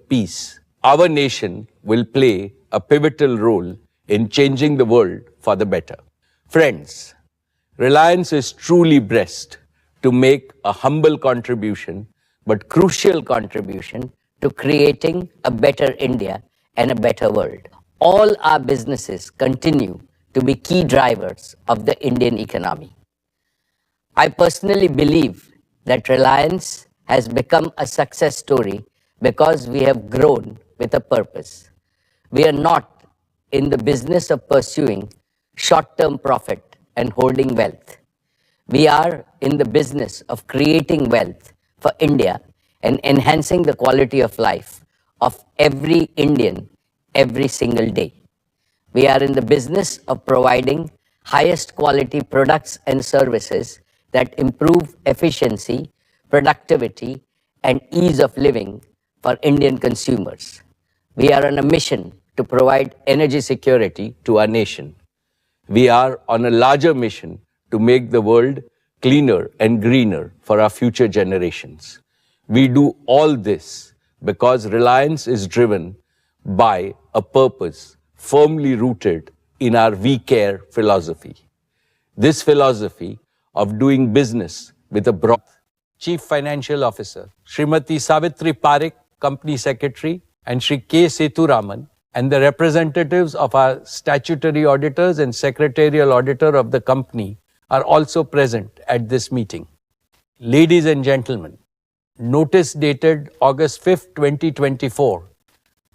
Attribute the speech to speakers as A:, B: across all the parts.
A: peace, our nation will play a pivotal role in changing the world for the better. Friends, Reliance is truly blessed to make a humble contribution, but crucial contribution to creating a better India and a better world. All our businesses continue to be key drivers of the Indian economy. I personally believe that Reliance has become a success story because we have grown with a purpose. We are not in the business of pursuing short-term profit and hoarding wealth. We are in the business of creating wealth for India and enhancing the quality of life of every Indian every single day. We are in the business of providing highest quality products and services that improve efficiency, productivity, and ease of living for Indian consumers. We are on a mission to provide energy security to our nation. We are on a larger mission to make the world cleaner and greener for our future generations. We do all this because Reliance is driven by a purpose firmly rooted in our We Care philosophy. This philosophy of doing business with a broad Chief Financial Officer, Srimati Savitri Parekh, Company Secretary, and Shri K. Seturaman, and the representatives of our statutory auditors and secretarial auditor of the company are also present at this meeting. Ladies and gentlemen, notice dated August 5th, 2024,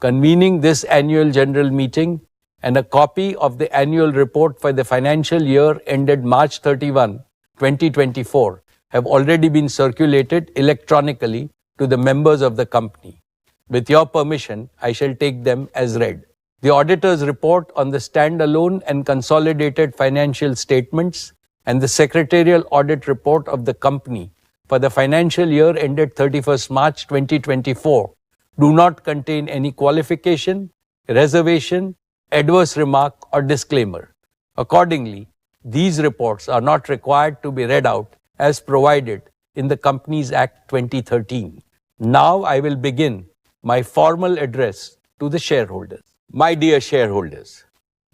A: convening this annual general meeting and a copy of the annual report for the financial year ended March 31, 2024 have already been circulated electronically to the members of the company. With your permission, I shall take them as read. The auditor's report on the standalone and consolidated financial statements and the secretarial audit report of the company for the financial year ended 31st March 2024 do not contain any qualification, reservation, adverse remark, or disclaimer. Accordingly, these reports are not required to be read out as provided in the Companies Act 2013. Now I will begin my formal address to the shareholders. My dear shareholders,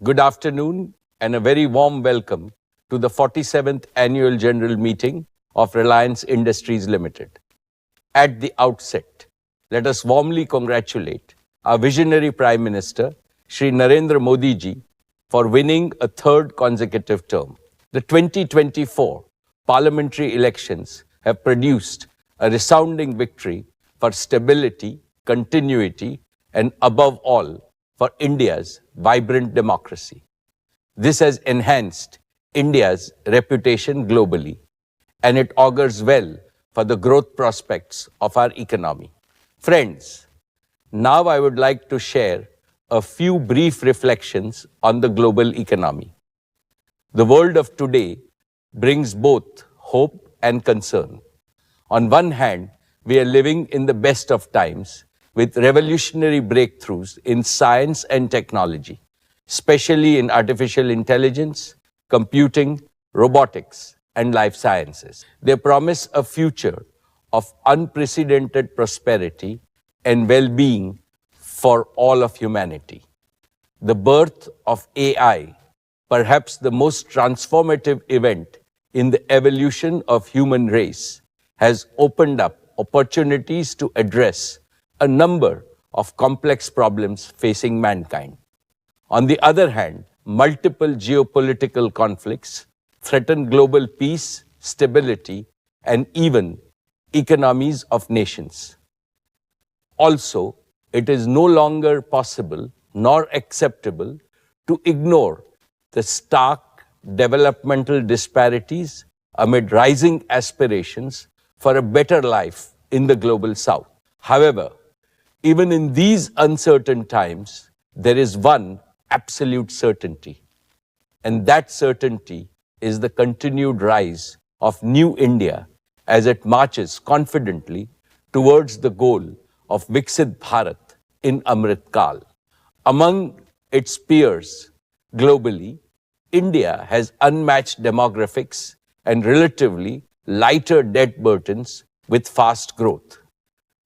A: good afternoon and a very warm welcome to the 47th Annual General Meeting of Reliance Industries Limited. At the outset, let us warmly congratulate our visionary Prime Minister, Shri Narendra Modi ji, for winning a third consecutive term. The 2024 parliamentary elections have produced a resounding victory for stability, continuity, and above all, for India's vibrant democracy. This has enhanced India's reputation globally, and it augurs well for the growth prospects of our economy. Friends, now I would like to share a few brief reflections on the global economy. The world of today brings both hope and concern. On one hand, we are living in the best of times with revolutionary breakthroughs in science and technology, especially in artificial intelligence, computing, robotics, and life sciences. They promise a future of unprecedented prosperity and well-being for all of humanity. The birth of AI, perhaps the most transformative event in the evolution of human race, has opened up opportunities to address a number of complex problems facing mankind. On the other hand, multiple geopolitical conflicts threaten global peace, stability, and even economies of nations. Also, it is no longer possible nor acceptable to ignore the stark developmental disparities amid rising aspirations for a better life in the global south. However, even in these uncertain times, there is one absolute certainty, and that certainty is the continued rise of New India as it marches confidently towards the goal of Viksit Bharat in Amrit Kal. Among its peers globally, India has unmatched demographics and relatively lighter debt burdens with fast growth.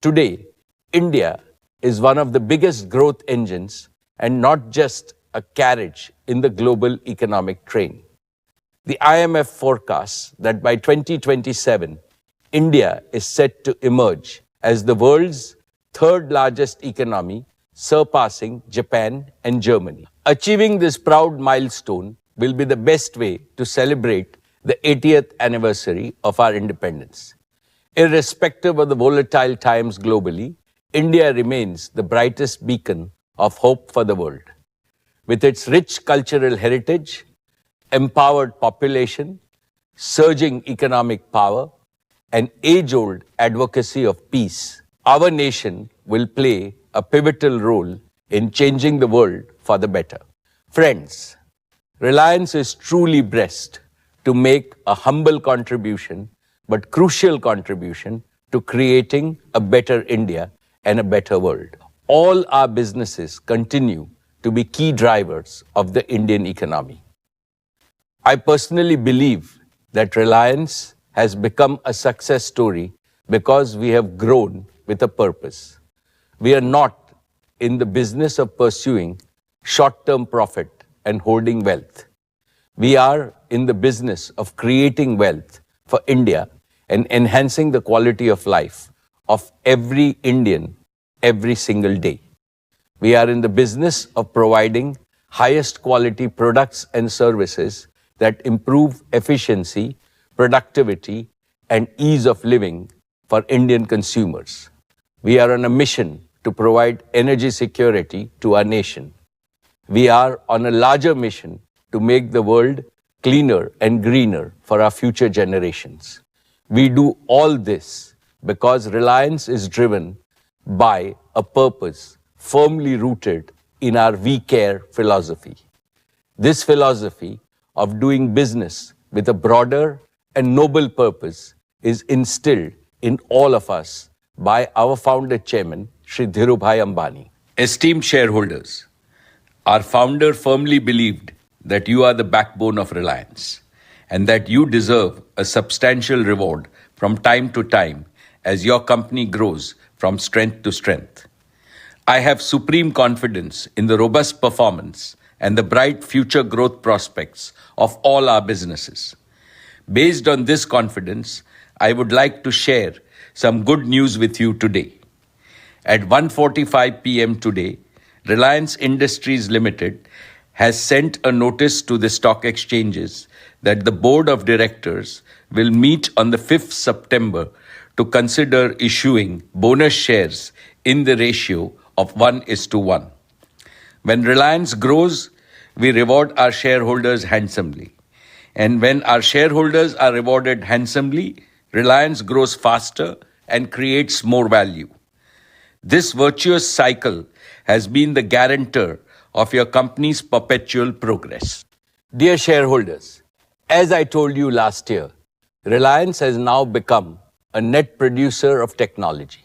A: Today, India is one of the biggest growth engines and not just a carriage in the global economic train. The IMF forecasts that by 2027, India is set to emerge as the world's third largest economy, surpassing Japan and Germany. Achieving this proud milestone will be the best way to celebrate the 80th anniversary of our independence. Irrespective of the volatile times globally, India remains the brightest beacon of hope for the world. With its rich cultural heritage, empowered population, surging economic power, and age-old advocacy of peace, our nation will play a pivotal role in changing the world for the better. Friends, Reliance is truly blessed to make a humble contribution, but crucial contribution to creating a better India and a better world. All our businesses continue to be key drivers of the Indian economy. I personally believe that Reliance has become a success story because we have grown with a purpose. We are not in the business of pursuing short-term profit and hoarding wealth. We are in the business of creating wealth for India and enhancing the quality of life of every Indian every single day. We are in the business of providing highest quality products and services that improve efficiency, productivity, and ease of living for Indian consumers. We are on a mission to provide energy security to our nation. We are on a larger mission to make the world cleaner and greener for our future generations. We do all this because Reliance is driven by a purpose firmly rooted in our We Care philosophy. This philosophy of doing business with a broader and noble purpose is instilled in all of us by our founder chairman, Shri Dhirubhai Ambani. Esteemed shareholders, our founder firmly believed that you are the backbone of Reliance and that you deserve a substantial reward from time to time as your company grows from strength to strength. I have supreme confidence in the robust performance and the bright future growth prospects of all our businesses. Based on this confidence, I would like to share some good news with you today. At 1:45 p.m. today, Reliance Industries Limited has sent a notice to the stock exchanges that the Board of Directors will meet on the 5th September to consider issuing bonus shares in the ratio of 1:1. When Reliance grows, we reward our shareholders handsomely. And when our shareholders are rewarded handsomely, Reliance grows faster and creates more value. This virtuous cycle has been the guarantor of your company's perpetual progress. Dear shareholders, as I told you last year, Reliance has now become a net producer of technology.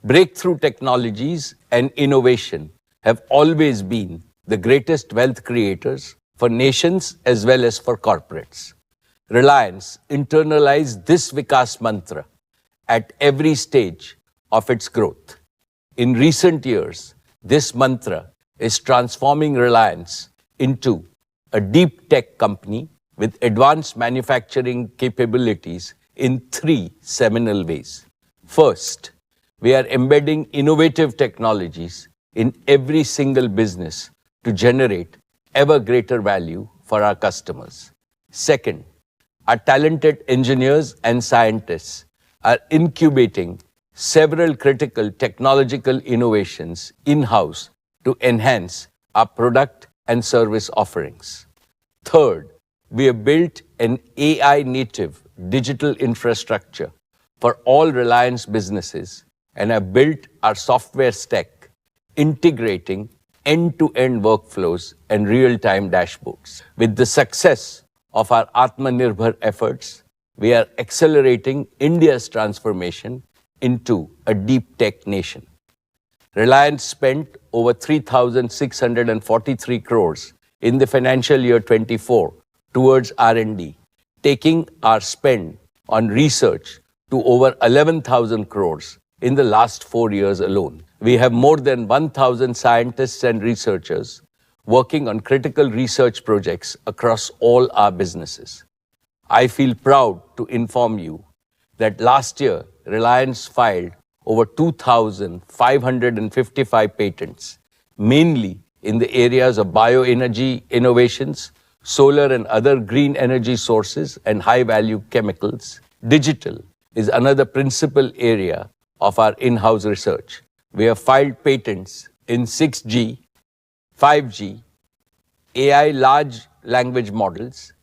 A: Breakthrough technologies and innovation have always been the greatest wealth creators for nations as well as for corporates. Reliance internalized this Vikas mantra at every stage of its growth. In recent years, this mantra is transforming Reliance into a deep tech company with advanced manufacturing capabilities in three seminal ways. First, we are embedding innovative technologies in every single business to generate ever greater value for our customers. Second, our talented engineers and scientists are incubating several critical technological innovations in-house to enhance our product and service offerings. Third, we have built an AI-native digital infrastructure for all Reliance businesses and have built our software stack, integrating end-to-end workflows and real-time dashboards. With the success of our Atmanirbhar efforts, we are accelerating India's transformation into a deep tech nation. Reliance spent over 3,643 crores in the financial year 24 towards R&D, taking our spend on research to over 11,000 crores in the last 4 years alone. We have more than 1,000 scientists and researchers working on critical research projects across all our businesses. I feel proud to inform you that last year, Reliance filed over 2,555 patents, mainly in the areas of bioenergy innovations, solar and other green energy sources, and high-value chemicals. Digital is another principal area of our in-house research. We have filed patents in 6G, 5G, AI large language models,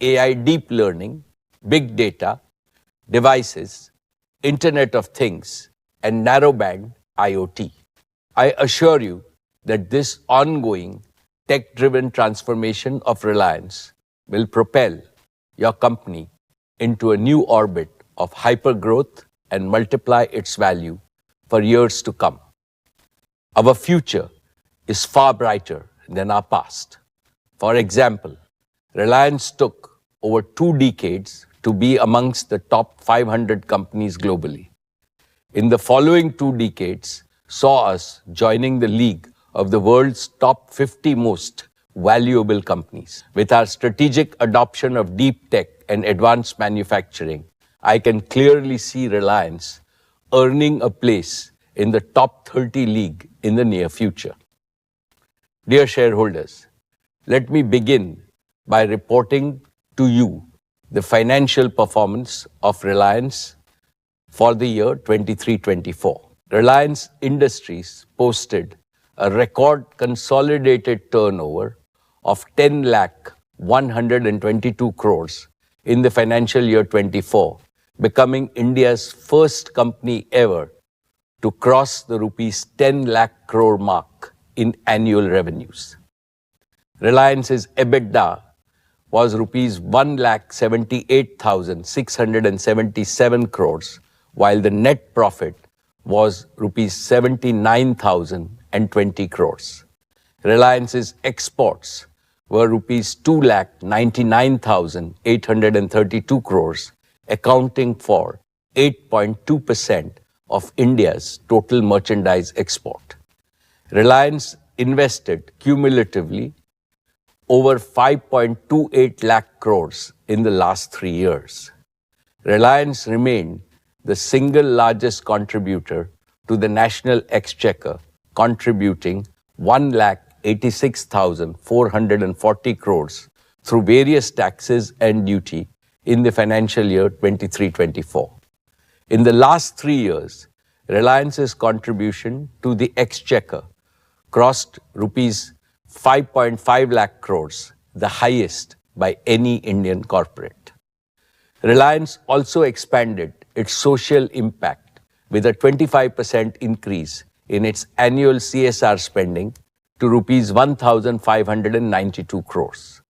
A: AI deep learning, big data, devices, Internet of Things, and narrowband IoT. I assure you that this ongoing tech-driven transformation of Reliance will propel your company into a new orbit of hypergrowth and multiply its value for years to come. Our future is far brighter than our past. For example, Reliance took over 2 decades to be amongst the top 500 companies globally. In the following 2 decades, saw us joining the league of the world's top 50 most valuable companies. With our strategic adoption of deep tech and advanced manufacturing, I can clearly see Reliance earning a place in the top 30 league in the near future. Dear shareholders, let me begin by reporting to you the financial performance of Reliance for the year 23-24. Reliance Industries posted a record consolidated turnover of 10,122 crores in the financial year 24, becoming India's first company ever to cross the rupees 10 lakh crore mark in annual revenues. Reliance's EBITDA was rupees 1,78,677 crores, while the net profit was rupees 79,020 crores. Reliance's exports were rupees 2,99,832 crores, accounting for 8.2% of India's total merchandise export. Reliance invested cumulatively over 5.28 lakh crores in the last 3 years. Reliance remained the single largest contributor to the national exchequer, contributing 1,86,440 crores through various taxes and duty in the financial year 23-24. In the last 3 years, Reliance's contribution to the exchequer crossed rupees 5.5 lakh crores, the highest by any Indian corporate. Reliance also expanded its social impact with a 25% increase in its annual CSR spending to rupees 1,592 crores.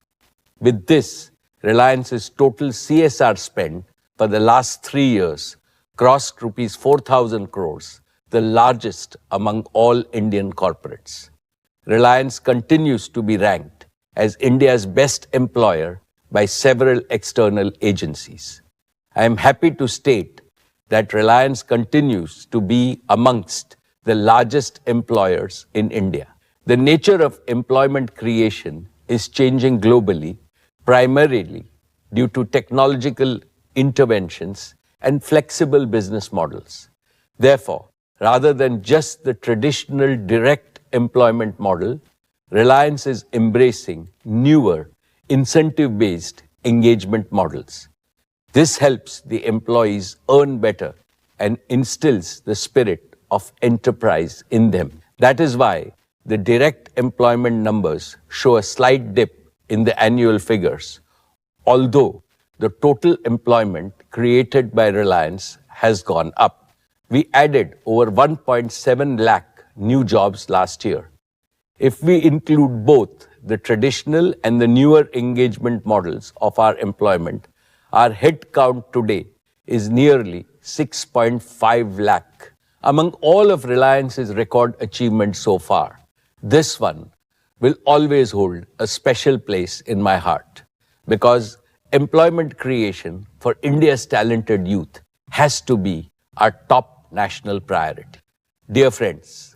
A: With this, Reliance's total CSR spend for the last 3 years crossed rupees 4,000 crores, the largest among all Indian corporates. Reliance continues to be ranked as India's best employer by several external agencies. I am happy to state that Reliance continues to be amongst the largest employers in India. The nature of employment creation is changing globally, primarily due to technological interventions and flexible business models. Therefore, rather than just the traditional direct employment model, Reliance is embracing newer, incentive-based engagement models. This helps the employees earn better and instills the spirit of enterprise in them. That is why the direct employment numbers show a slight dip in the annual figures, although the total employment created by Reliance has gone up. We added over 1.7 lakh new jobs last year. If we include both the traditional and the newer engagement models of our employment, our head count today is nearly 6.5 lakh. Among all of Reliance's record achievements so far, this one will always hold a special place in my heart because employment creation for India's talented youth has to be our top national priority. Dear friends,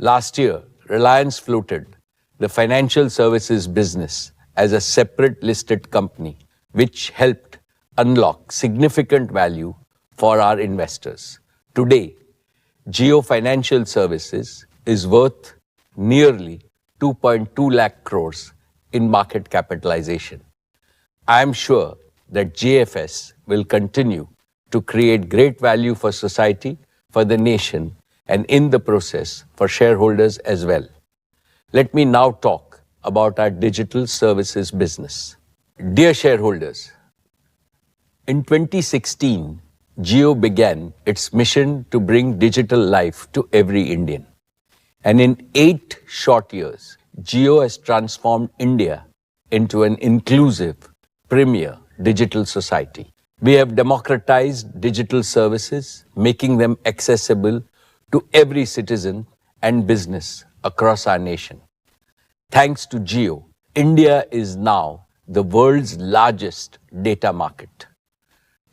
A: Last year, Reliance floated the financial services business as a separate listed company, which helped unlock significant value for our investors. Today, Jio Financial Services is worth nearly 2.2 lakh crores in market capitalization. I am sure that JFS will continue to create great value for society, for the nation, and in the process for shareholders as well. Let me now talk about our digital services business. Dear shareholders, in 2016, Jio began its mission to bring digital life to every Indian. And in 8 short years, Jio has transformed India into an inclusive, premier digital society. We have democratized digital services, making them accessible to every citizen and business across our nation. Thanks to Jio, India is now the world's largest data market.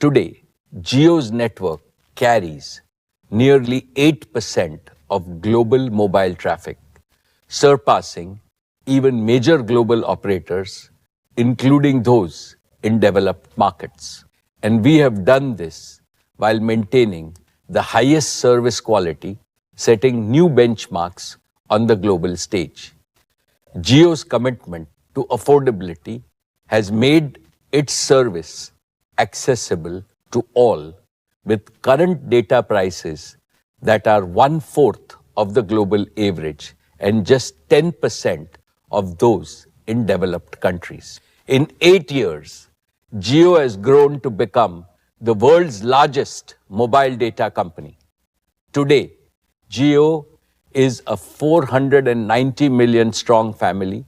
A: Today, Jio's network carries nearly 8% of global mobile traffic, surpassing even major global operators, including those in developed markets. And we have done this while maintaining the highest service quality, setting new benchmarks on the global stage. Jio's commitment to affordability has made its service accessible to all, with current data prices that are 1/4 of the global average and just 10% of those in developed countries. In 8 years, Jio has grown to become the world's largest mobile data company. Today, Jio is a 490 million strong family,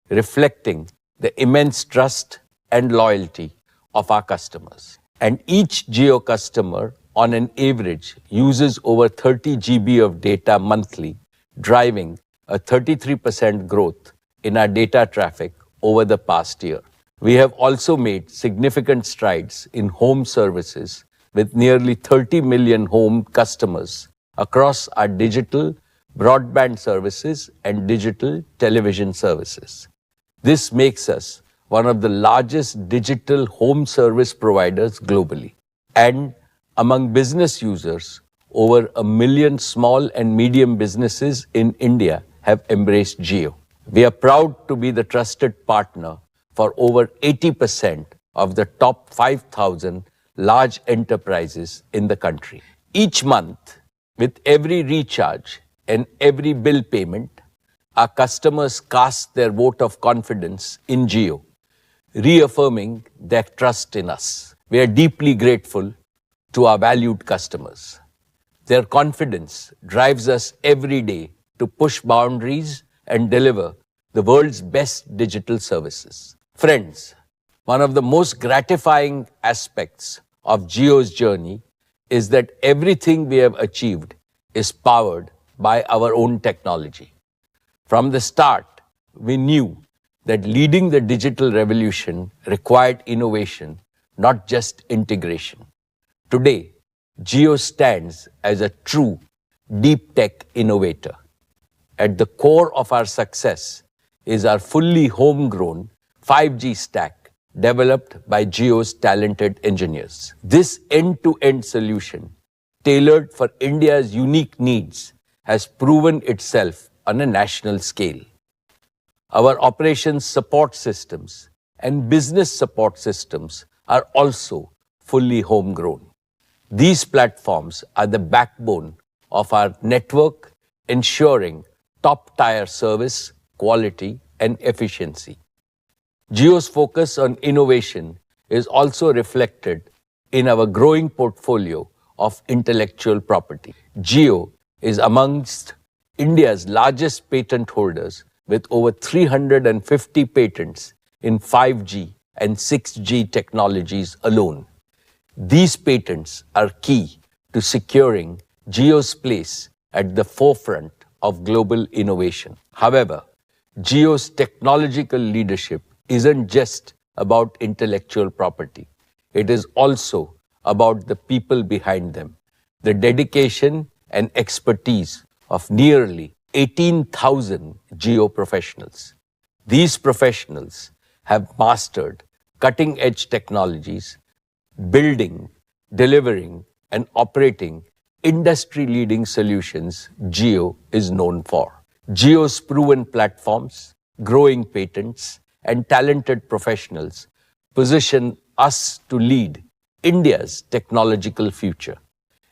A: reflecting the immense trust and loyalty of our customers. And each Jio customer, on an average, uses over 30 GB of data monthly, driving a 33% growth in our data traffic over the past year. We have also made significant strides in home services with nearly 30 million home customers across our digital broadband services and digital television services. This makes us one of the largest digital home service providers globally. And among business users, over 1 million small and medium businesses in India have embraced Jio. We are proud to be the trusted partner for over 80% of the top 5,000 large enterprises in the country. Each month, with every recharge and every bill payment, our customers cast their vote of confidence in Jio, reaffirming their trust in us. We are deeply grateful to our valued customers. Their confidence drives us every day to push boundaries and deliver the world's best digital services. Friends, one of the most gratifying aspects of Jio's journey is that everything we have achieved is powered by our own technology. From the start, we knew that leading the digital revolution required innovation, not just integration. Today, Jio stands as a true deep tech innovator. At the core of our success is our fully homegrown 5G stack developed by Jio's talented engineers. This end-to-end solution, tailored for India's unique needs, has proven itself on a national scale. Our operations support systems and business support systems are also fully homegrown. These platforms are the backbone of our network, ensuring top-tier service, quality, and efficiency. Jio's focus on innovation is also reflected in our growing portfolio of intellectual property. Jio is amongst India's largest patent holders with over 350 patents in 5G and 6G technologies alone. These patents are key to securing Jio's place at the forefront of global innovation. However, Jio's technological leadership isn't just about intellectual property. It is also about the people behind them, the dedication and expertise of nearly 18,000 Geo professionals. These professionals have mastered cutting-edge technologies, building, delivering, and operating industry-leading solutions Geo is known for. Geo's proven platforms, growing patents, and talented professionals position us to lead India's technological future.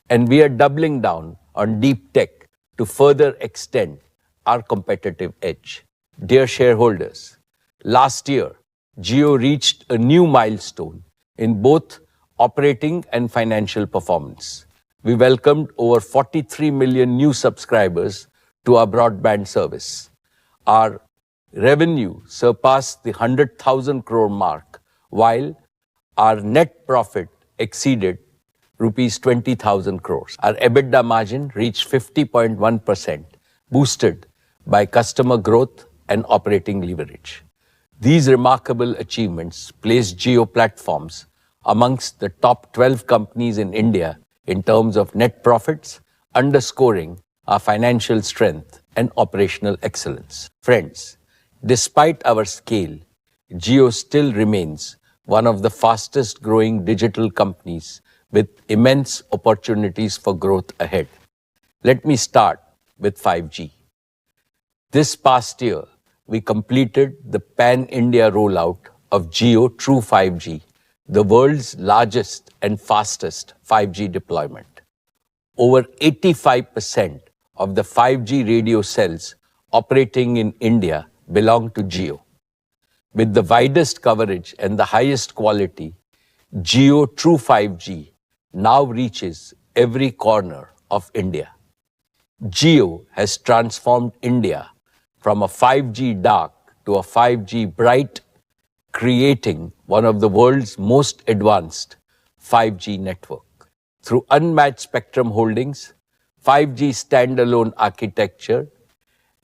A: And we are doubling down on deep tech to further extend our competitive edge. Dear shareholders, last year, Jio reached a new milestone in both operating and financial performance. We welcomed over 43 million new subscribers to our broadband service. Our revenue surpassed the 100,000 crore mark, while our net profit exceeded rupees 20,000 crores. Our EBITDA margin reached 50.1%, boosted by customer growth and operating leverage. These remarkable achievements place Jio Platforms amongst the top 12 companies in India in terms of net profits, underscoring our financial strength and operational excellence. Friends, despite our scale, Jio still remains one of the fastest growing digital companies with immense opportunities for growth ahead. Let me start with 5G. This past year, we completed the pan-India rollout of Jio True 5G, the world's largest and fastest 5G deployment. Over 85% of the 5G radio cells operating in India belong to Jio. With the widest coverage and the highest quality, Jio True 5G now reaches every corner of India. Jio has transformed India from a 5G dark to a 5G bright, creating one of the world's most advanced 5G network. Through unmatched spectrum holdings, 5G standalone architecture,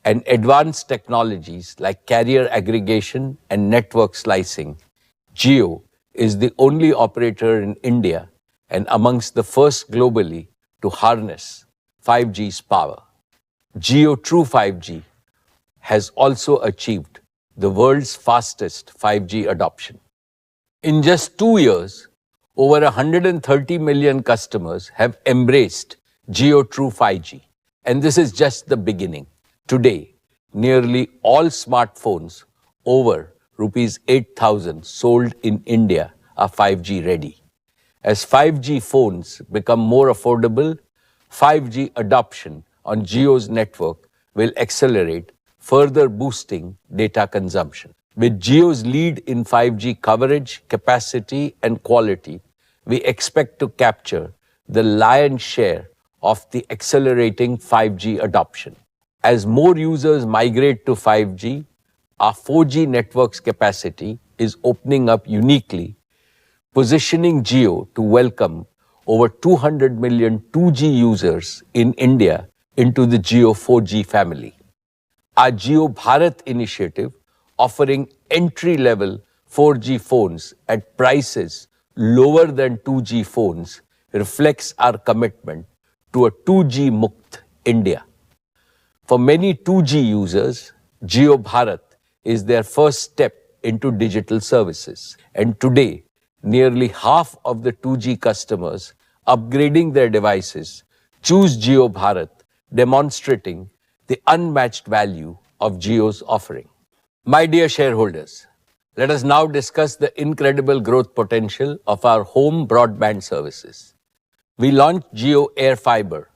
A: and advanced technologies like carrier aggregation and network slicing, Jio is the only operator in India and amongst the first globally to harness 5G's power. Jio True 5G has also achieved the world's fastest 5G adoption. In just 2 years, over 130 million customers have embraced Jio True 5G, and this is just the beginning. Today, nearly all smartphones over rupees 8,000 sold in India are 5G ready. As 5G phones become more affordable, 5G adoption on Jio's network will accelerate, further boosting data consumption. With Jio's lead in 5G coverage, capacity, and quality, we expect to capture the lion's share of the accelerating 5G adoption. As more users migrate to 5G, our 4G network's capacity is opening up uniquely, positioning Jio to welcome over 200 million 2G users in India into the Jio 4G family. Our Jio Bharat initiative, offering entry-level 4G phones at prices lower than 2G phones, reflects our commitment to a 2G Mukt India. For many 2G users, Jio Bharat is their first step into digital services. And today, nearly half of the 2G customers upgrading their devices choose Jio Bharat, demonstrating the unmatched value of Jio's offering. My dear shareholders, let us now discuss the incredible growth potential of our home broadband services. We launched Jio Air Fiber,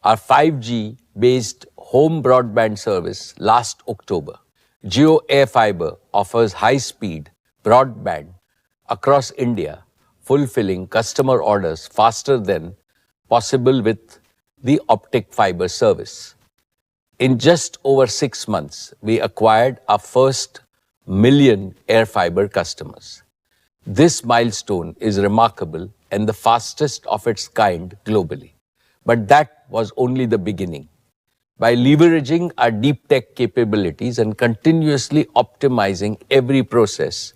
A: our 5G-based home broadband service, last October. Jio Air Fiber offers high-speed broadband across India, fulfilling customer orders faster than possible with the optic fiber service. In just over 6 months, we acquired our first million Air Fiber customers. This milestone is remarkable and the fastest of its kind globally. But that was only the beginning. By leveraging our deep tech capabilities and continuously optimizing every process,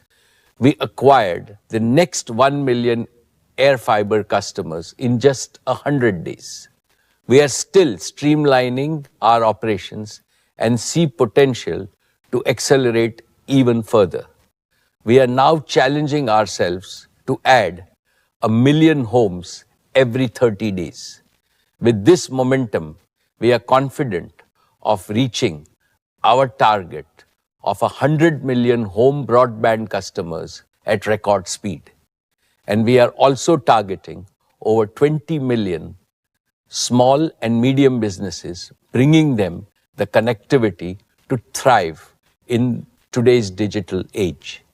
A: we acquired the next 1 million Air Fiber customers in just 100 days. We are still streamlining our operations and see potential to accelerate even further. We are now challenging ourselves to add 1 million homes every 30 days. With this momentum, we are confident of reaching our target of 100 million home broadband customers at record speed. And we are also targeting over 20 million small and medium businesses, bringing them the connectivity to thrive in today's digital age.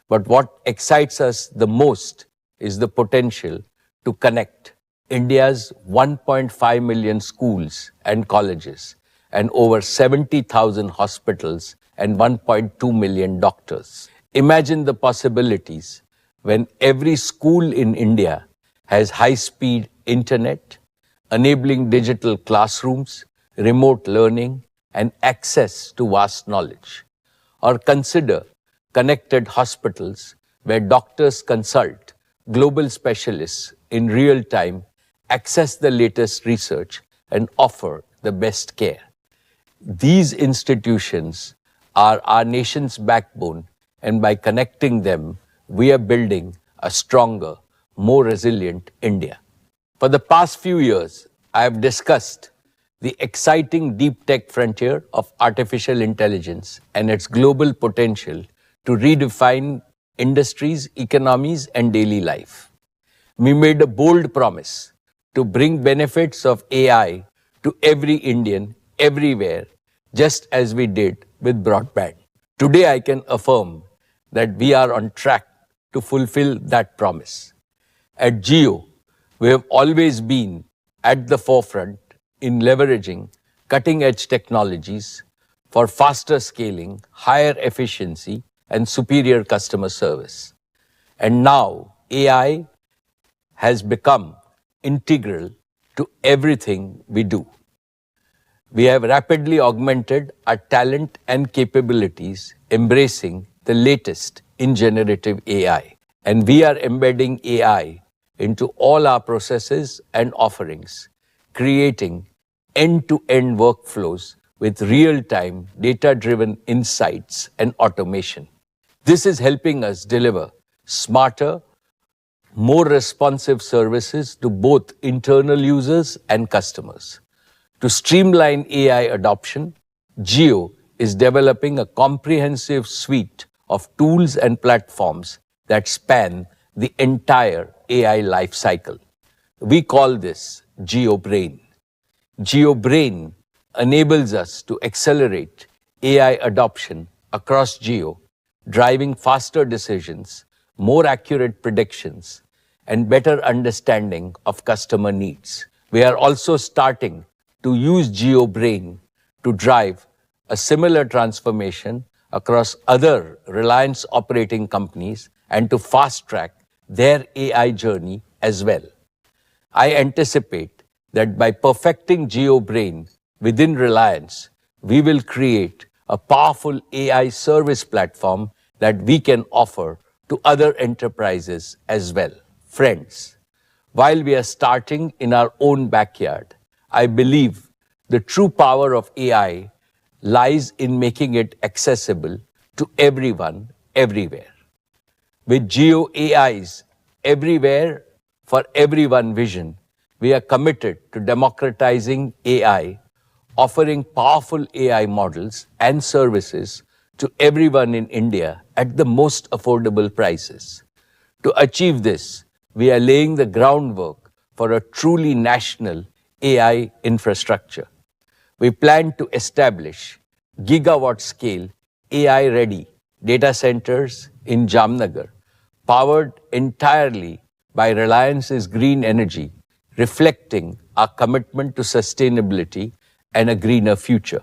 A: But what excites us the most is the potential to connect India's 1.5 million schools and colleges and over 70,000 hospitals and 1.2 million doctors. Imagine the possibilities when every school in India has high-speed internet, enabling digital classrooms, remote learning, and access to vast knowledge. Or consider connected hospitals where doctors consult global specialists in real time, access the latest research, and offer the best care. These institutions are our nation's backbone, and by connecting them, we are building a stronger, more resilient India. For the past few years, I have discussed the exciting deep tech frontier of artificial intelligence and its global potential to redefine industries, economies, and daily life. We made a bold promise to bring benefits of AI to every Indian, everywhere, just as we did with broadband. Today, I can affirm that we are on track to fulfill that promise. At Jio, we have always been at the forefront in leveraging cutting-edge technologies for faster scaling, higher efficiency, and superior customer service. And now, AI has become integral to everything we do. We have rapidly augmented our talent and capabilities, embracing the latest in generative AI. And we are embedding AI into all our processes and offerings, creating end-to-end workflows with real-time, data-driven insights and automation. This is helping us deliver smarter, more responsive services to both internal users and customers. To streamline AI adoption, Jio is developing a comprehensive suite of tools and platforms that span the entire AI lifecycle. We call this Jio Brain. Jio Brain enables us to accelerate AI adoption across Jio, driving faster decisions, more accurate predictions, and better understanding of customer needs. We are also starting to use Jio Brain to drive a similar transformation across other Reliance operating companies and to fast-track their AI journey as well. I anticipate that by perfecting Jio Brain within Reliance, we will create a powerful AI service platform that we can offer to other enterprises as well. Friends, while we are starting in our own backyard, I believe the true power of AI lies in making it accessible to everyone, everywhere. With Jio AI's everywhere for everyone vision, we are committed to democratizing AI, offering powerful AI models and services to everyone in India at the most affordable prices. To achieve this, we are laying the groundwork for a truly national AI infrastructure. We plan to establish gigawatt-scale AI-ready data centers in Jamnagar, powered entirely by Reliance's green energy, reflecting our commitment to sustainability and a greener future.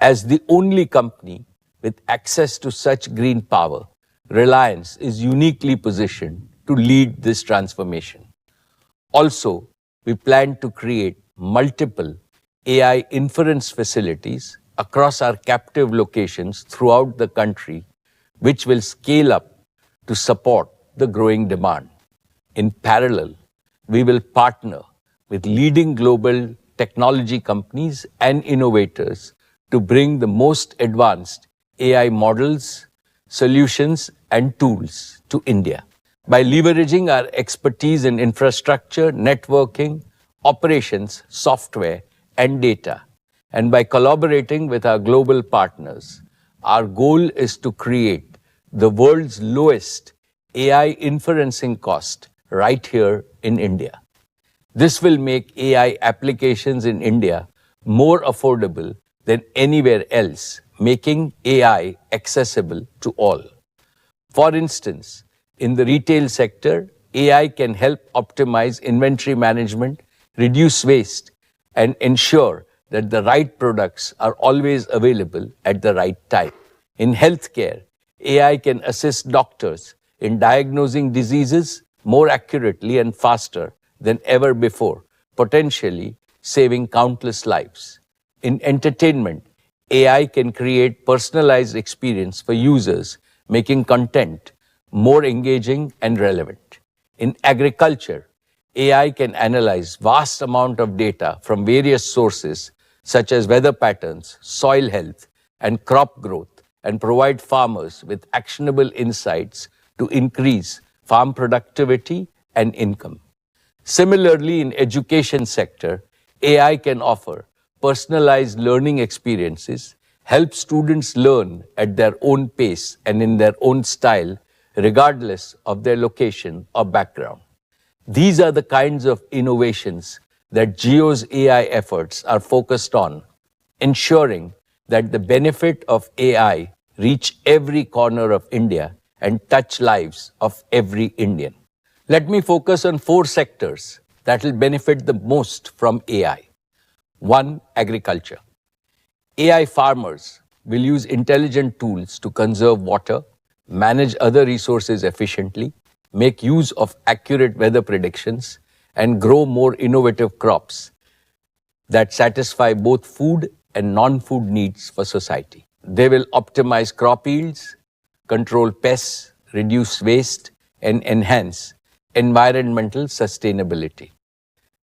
A: As the only company with access to such green power, Reliance is uniquely positioned to lead this transformation. Also, we plan to create multiple AI inference facilities across our captive locations throughout the country, which will scale up to support the growing demand. In parallel, we will partner with leading global technology companies and innovators to bring the most advanced AI models, solutions, and tools to India. By leveraging our expertise in infrastructure, networking, operations, software, and data, and by collaborating with our global partners, our goal is to create the world's lowest AI inferencing cost right here in India. This will make AI applications in India more affordable than anywhere else, making AI accessible to all. For instance, in the retail sector, AI can help optimize inventory management, reduce waste, and ensure that the right products are always available at the right time. In healthcare, AI can assist doctors in diagnosing diseases more accurately and faster than ever before, potentially saving countless lives. In entertainment, AI can create personalized experience for users, making content more engaging and relevant. In agriculture, AI can analyze vast amount of data from various sources such as weather patterns, soil health, and crop growth, and provide farmers with actionable insights to increase farm productivity and income. Similarly, in education sector, AI can offer personalized learning experiences, help students learn at their own pace and in their own style, regardless of their location or background. These are the kinds of innovations that Jio's AI efforts are focused on, ensuring that the benefit of AI reach every corner of India and touch lives of every Indian. Let me focus on 4 sectors that will benefit the most from AI. 1. Agriculture. AI farmers will use intelligent tools to conserve water, manage other resources efficiently, make use of accurate weather predictions, and grow more innovative crops that satisfy both food and non-food needs for society. They will optimize crop yields, control pests, reduce waste, and enhance environmental sustainability.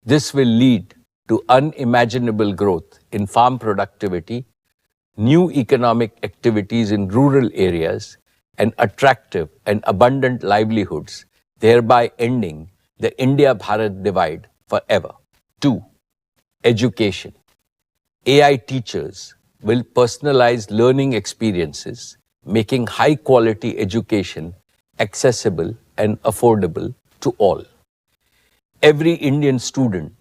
A: This will lead to unimaginable growth in farm productivity, new economic activities in rural areas, and attractive and abundant livelihoods, thereby ending the India-Bharat divide forever. 2. Education. AI teachers will personalize learning experiences, making high-quality education accessible and affordable to all. Every Indian student,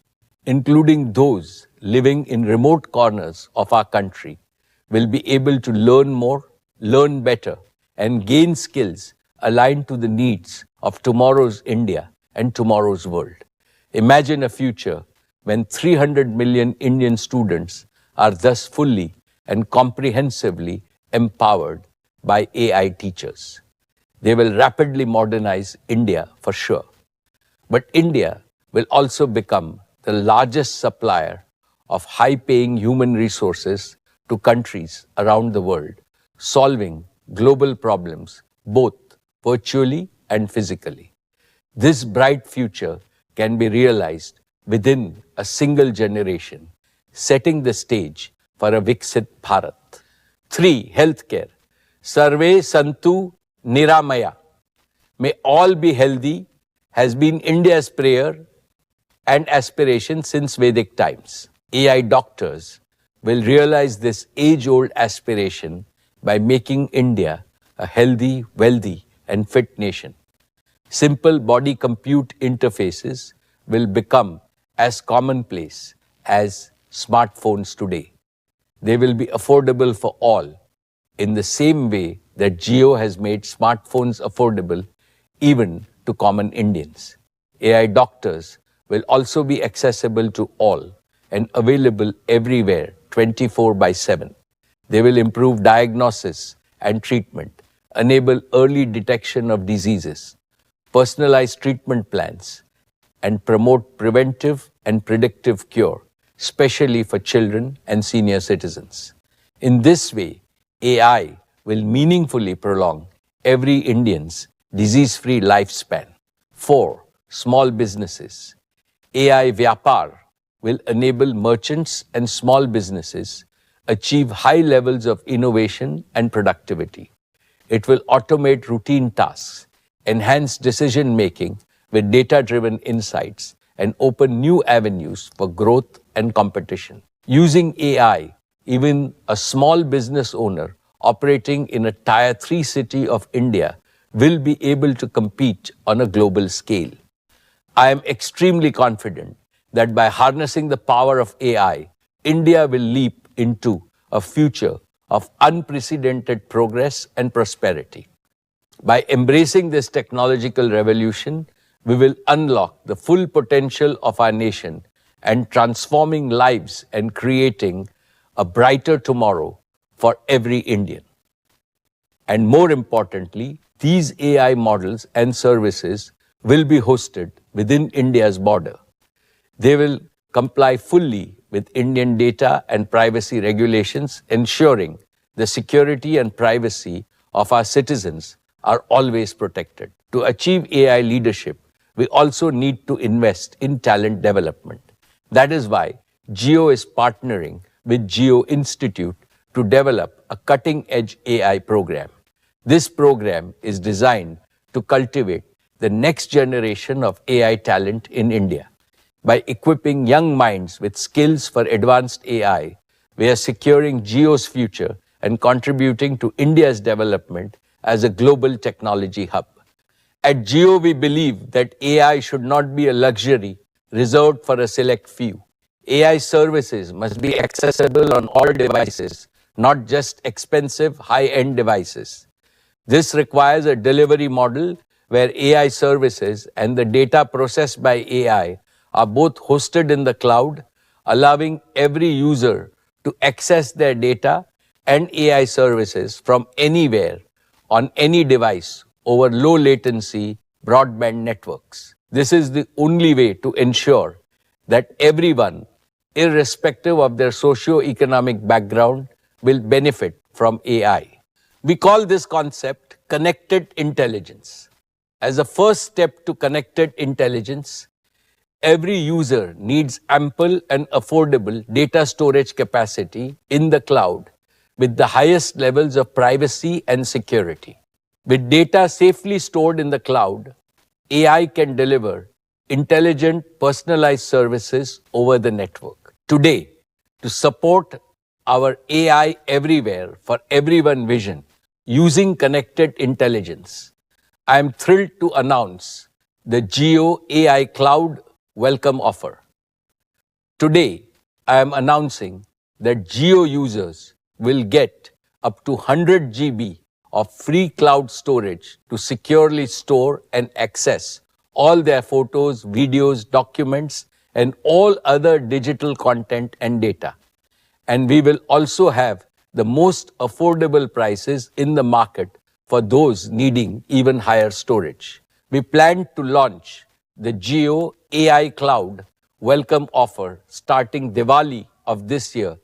A: including those living in remote corners of our country, will be able to learn more, learn better, and gain skills aligned to the needs of tomorrow's India and tomorrow's world. Imagine a future when 300 million Indian students are thus fully and comprehensively empowered by AI teachers. They will rapidly modernize India for sure. But India will also become the largest supplier of high-paying human resources to countries around the world, solving global problems both virtually and physically. This bright future can be realized within a single generation, setting the stage for a Viksit Bharat. 3. Healthcare. Sarve Santu Niramaya. May all be healthy has been India's prayer and aspiration since Vedic times. AI doctors will realize this age-old aspiration by making India a healthy, wealthy, and fit nation. Simple body-compute interfaces will become as commonplace as smartphones today. They will be affordable for all in the same way that Jio has made smartphones affordable even to common Indians. AI doctors will also be accessible to all and available everywhere 24/7. They will improve diagnosis and treatment, enable early detection of diseases, personalize treatment plans, and promote preventive and predictive cure, especially for children and senior citizens. In this way, AI will meaningfully prolong every Indian's disease-free lifespan. 4. Small businesses. AI Vyapar will enable merchants and small businesses achieve high levels of innovation and productivity. It will automate routine tasks, enhance decision-making with data-driven insights, and open new avenues for growth and competition. Using AI, even a small business owner operating in a Tier 3 city of India will be able to compete on a global scale. I am extremely confident that by harnessing the power of AI, India will leap into a future of unprecedented progress and prosperity. By embracing this technological revolution, we will unlock the full potential of our nation and transforming lives and creating a brighter tomorrow for every Indian. And more importantly, these AI models and services will be hosted within India's border. They will comply fully with Indian data and privacy regulations, ensuring the security and privacy of our citizens are always protected. To achieve AI leadership, we also need to invest in talent development. That is why Jio is partnering with Jio Institute to develop a cutting-edge AI program. This program is designed to cultivate the next generation of AI talent in India. By equipping young minds with skills for advanced AI, we are securing Jio's future and contributing to India's development as a global technology hub. At Jio, we believe that AI should not be a luxury reserved for a select few. AI services must be accessible on all devices, not just expensive, high-end devices. This requires a delivery model where AI services and the data processed by AI are both hosted in the cloud, allowing every user to access their data and AI services from anywhere on any device over low latency broadband networks. This is the only way to ensure that everyone, irrespective of their socio-economic background, will benefit from AI. We call this concept connected intelligence. As a first step to connected intelligence, every user needs ample and affordable data storage capacity in the cloud with the highest levels of privacy and security. With data safely stored in the cloud, AI can deliver intelligent, personalized services over the network. Today, to support our AI everywhere for everyone vision using connected intelligence, I am thrilled to announce the Jio AI Cloud Welcome Offer. Today, I am announcing that Jio users will get up to 100 GB of free cloud storage to securely store and access all their photos, videos, documents, and all other digital content and data. And we will also have the most affordable prices in the market for those needing even higher storage. We plan to launch the Jio AI Cloud Welcome Offer starting Diwali of this year,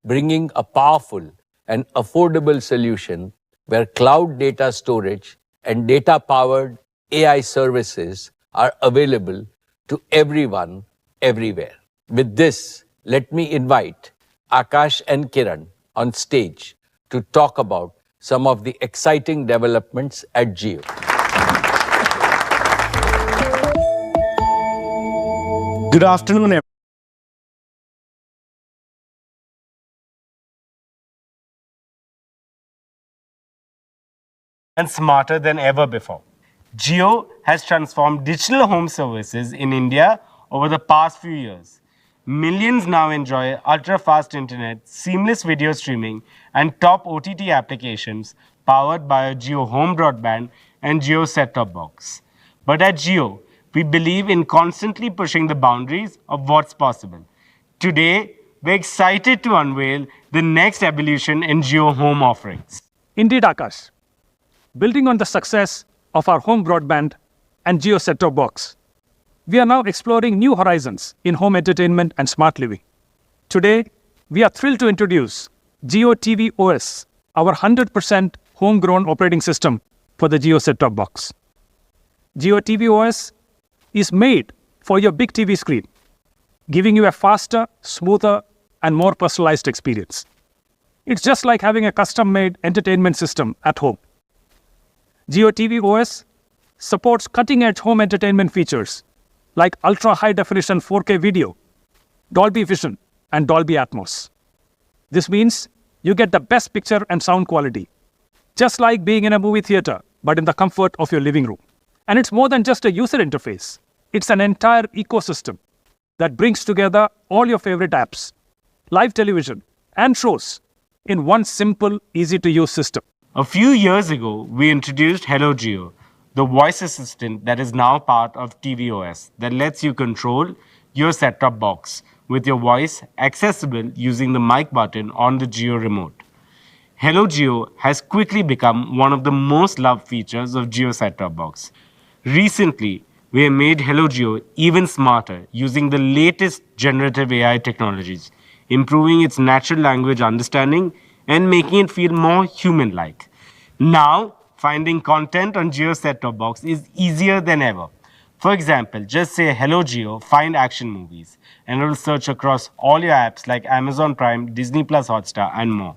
A: bringing a powerful and affordable solution where cloud data storage and data-powered AI services are available to everyone, everywhere. With this, let me invite Akash and Kiran on stage to talk about some of the exciting developments at Jio.
B: Good afternoon, everyone. And smarter than ever before. Jio has transformed digital home services in India over the past few years. Millions now enjoy ultra-fast internet, seamless video streaming, and top OTT applications powered by a Jio home broadband and Jio set-top box. But at Jio, we believe in constantly pushing the boundaries of what's possible. Today, we're excited to unveil the next evolution in Jio home offerings.
C: Indeed, Akash. Building on the success of our home broadband and Jio set-top box, we are now exploring new horizons in home entertainment and smart living. Today, we are thrilled to introduce Jio TV OS, our 100% homegrown operating system for the Jio set-top box. Jio TV OS is made for your big TV screen. giving you a faster, smoother, and more personalized experience. It's just like having a custom-made entertainment system at home. Jio TV OS supports cutting-edge home entertainment features like ultra-high-definition 4K video, Dolby Vision, and Dolby Atmos. This means you get the best picture and sound quality, just like being in a movie theater, but in the comfort of your living room. And it's more than just a user interface. It's an entire ecosystem that brings together all your favorite apps, live television, and shows in one simple, easy-to-use system.
B: A few years ago, we introduced Hello Jio, the voice assistant that is now part of tvOS that lets you control your set-top box with your voice accessible using the mic button on the Jio remote. Hello Jio has quickly become one of the most loved features of Jio set-top box. Recently, we have made Hello Jio even smarter using the latest generative AI technologies, improving its natural language understanding and making it feel more human-like. Now, finding content on Jio set-top box is easier than ever. For example, just say Hello Jio, find action movies, and it will search across all your apps like Amazon Prime, Disney Plus Hotstar, and more.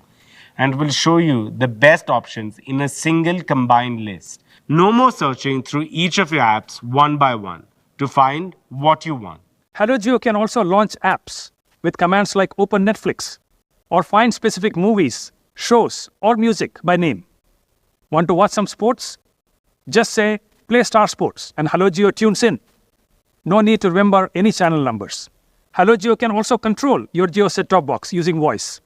B: And will show you the best options in a single combined list. No more searching through each of your apps one by one to find what you want.
C: Hello Jio can also launch apps with commands like Open Netflix or find specific movies, shows, or music by name. Want to watch some sports? Just say, play Star Sports, and Hello Jio tunes in. No need to remember any channel numbers. Hello Jio can also control your Jio set-top box using voice.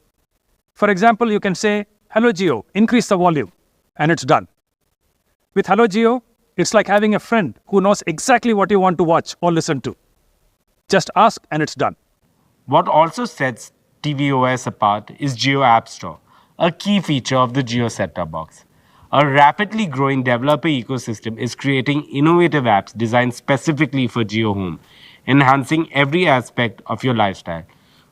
C: For example, you can say, Hello Jio, increase the volume, and it's done. With Hello Jio, it's like having a friend who knows exactly what you want to watch or listen to. Just ask and it's done.
B: What also sets tvOS apart is Jio App Store, a key feature of the Jio set-top box. A rapidly growing developer ecosystem is creating innovative apps designed specifically for Jio Home, enhancing every aspect of your lifestyle.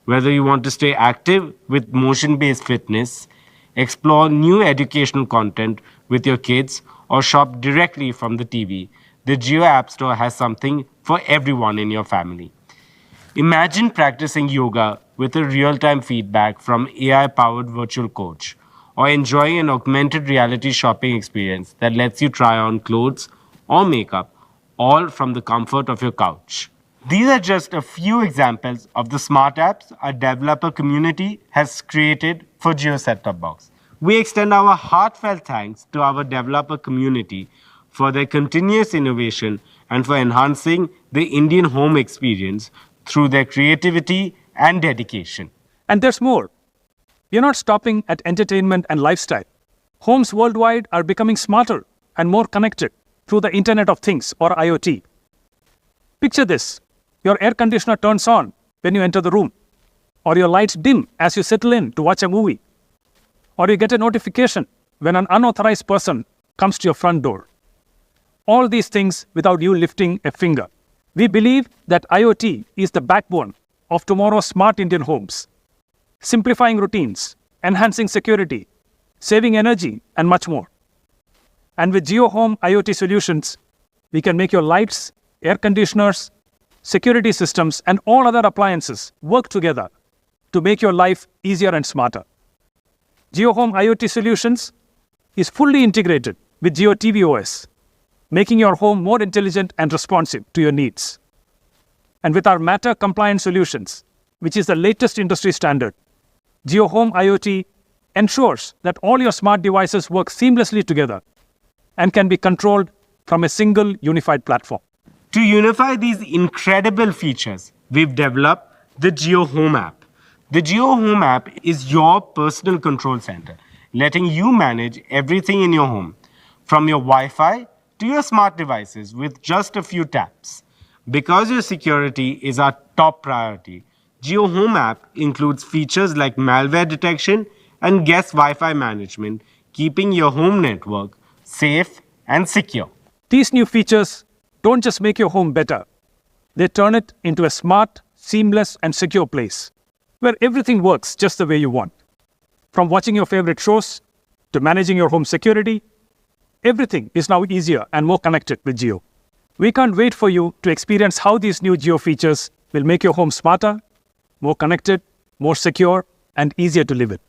B: Whether you want to stay active with motion-based fitness, explore new educational content with your kids, or shop directly from the TV, the Jio App Store has something for everyone in your family. Imagine practicing yoga with a real-time feedback from AI-powered virtual coach, or enjoying an augmented reality shopping experience that lets you try on clothes or makeup, all from the comfort of your couch. These are just a few examples of the smart apps our developer community has created for Jio set-top box. We extend our heartfelt thanks to our developer community for their continuous innovation and for enhancing the Indian home experience through their creativity and dedication.
C: And there's more. We're not stopping at entertainment and lifestyle. Homes worldwide are becoming smarter and more connected through the Internet of Things or IoT. Picture this. Your air conditioner turns on when you enter the room, or your lights dim as you settle in to watch a movie, or you get a notification when an unauthorized person comes to your front door. All these things without you lifting a finger. We believe that IoT is the backbone of tomorrow's smart Indian homes, simplifying routines, enhancing security, saving energy, and much more. And with Jio Home IoT solutions, we can make your lights, air conditioners, security systems, and all other appliances work together to make your life easier and smarter. Jio Home IoT Solutions is fully integrated with Jio TV OS, making your home more intelligent and responsive to your needs. And with our Matter-compliant solutions, which is the latest industry standard, Jio Home IoT ensures that all your smart devices work seamlessly together and can be controlled from a single unified platform.
B: To unify these incredible features, we've developed the Jio Home app. The Jio Home app is your personal control center, letting you manage everything in your home, from your Wi-Fi to your smart devices with just a few taps. Because your security is our top priority, Jio Home app includes features like malware detection and guest Wi-Fi management, keeping your home network safe and secure.
C: These new features don't just make your home better. They turn it into a smart, seamless, and secure place where everything works just the way you want. From watching your favorite shows to managing your home security, everything is now easier and more connected with Jio. We can't wait for you to experience how these new Jio features will make your home smarter, more connected, more secure, and easier to live in.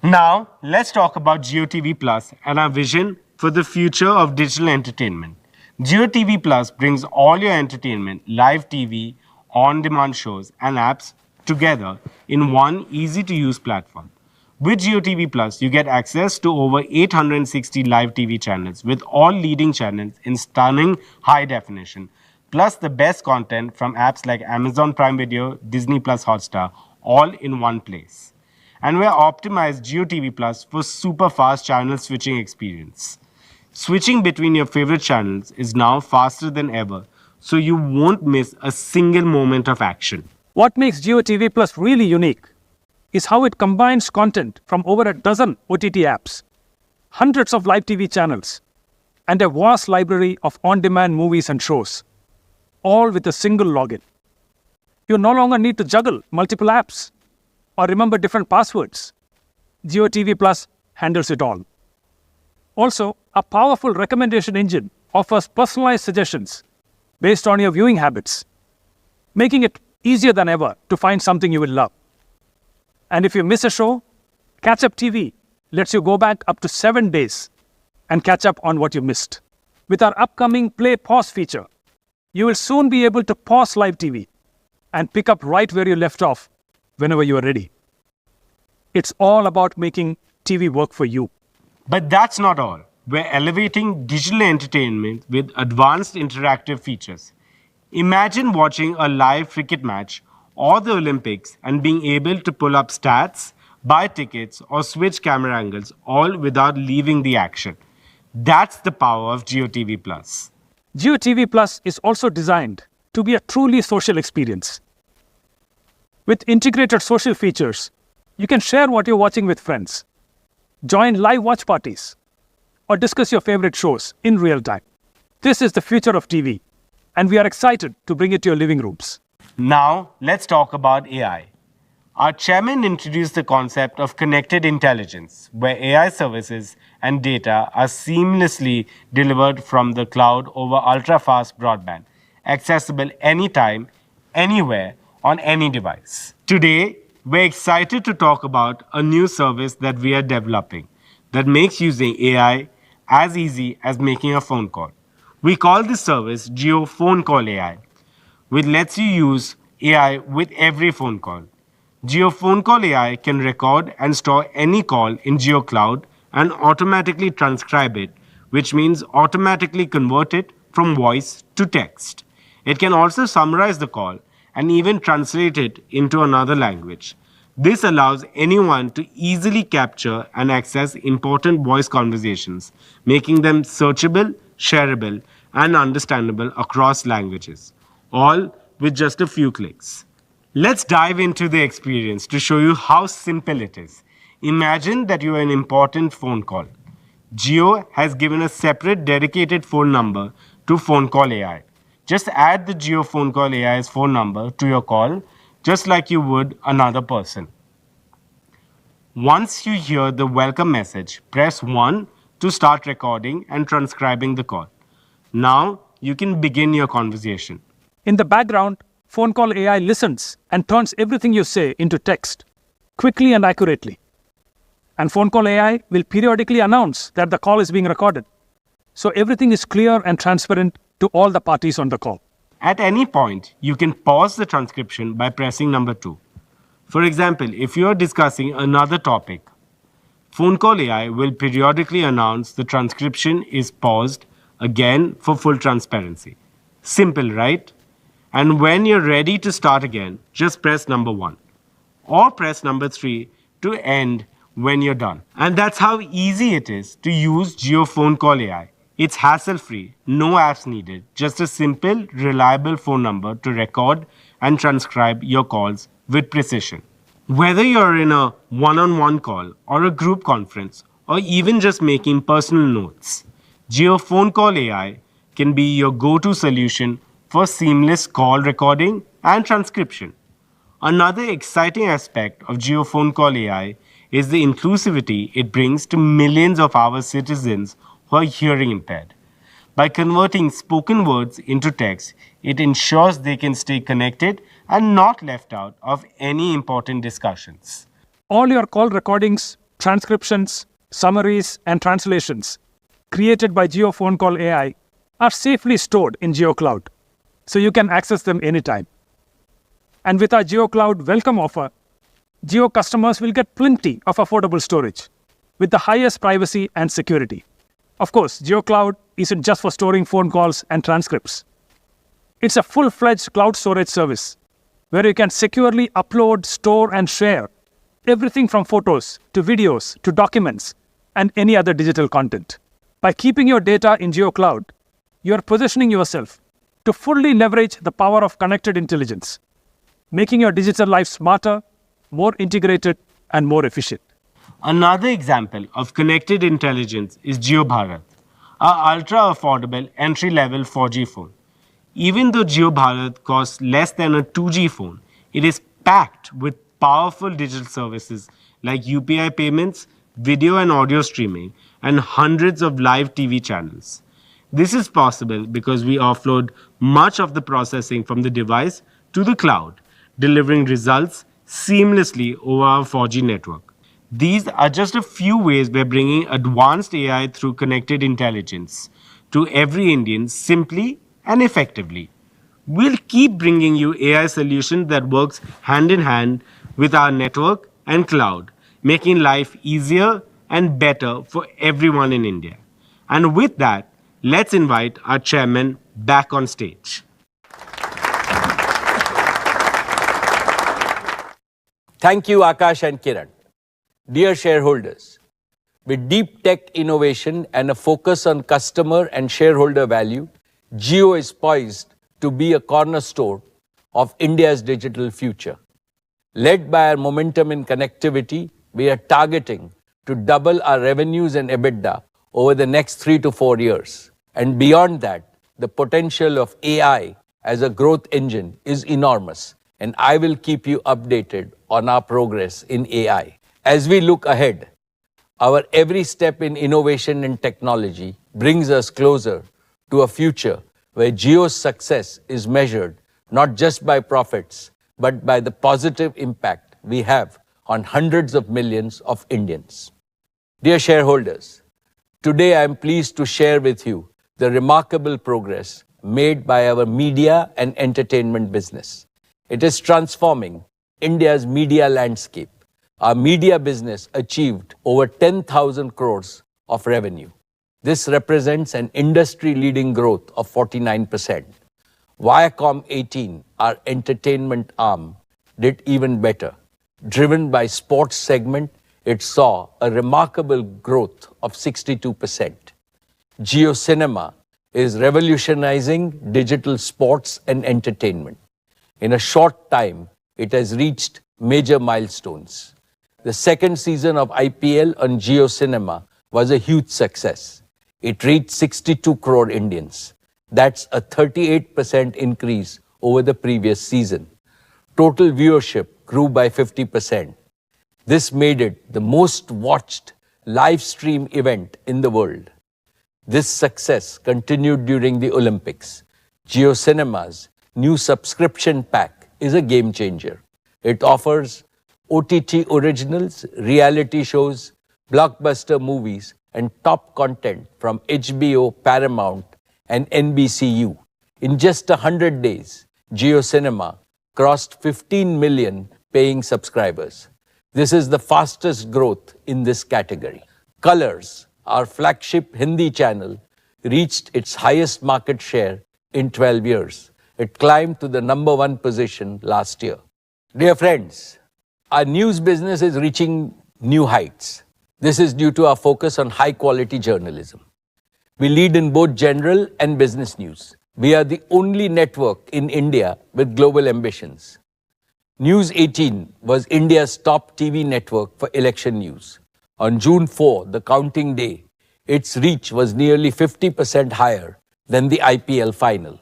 B: Now, let's talk about JioTV Plus and our vision for the future of digital entertainment. JioTV Plus brings all your entertainment, live TV, on-demand shows, and apps together in one easy-to-use platform. With JioTV Plus, you get access to over 860 live TV channels with all leading channels in stunning high definition, plus the best content from apps like Amazon Prime Video, Disney Plus Hotstar, all in one place. And we're optimized JioTV Plus for super fast channel switching experience. Switching between your favorite channels is now faster than ever, so you won't miss a single moment of action.
C: What makes JioTV Plus really unique is how it combines content from over a dozen OTT apps, hundreds of live TV channels, and a vast library of on-demand movies and shows, all with a single login. You no longer need to juggle multiple apps or remember different passwords. JioTV Plus handles it all. Also, a powerful recommendation engine offers personalized suggestions based on your viewing habits, making it easier than ever to find something you will love. And if you miss a show, Catch Up TV lets you go back up to 7 days and catch up on what you missed. With our upcoming Play Pause feature, you will soon be able to pause live TV and pick up right where you left off whenever you are ready. It's all about making TV work for you.
B: But that's not all. We're elevating digital entertainment with advanced interactive features. Imagine watching a live cricket match or the Olympics and being able to pull up stats, buy tickets, or switch camera angles, all without leaving the action. That's the power of JioTV Plus.
C: JioTV Plus is also designed to be a truly social experience. With integrated social features, you can share what you're watching with friends, join live watch parties, or discuss your favorite shows in real time. This is the future of TV, and we are excited to bring it to your living rooms.
B: Now, let's talk about AI. Our chairman introduced the concept of connected intelligence, where AI services and data are seamlessly delivered from the cloud over ultra-fast broadband, accessible anytime, anywhere, on any device. Today, we're excited to talk about a new service that we are developing that makes using AI as easy as making a phone call. We call this service Jio Phone Call AI, which lets you use AI with every phone call. Jio Phone Call AI can record and store any call in Jio Cloud and automatically transcribe it, which means automatically convert it from voice to text. It can also summarize the call and even translate it into another language. This allows anyone to easily capture and access important voice conversations, making them searchable, shareable, and understandable across languages, all with just a few clicks. Let's dive into the experience to show you how simple it is. Imagine that you are an important phone call. Jio has given a separate dedicated phone number to Phone Call AI. Just add the Jio Phone Call AI's phone number to your call, just like you would another person. Once you hear the welcome message, press 1 to start recording and transcribing the call. Now, you can begin your conversation.
C: In the background, Phone Call AI listens and turns everything you say into text, quickly and accurately. And Phone Call AI will periodically announce that the call is being recorded, so everything is clear and transparent to all the parties on the call.
B: At any point, you can pause the transcription by pressing number 2. For example, if you are discussing another topic, Phone Call AI will periodically announce the transcription is paused again for full transparency. Simple, right? And when you're ready to start again, just press number 1 or press number 3 to end when you're done. And that's how easy it is to use Jio Phone Call AI. It's hassle-free, no apps needed, just a simple, reliable phone number to record and transcribe your calls with precision. Whether you're in a one-on-one call or a group conference or even just making personal notes, Jio Phone Call AI can be your go-to solution for seamless call recording and transcription. Another exciting aspect of Jio Phone Call AI is the inclusivity it brings to millions of our citizens who are hearing impaired. By converting spoken words into text, it ensures they can stay connected and not left out of any important discussions.
C: All your call recordings, transcriptions, summaries, and translations created by Jio Phone Call AI are safely stored in Jio Cloud, so you can access them anytime. And with our Jio Cloud welcome offer, Jio customers will get plenty of affordable storage with the highest privacy and security. Of course, Jio Cloud isn't just for storing phone calls and transcripts. It's a full-fledged cloud storage service where you can securely upload, store, and share everything from photos to videos to documents and any other digital content. By keeping your data in Jio Cloud, you are positioning yourself to fully leverage the power of connected intelligence, making your digital life smarter, more integrated, and more efficient.
B: Another example of connected intelligence is Jio Bharat, our ultra-affordable entry-level 4G phone. Even though Jio Bharat costs less than a 2G phone, it is packed with powerful digital services like UPI payments, video and audio streaming, and hundreds of live TV channels. This is possible because we offload much of the processing from the device to the cloud, delivering results seamlessly over our 4G network. These are just a few ways we're bringing advanced AI through connected intelligence to every Indian simply and effectively. We'll keep bringing you AI solutions that works hand in hand with our network and cloud, making life easier and better for everyone in India. And with that, let's invite our chairman back on stage.
A: Thank you, Akash and Kiran. Dear shareholders, with deep tech innovation and a focus on customer and shareholder value, Jio is poised to be a cornerstone of India's digital future. Led by our momentum in connectivity, we are targeting to double our revenues and EBITDA over the next 3 to 4 years. And beyond that, the potential of AI as a growth engine is enormous, and I will keep you updated on our progress in AI. As we look ahead, our every step in innovation and technology brings us closer to a future where Jio's success is measured not just by profits, but by the positive impact we have on hundreds of millions of Indians. Dear shareholders, today I am pleased to share with you the remarkable progress made by our media and entertainment business. It is transforming India's media landscape. Our media business achieved over 10,000 crores of revenue. This represents an industry-leading growth of 49%. Viacom 18, our entertainment arm, did even better. Driven by sports segment, it saw a remarkable growth of 62%. Jio Cinema is revolutionizing digital sports and entertainment. In a short time, it has reached major milestones. The second season of IPL on Jio Cinema was a huge success. It reached 62 crore Indians. That's a 38% increase over the previous season. Total viewership grew by 50%. This made it the most watched live stream event in the world. This success continued during the Olympics. Jio Cinema's new subscription pack is a game changer. It offers OTT originals, reality shows, blockbuster movies, and top content from HBO, Paramount, and NBCU. In just 100 days, Jio Cinema crossed 15 million paying subscribers. This is the fastest growth in this category. Colors, our flagship Hindi channel, reached its highest market share in 12 years. It climbed to the #1 position last year. Dear friends, our news business is reaching new heights. This is due to our focus on high-quality journalism. We lead in both general and business news. We are the only network in India with global ambitions. News 18 was India's top TV network for election news. On June 4, the counting day, its reach was nearly 50% higher than the IPL final.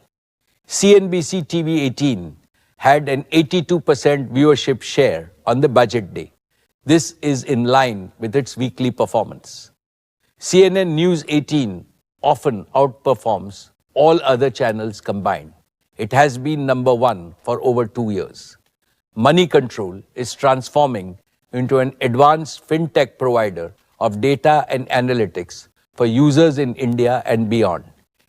A: CNBC TV 18 had an 82% viewership share on the budget day. This is in line with its weekly performance. CNN News 18 often outperforms all other channels combined. It has been number one for over 2 years. Money Control is transforming into an advanced fintech provider of data and analytics for users in India and beyond.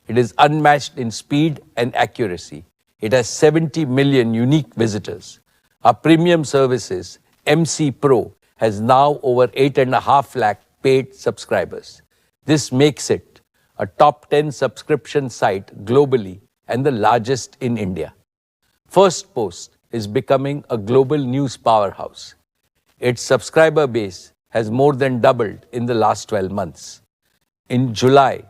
A: It is unmatched in speed and accuracy. It has 70 million unique visitors. Our premium services, MC Pro, has now over 8.5 lakh paid subscribers. This makes it a top 10 subscription site globally and the largest in India. First Post is becoming a global news powerhouse. Its subscriber base has more than doubled in the last 12 months. In July,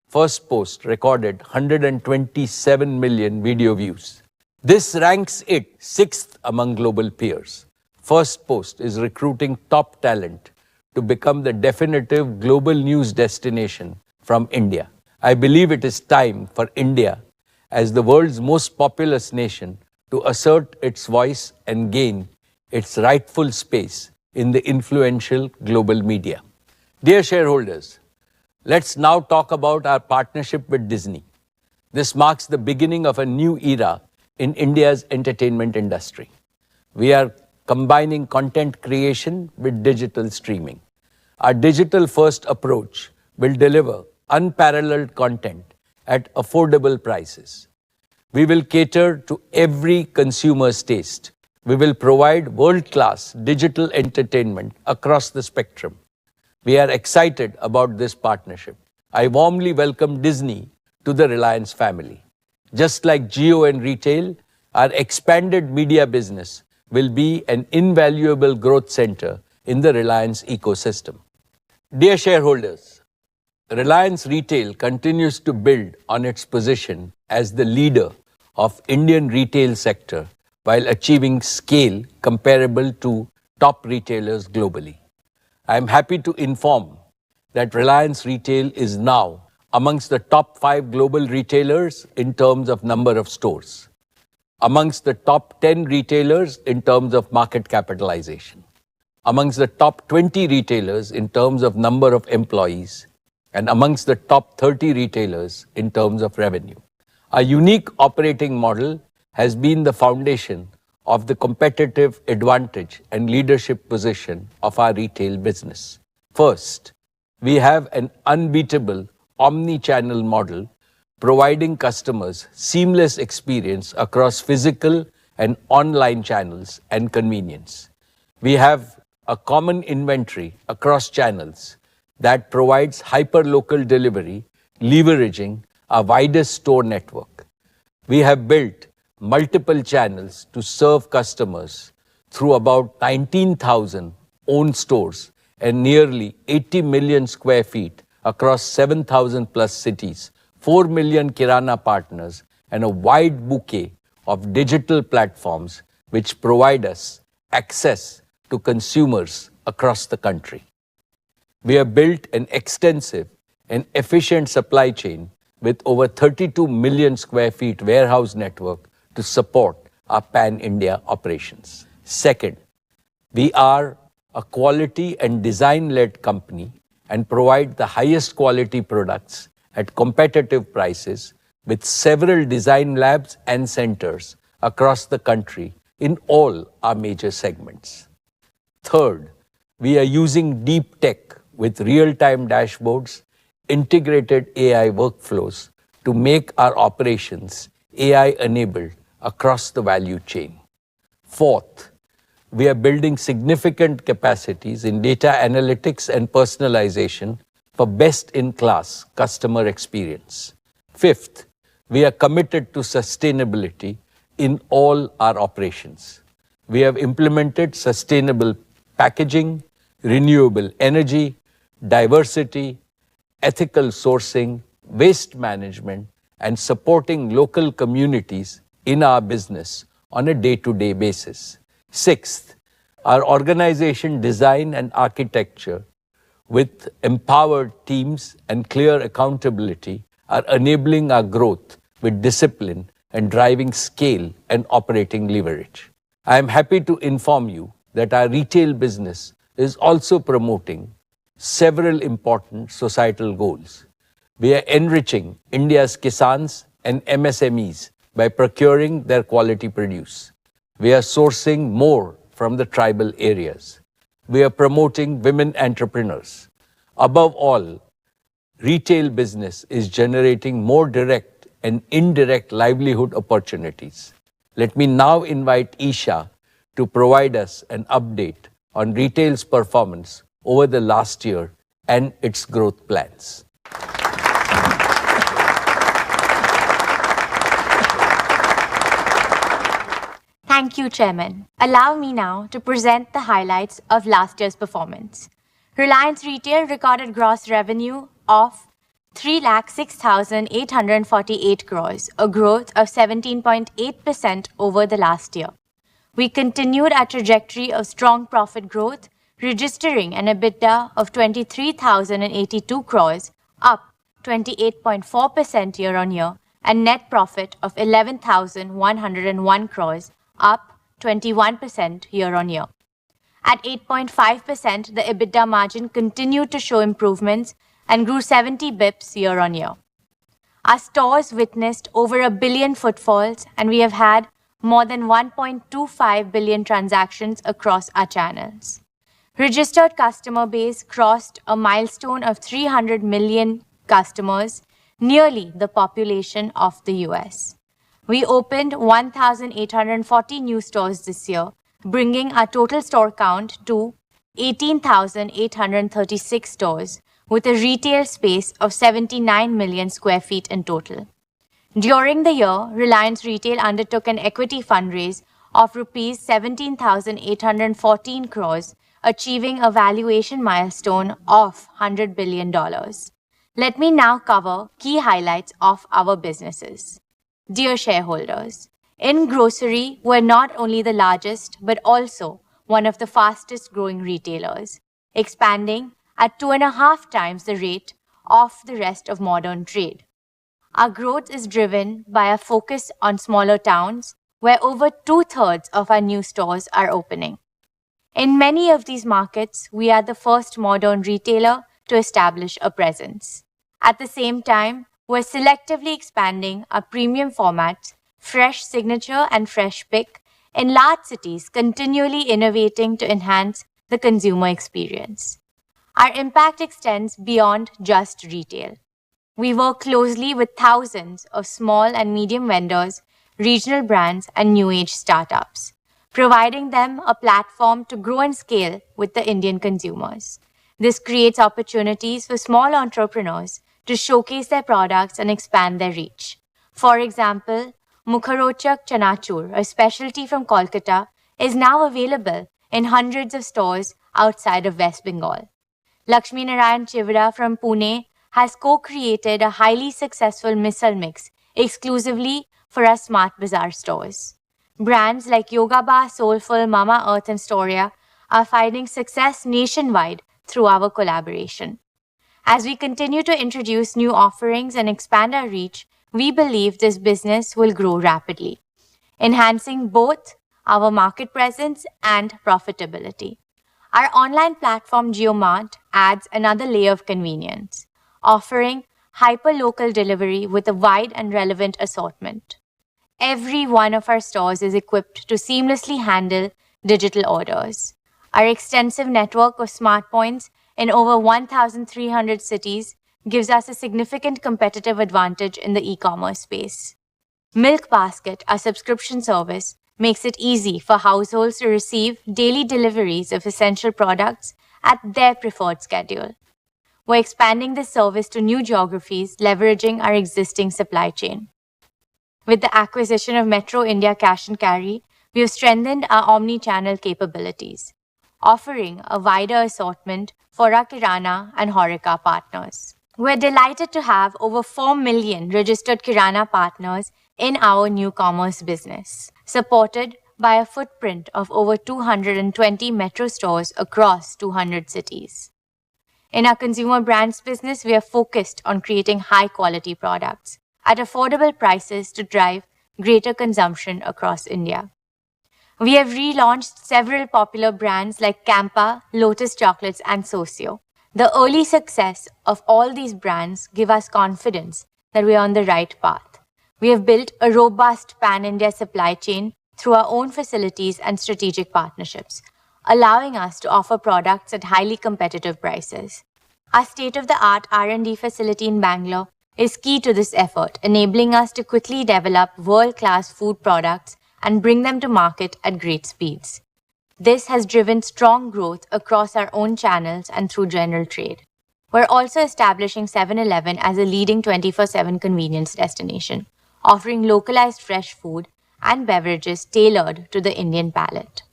A: First Post recorded 127 million video views. This ranks it sixth among global peers. First Post is recruiting top talent to become the definitive global news destination from India. I believe it is time for India, as the world's most populous nation, to assert its voice and gain its rightful space in the influential global media. Dear shareholders, let's now talk about our partnership with Disney. This marks the beginning of a new era in India's entertainment industry. We are combining content creation with digital streaming. Our digital-first approach will deliver unparalleled content at affordable prices. We will cater to every consumer's taste. We will provide world-class digital entertainment across the spectrum. We are excited about this partnership. I warmly welcome Disney to the Reliance family. Just like Jio and retail, our expanded media business will be an invaluable growth center in the Reliance ecosystem. Dear shareholders, Reliance Retail continues to build on its position as the leader of Indian retail sector while achieving scale comparable to top retailers globally. I am happy to inform that Reliance Retail is now amongst the top 5 global retailers in terms of number of stores, amongst the top 10 retailers in terms of market capitalization, amongst the top 20 retailers in terms of number of employees, and amongst the top 30 retailers in terms of revenue. Our unique operating model has been the foundation of the competitive advantage and leadership position of our retail business. First, we have an unbeatable omni-channel model providing customers seamless experience across physical and online channels and convenience. We have a common inventory across channels that provides hyper-local delivery, leveraging our widest store network. We have built multiple channels to serve customers through about 19,000 owned stores and nearly 80 million square feet across 7,000 plus cities, 4 million Kirana partners, and a wide bouquet of digital platforms which provide us access to consumers across the country. We have built an extensive and efficient supply chain with over 32 million square feet warehouse network to support our pan-India operations. Second, we are a quality and design-led company and provide the highest quality products at competitive prices with several design labs and centers across the country in all our major segments. Third, we are using deep tech with real-time dashboards, integrated AI workflows to make our operations AI-enabled across the value chain. Fourth, we are building significant capacities in data analytics and personalization for best-in-class customer experience. Fifth, we are committed to sustainability in all our operations. We have implemented sustainable packaging, renewable energy, diversity, ethical sourcing, waste management, and supporting local communities in our business on a day-to-day basis. Sixth, our organization design and architecture with empowered teams and clear accountability are enabling our growth with discipline and driving scale and operating leverage. I am happy to inform you that our retail business is also promoting several important societal goals. We are enriching India's Kisans and MSMEs by procuring their quality produce. We are sourcing more from the tribal areas. We are promoting women entrepreneurs. Above all, retail business is generating more direct and indirect livelihood opportunities. Let me now invite Isha to provide us an update on retail's performance over the last year and its growth plans.
D: Thank you, Chairman. Allow me now to present the highlights of last year's performance. Reliance Retail recorded gross revenue of 3,06,848 crores, a growth of 17.8% over the last year. We continued our trajectory of strong profit growth, registering an EBITDA of 23,082 crores, up 28.4% year-on-year, and net profit of 11,101 crores, up 21% year-on-year. At 8.5%, the EBITDA margin continued to show improvements and grew 70 bips year-on-year. Our stores witnessed over 1 billion footfalls, and we have had more than 1.25 billion transactions across our channels. Registered customer base crossed a milestone of 300 million customers, nearly the population of the US. We opened 1,840 new stores this year, bringing our total store count to 18,836 stores, with a retail space of 79 million square feet in total. During the year, Reliance Retail undertook an equity fundraise of rupees 17,814 crores, achieving a valuation milestone of $100 billion. Let me now cover key highlights of our businesses. Dear shareholders, in grocery, we're not only the largest, but also one of the fastest growing retailers, expanding at 2.5 times the rate of the rest of modern trade. Our growth is driven by a focus on smaller towns, where over 2/3 of our new stores are opening. In many of these markets, we are the first modern retailer to establish a presence. At the same time, we're selectively expanding our premium formats, Fresh Signature and Fresh Pick, in large cities, continually innovating to enhance the consumer experience. Our impact extends beyond just retail. We work closely with thousands of small and medium vendors, regional brands, and new age startups, providing them a platform to grow and scale with the Indian consumers. This creates opportunities for small entrepreneurs to showcase their products and expand their reach. For example, Mukharochak Chanachur, a specialty from Kolkata, is now available in hundreds of stores outside of West Bengal. Lakshmi Narayan Chivra from Pune has co-created a highly successful misal mix exclusively for our Smart Bazaar stores. Brands like Yoga Bar, Soulful, Mama Earth, and Storia are finding success nationwide through our collaboration. As we continue to introduce new offerings and expand our reach, we believe this business will grow rapidly, enhancing both our market presence and profitability. Our online platform JioMart adds another layer of convenience, offering hyper-local delivery with a wide and relevant assortment. Every one of our stores is equipped to seamlessly handle digital orders. Our extensive network of smart points in over 1,300 cities gives us a significant competitive advantage in the e-commerce space. Milk Basket, our subscription service, makes it easy for households to receive daily deliveries of essential products at their preferred schedule. We're expanding this service to new geographies, leveraging our existing supply chain. With the acquisition of Metro India Cash and Carry, we have strengthened our omni-channel capabilities, offering a wider assortment for our Kirana and Horeca partners. We're delighted to have over 4 million registered Kirana partners in our new commerce business, supported by a footprint of over 220 metro stores across 200 cities. In our consumer brands business, we are focused on creating high-quality products at affordable prices to drive greater consumption across India. We have relaunched several popular brands like Campa, Lotus Chocolates, and Socio, The early success of all these brands give us confidence that we are on the right path. We have built a robust pan-India supply chain through our own facilities and strategic partnerships, allowing us to offer products at highly competitive prices. Our state-of-the-art R&D facility in Bangalore is key to this effort, enabling us to quickly develop world-class food products and bring them to market at great speeds. This has driven strong growth across our own channels and through general trade. We're also establishing 7-Eleven as a leading 24/7 convenience destination, offering localized fresh food and beverages tailored to the Indian palate.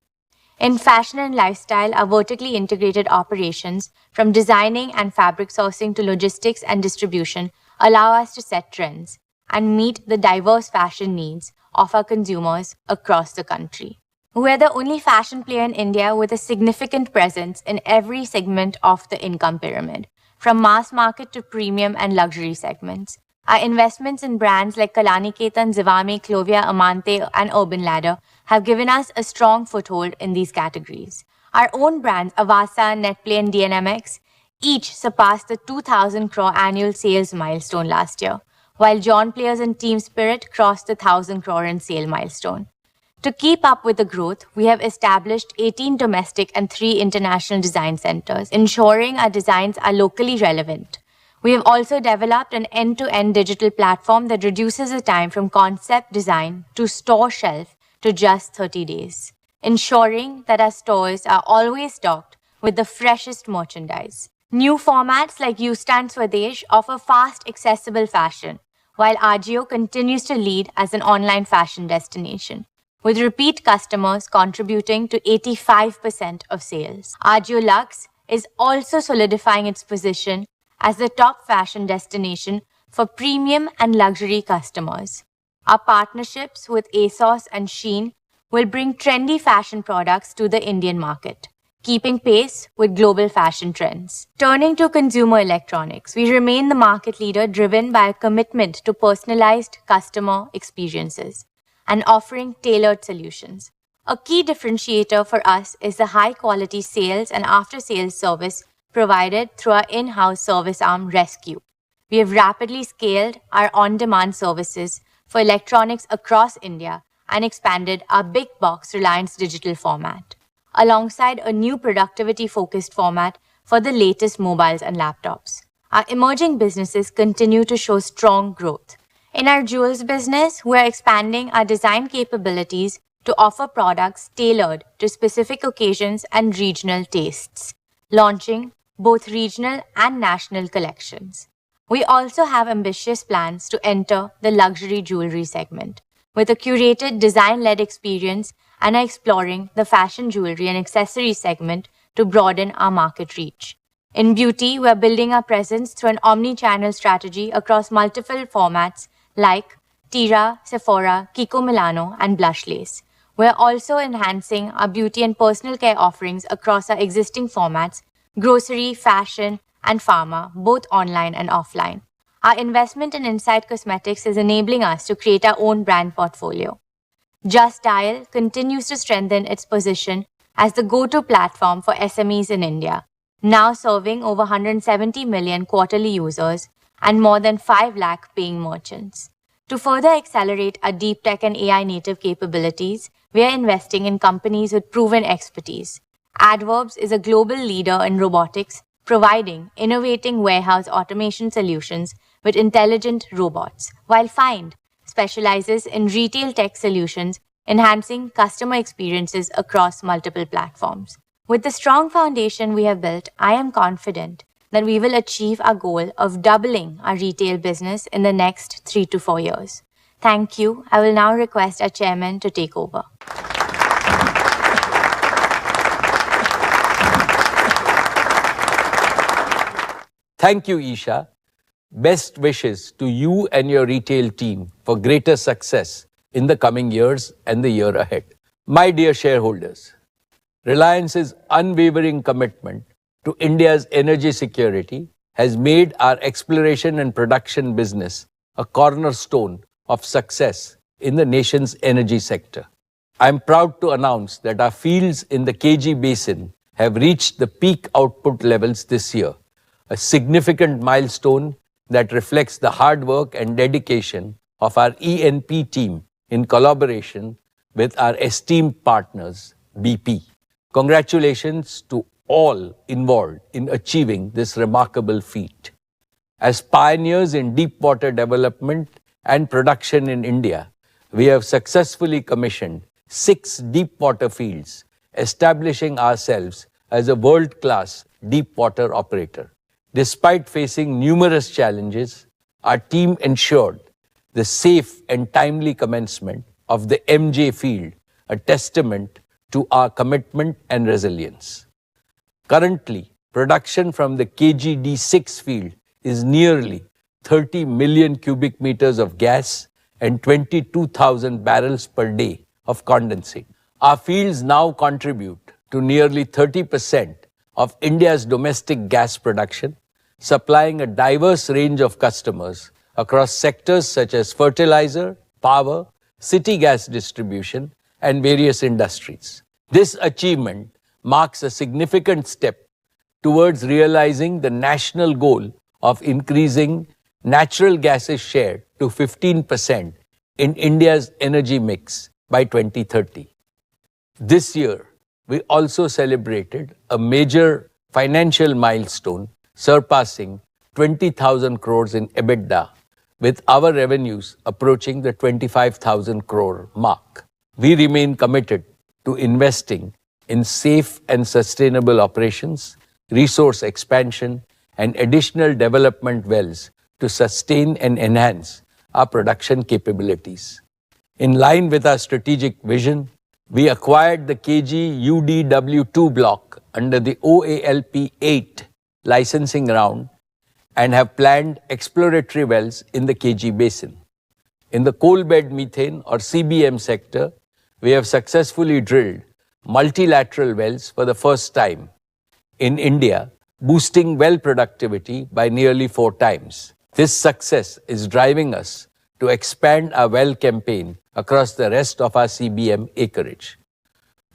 D: In fashion and lifestyle, our vertically integrated operations, from designing and fabric sourcing to logistics and distribution, allow us to set trends and meet the diverse fashion needs of our consumers across the country. We are the only fashion player in India with a significant presence in every segment of the income pyramid, from mass market to premium and luxury segments. Our investments in brands like Kalanikethan, Zivame, Clovia, Amante, and Urban Ladder have given us a strong foothold in these categories. Our own brands, Avasa, Netplay, and DNMX, each surpassed the 2,000 crore annual sales milestone last year, while John Players and Team Spirit crossed the 1,000 crore in sale milestone. To keep up with the growth, we have established 18 domestic and 3 international design centers, ensuring our designs are locally relevant. We have also developed an end-to-end digital platform that reduces the time from concept design to store shelf to just 30 days, ensuring that our stores are always stocked with the freshest merchandise. New formats like U-Stand Swadesh offer fast, accessible fashion, while Ajio continues to lead as an online fashion destination, with repeat customers contributing to 85% of sales. Ajio Luxe is also solidifying its position as the top fashion destination for premium and luxury customers. Our partnerships with ASOS and Shein will bring trendy fashion products to the Indian market, keeping pace with global fashion trends. Turning to consumer electronics, we remain the market leader driven by a commitment to personalized customer experiences and offering tailored solutions. A key differentiator for us is the high-quality sales and after-sales service provided through our in-house service arm, Rescue. We have rapidly scaled our on-demand services for electronics across India and expanded our big box Reliance digital format, alongside a new productivity-focused format for the latest mobiles and laptops. Our emerging businesses continue to show strong growth. In our jewels business, we are expanding our design capabilities to offer products tailored to specific occasions and regional tastes, launching both regional and national collections. We also have ambitious plans to enter the luxury jewelry segment with a curated design-led experience and are exploring the fashion jewelry and accessories segment to broaden our market reach. In beauty, we are building our presence through an omni-channel strategy across multiple formats like Tira, Sephora, Kiko Milano, and Blushlace. We are also enhancing our beauty and personal care offerings across our existing formats, grocery, fashion, and pharma, both online and offline. Our investment in Insight Cosmetics is enabling us to create our own brand portfolio. Just Dial continues to strengthen its position as the go-to platform for SMEs in India, now serving over 170 million quarterly users and more than 5 lakh paying merchants. To further accelerate our deep tech and AI native capabilities, we are investing in companies with proven expertise. Adverbs is a global leader in robotics, providing innovating warehouse automation solutions with intelligent robots, while Find specializes in retail tech solutions, enhancing customer experiences across multiple platforms. With the strong foundation we have built, I am confident that we will achieve our goal of doubling our retail business in the next 3 to 4 years. Thank you. I will now request our chairman to take over.
A: Thank you, Isha. Best wishes to you and your retail team for greater success in the coming years and the year ahead. My dear shareholders, Reliance's unwavering commitment to India's energy security has made our exploration and production business a cornerstone of success in the nation's energy sector. I'm proud to announce that our fields in the KG Basin have reached the peak output levels this year, a significant milestone that reflects the hard work and dedication of our E&P team in collaboration with our esteemed partners, BP. Congratulations to all involved in achieving this remarkable feat. As pioneers in deep water development and production in India, we have successfully commissioned 6 deep water fields, establishing ourselves as a world-class deep water operator. Despite facing numerous challenges, our team ensured the safe and timely commencement of the MJ field, a testament to our commitment and resilience. Currently, production from the KGD6 field is nearly 30 million cubic meters of gas and 22,000 barrels per day of condensate. Our fields now contribute to nearly 30% of India's domestic gas production, supplying a diverse range of customers across sectors such as fertilizer, power, city gas distribution, and various industries. This achievement marks a significant step towards realizing the national goal of increasing natural gas's share to 15% in India's energy mix by 2030. This year, we also celebrated a major financial milestone, surpassing 20,000 crores in EBITDA, with our revenues approaching the 25,000 crore mark. We remain committed to investing in safe and sustainable operations, resource expansion, and additional development wells to sustain and enhance our production capabilities. In line with our strategic vision, we acquired the KG UDW2 block under the OALP 8 licensing round and have planned exploratory wells in the KG basin. In the coal bed methane or CBM sector, we have successfully drilled multilateral wells for the first time in India, boosting well productivity by nearly 4 times. This success is driving us to expand our well campaign across the rest of our CBM acreage.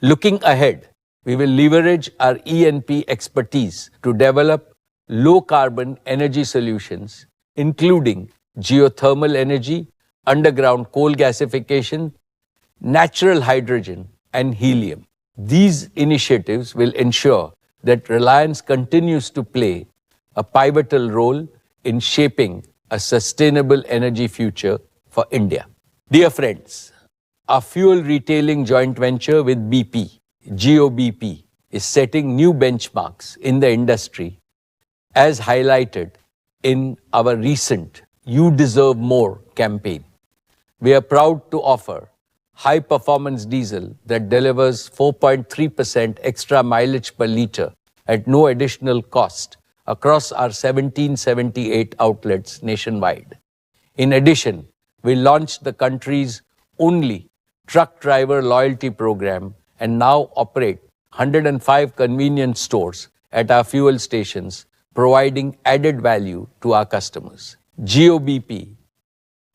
A: Looking ahead, we will leverage our E&P expertise to develop low-carbon energy solutions, including geothermal energy, underground coal gasification, natural hydrogen, and helium. These initiatives will ensure that Reliance continues to play a pivotal role in shaping a sustainable energy future for India. Dear friends, our fuel retailing joint venture with BP, GOBP, is setting new benchmarks in the industry, as highlighted in our recent You Deserve More campaign. We are proud to offer high-performance diesel that delivers 4.3% extra mileage per liter at no additional cost across our 1778 outlets nationwide. In addition, we launched the country's only truck driver loyalty program and now operate 105 convenience stores at our fuel stations, providing added value to our customers. GOBP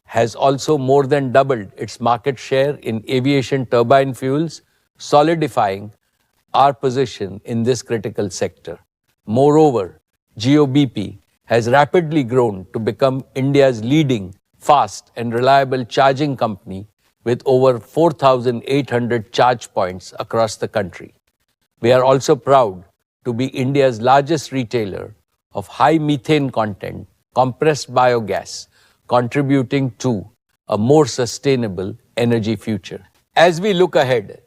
A: has also more than doubled its market share in aviation turbine fuels, solidifying our position in this critical sector. Moreover, GOBP has rapidly grown to become India's leading fast and reliable charging company with over 4,800 charge points across the country. We are also proud to be India's largest retailer of high methane content compressed biogas, contributing to a more sustainable energy future. As we look ahead,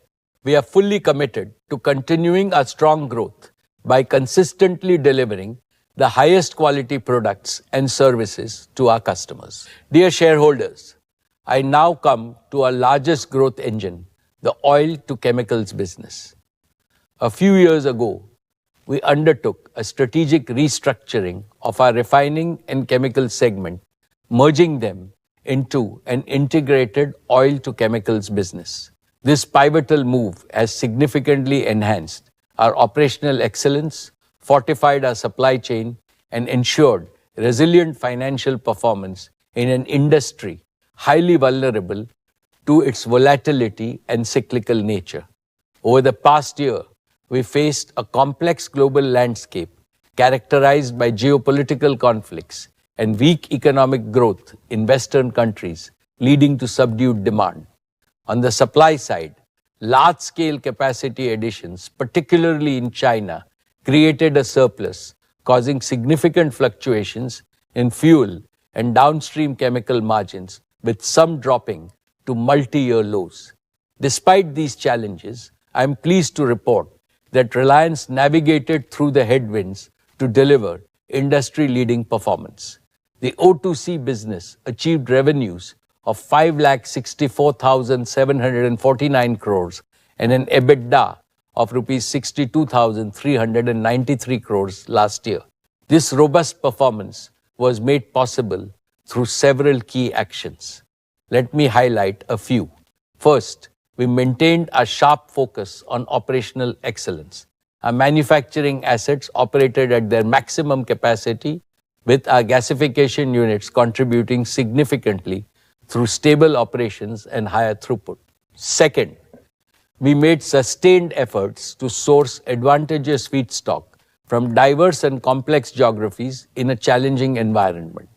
A: we are fully committed to continuing our strong growth by consistently delivering the highest quality products and services to our customers. Dear shareholders, I now come to our largest growth engine, the oil to chemicals business. A few years ago, we undertook a strategic restructuring of our refining and chemical segment, merging them into an integrated oil to chemicals business. This pivotal move has significantly enhanced our operational excellence, fortified our supply chain, and ensured resilient financial performance in an industry highly vulnerable to its volatility and cyclical nature. Over the past year, we faced a complex global landscape characterized by geopolitical conflicts and weak economic growth in Western countries, leading to subdued demand. On the supply side, large-scale capacity additions, particularly in China, created a surplus, causing significant fluctuations in fuel and downstream chemical margins, with some dropping to multi-year lows. Despite these challenges, I am pleased to report that Reliance navigated through the headwinds to deliver industry-leading performance. The O2C business achieved revenues of 5,64,749 crores and an EBITDA of rupees 62,393 crores last year. This robust performance was made possible through several key actions. Let me highlight a few. First, we maintained a sharp focus on operational excellence. Our manufacturing assets operated at their maximum capacity, with our gasification units contributing significantly through stable operations and higher throughput. Second, we made sustained efforts to source advantageous feedstock from diverse and complex geographies in a challenging environment.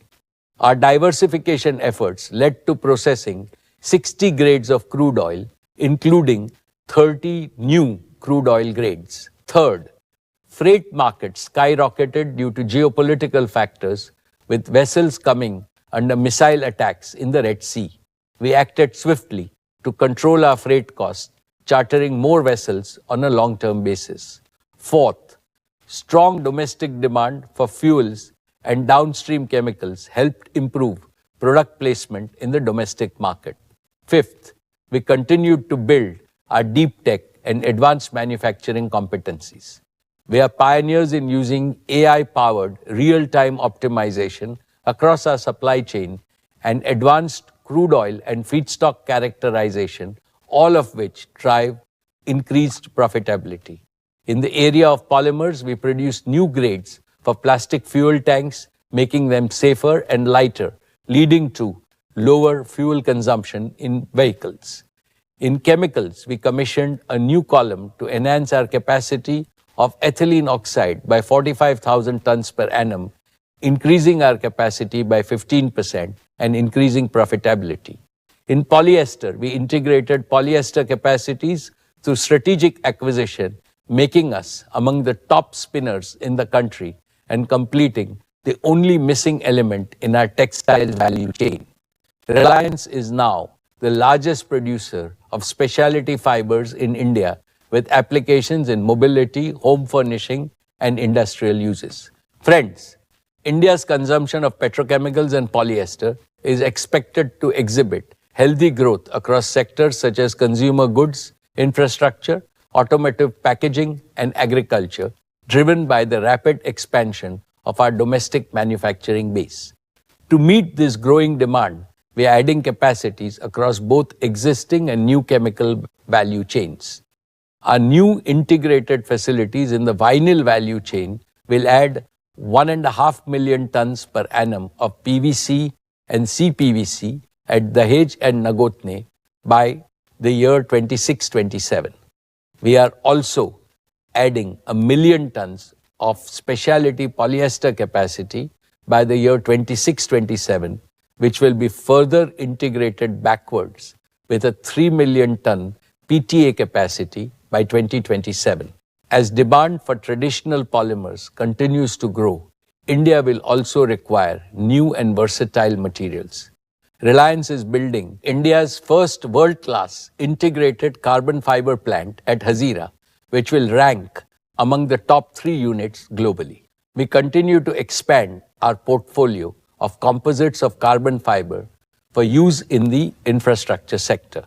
A: Our diversification efforts led to processing 60 grades of crude oil, including 30 new crude oil grades. Third, freight markets skyrocketed due to geopolitical factors, with vessels coming under missile attacks in the Red Sea. We acted swiftly to control our freight costs, chartering more vessels on a long-term basis. Fourth, strong domestic demand for fuels and downstream chemicals helped improve product placement in the domestic market. Fifth, we continued to build our deep tech and advanced manufacturing competencies. We are pioneers in using AI-powered real-time optimization across our supply chain and advanced crude oil and feedstock characterization, all of which drive increased profitability. In the area of polymers, we produce new grades for plastic fuel tanks, making them safer and lighter, leading to lower fuel consumption in vehicles. In chemicals, we commissioned a new column to enhance our capacity of ethylene oxide by 45,000 tons per annum, increasing our capacity by 15% and increasing profitability. In polyester, we integrated polyester capacities through strategic acquisition, making us among the top spinners in the country and completing the only missing element in our textile value chain. Reliance is now the largest producer of specialty fibers in India, with applications in mobility, home furnishing, and industrial uses. Friends, India's consumption of petrochemicals and polyester is expected to exhibit healthy growth across sectors such as consumer goods, infrastructure, automotive packaging, and agriculture, driven by the rapid expansion of our domestic manufacturing base. To meet this growing demand, we are adding capacities across both existing and new chemical value chains. Our new integrated facilities in the vinyl value chain will add 1.5 million tons per annum of PVC and CPVC at Dahej and Nagotne by the year 26-27. We are also adding 1 million tons of specialty polyester capacity by the year 26-27, which will be further integrated backwards with a 3 million ton PTA capacity by 2027. As demand for traditional polymers continues to grow, India will also require new and versatile materials. Reliance is building India's first world-class integrated carbon fiber plant at Hazira, which will rank among the top 3 units globally. We continue to expand our portfolio of composites of carbon fiber for use in the infrastructure sector.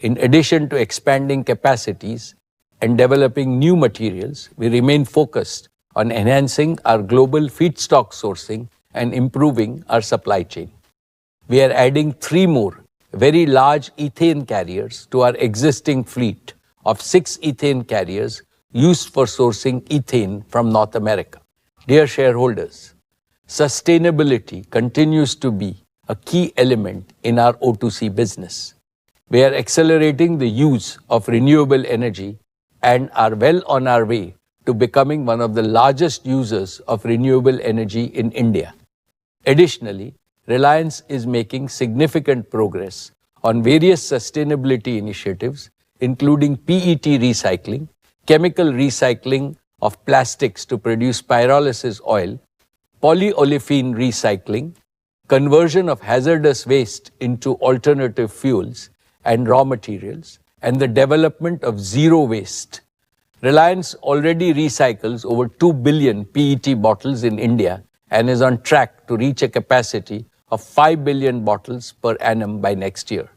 A: In addition to expanding capacities and developing new materials, we remain focused on enhancing our global feedstock sourcing and improving our supply chain. We are adding 3 more very large ethane carriers to our existing fleet of 6 ethane carriers used for sourcing ethane from North America. Dear shareholders, sustainability continues to be a key element in our O2C business. We are accelerating the use of renewable energy and are well on our way to becoming one of the largest users of renewable energy in India. Additionally, Reliance is making significant progress on various sustainability initiatives, including PET recycling, chemical recycling of plastics to produce pyrolysis oil, polyolefin recycling, conversion of hazardous waste into alternative fuels and raw materials, and the development of zero waste. Reliance already recycles over 2 billion PET bottles in India and is on track to reach a capacity of 5 billion bottles per annum by next year.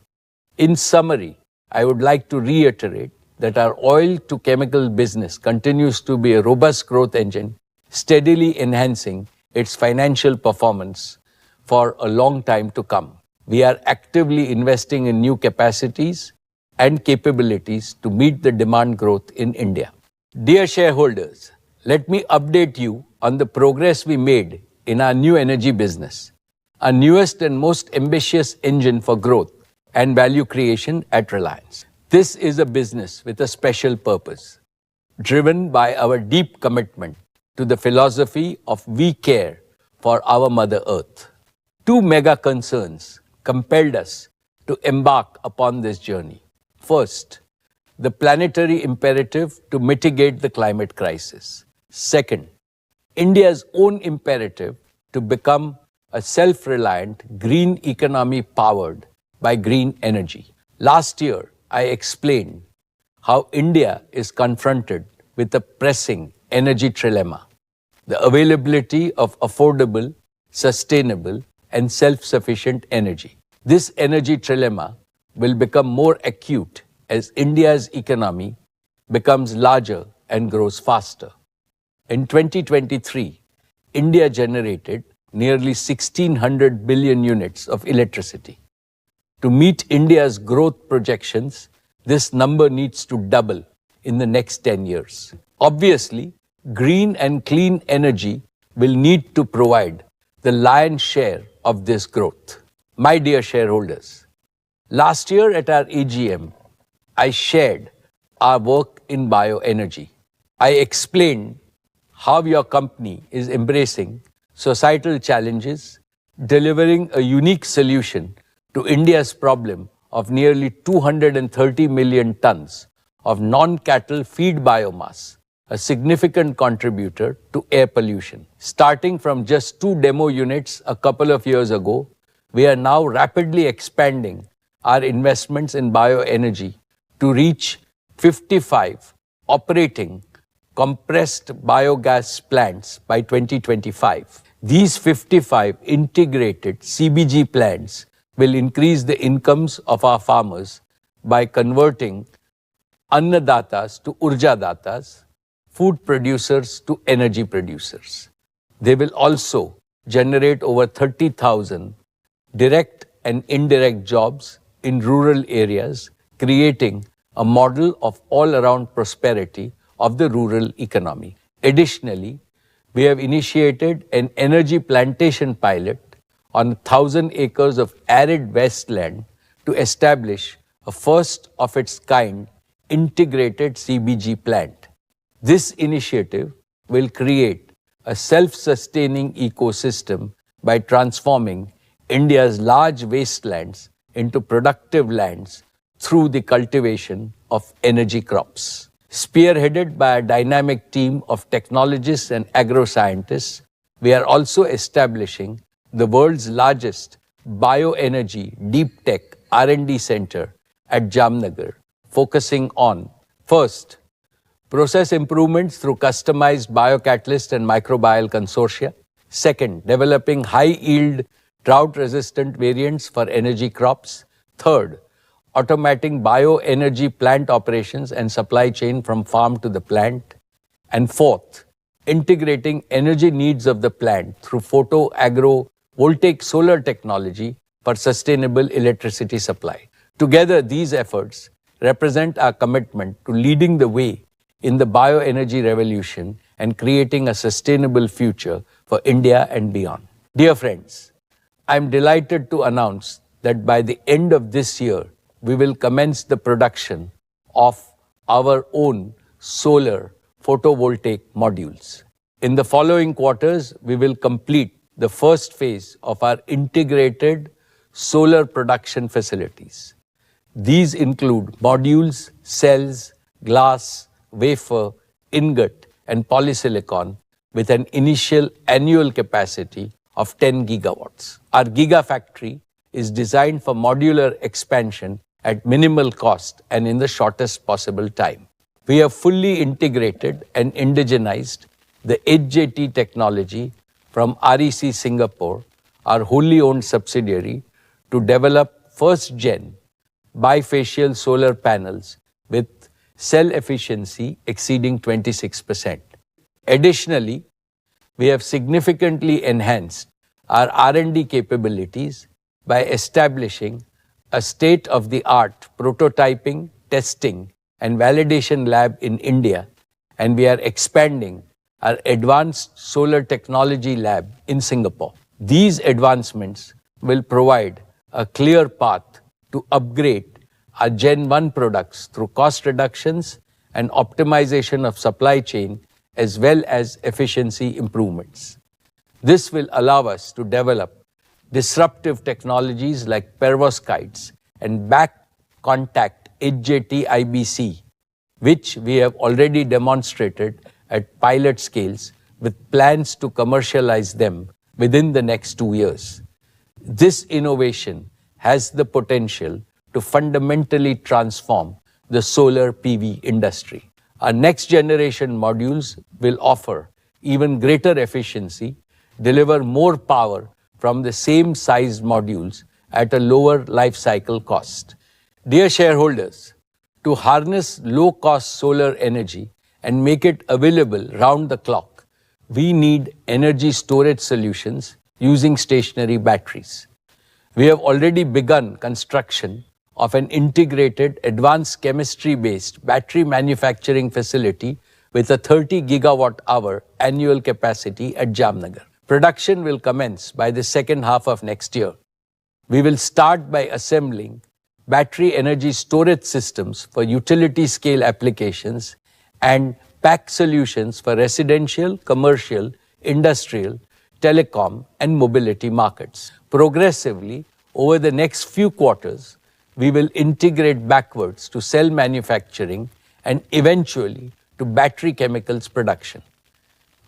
A: In summary, I would like to reiterate that our oil to chemical business continues to be a robust growth engine, steadily enhancing its financial performance for a long time to come. We are actively investing in new capacities and capabilities to meet the demand growth in India. Dear shareholders, let me update you on the progress we made in our new energy business, our newest and most ambitious engine for growth and value creation at Reliance. This is a business with a special purpose, driven by our deep commitment to the philosophy of we care for our Mother Earth. Two mega concerns compelled us to embark upon this journey. First, the planetary imperative to mitigate the climate crisis. Second, India's own imperative to become a self-reliant green economy powered by green energy. Last year, I explained how India is confronted with a pressing energy trilemma: the availability of affordable, sustainable, and self-sufficient energy. This energy trilemma will become more acute as India's economy becomes larger and grows faster. In 2023, India generated nearly 1,600 billion units of electricity. To meet India's growth projections, this number needs to double in the next 10 years. Obviously, green and clean energy will need to provide the lion's share of this growth. My dear shareholders, last year at our AGM, I shared our work in bioenergy. I explained how your company is embracing societal challenges, delivering a unique solution to India's problem of nearly 230 million tons of non-cattle feed biomass, a significant contributor to air pollution. Starting from just 2 demo units a couple of years ago, we are now rapidly expanding our investments in bioenergy to reach 55 operating compressed biogas plants by 2025. These 55 integrated CBG plants will increase the incomes of our farmers by converting annadatas to urjadatas, food producers to energy producers. They will also generate over 30,000 direct and indirect jobs in rural areas, creating a model of all-around prosperity of the rural economy. Additionally, we have initiated an energy plantation pilot on 1,000 acres of arid wasteland to establish a first-of-its-kind integrated CBG plant. This initiative will create a self-sustaining ecosystem by transforming India's large wastelands into productive lands through the cultivation of energy crops. Spearheaded by a dynamic team of technologists and agro-scientists, we are also establishing the world's largest bioenergy deep tech R&D center at Jamnagar, focusing on, first, process improvements through customized biocatalyst and microbial consortia. Second, developing high-yield, drought-resistant variants for energy crops. Third, automating bioenergy plant operations and supply chain from farm to the plant. And fourth, integrating energy needs of the plant through photo-agro-voltaic solar technology for sustainable electricity supply. Together, these efforts represent our commitment to leading the way in the bioenergy revolution and creating a sustainable future for India and beyond. Dear friends, I am delighted to announce that by the end of this year, we will commence the production of our own solar photovoltaic modules. In the following quarters, we will complete the first phase of our integrated solar production facilities. These include modules, cells, glass, wafer, ingot, and polysilicon with an initial annual capacity of 10 gigawatts. Our gigafactory is designed for modular expansion at minimal cost and in the shortest possible time. We have fully integrated and indigenized the HJT technology from REC Singapore, our wholly owned subsidiary, to develop first-gen bifacial solar panels with cell efficiency exceeding 26%. Additionally, we have significantly enhanced our R&D capabilities by establishing a state-of-the-art prototyping, testing, and validation lab in India, and we are expanding our advanced solar technology lab in Singapore. These advancements will provide a clear path to upgrade our Gen 1 products through cost reductions and optimization of supply chain as well as efficiency improvements. This will allow us to develop disruptive technologies like perovskites and back contact HJT IBC, which we have already demonstrated at pilot scales with plans to commercialize them within the next 2 years. This innovation has the potential to fundamentally transform the solar PV industry. Our next generation modules will offer even greater efficiency, deliver more power from the same sized modules at a lower life cycle cost. Dear shareholders, to harness low-cost solar energy and make it available round the clock, we need energy storage solutions using stationary batteries. We have already begun construction of an integrated advanced chemistry-based battery manufacturing facility with a 30 gigawatt-hour annual capacity at Jamnagar. Production will commence by the second half of next year. We will start by assembling battery energy storage systems for utility scale applications and pack solutions for residential, commercial, industrial, telecom, and mobility markets. Progressively, over the next few quarters, we will integrate backwards to cell manufacturing and eventually to battery chemicals production.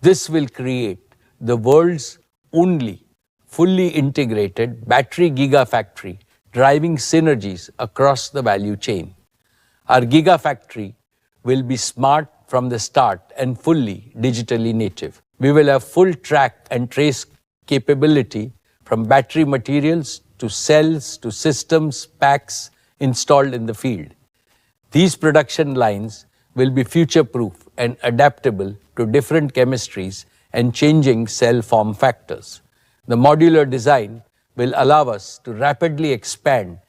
A: This will create the world's only fully integrated battery gigafactory, driving synergies across the value chain. Our gigafactory will be smart from the start and fully digitally native. We will have full track and trace capability from battery materials to cells to systems, packs installed in the field. These production lines will be future-proof and adaptable to different chemistries and changing cell form factors. The modular design will allow us to rapidly expand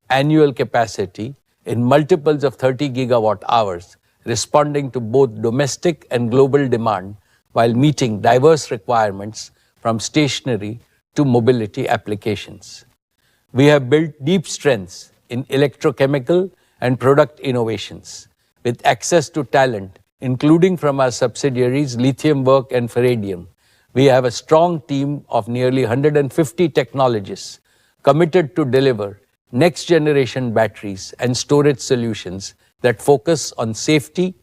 A: annual capacity in multiples of 30 gigawatt hours, responding to both domestic and global demand while meeting diverse requirements from stationary to mobility applications. We have built deep strengths in electrochemical and product innovations, with access to talent, including from our subsidiaries Lithium Work and Ferradium. We have a strong team of nearly 150 technologists committed to deliver next-generation batteries and storage solutions that focus on safety,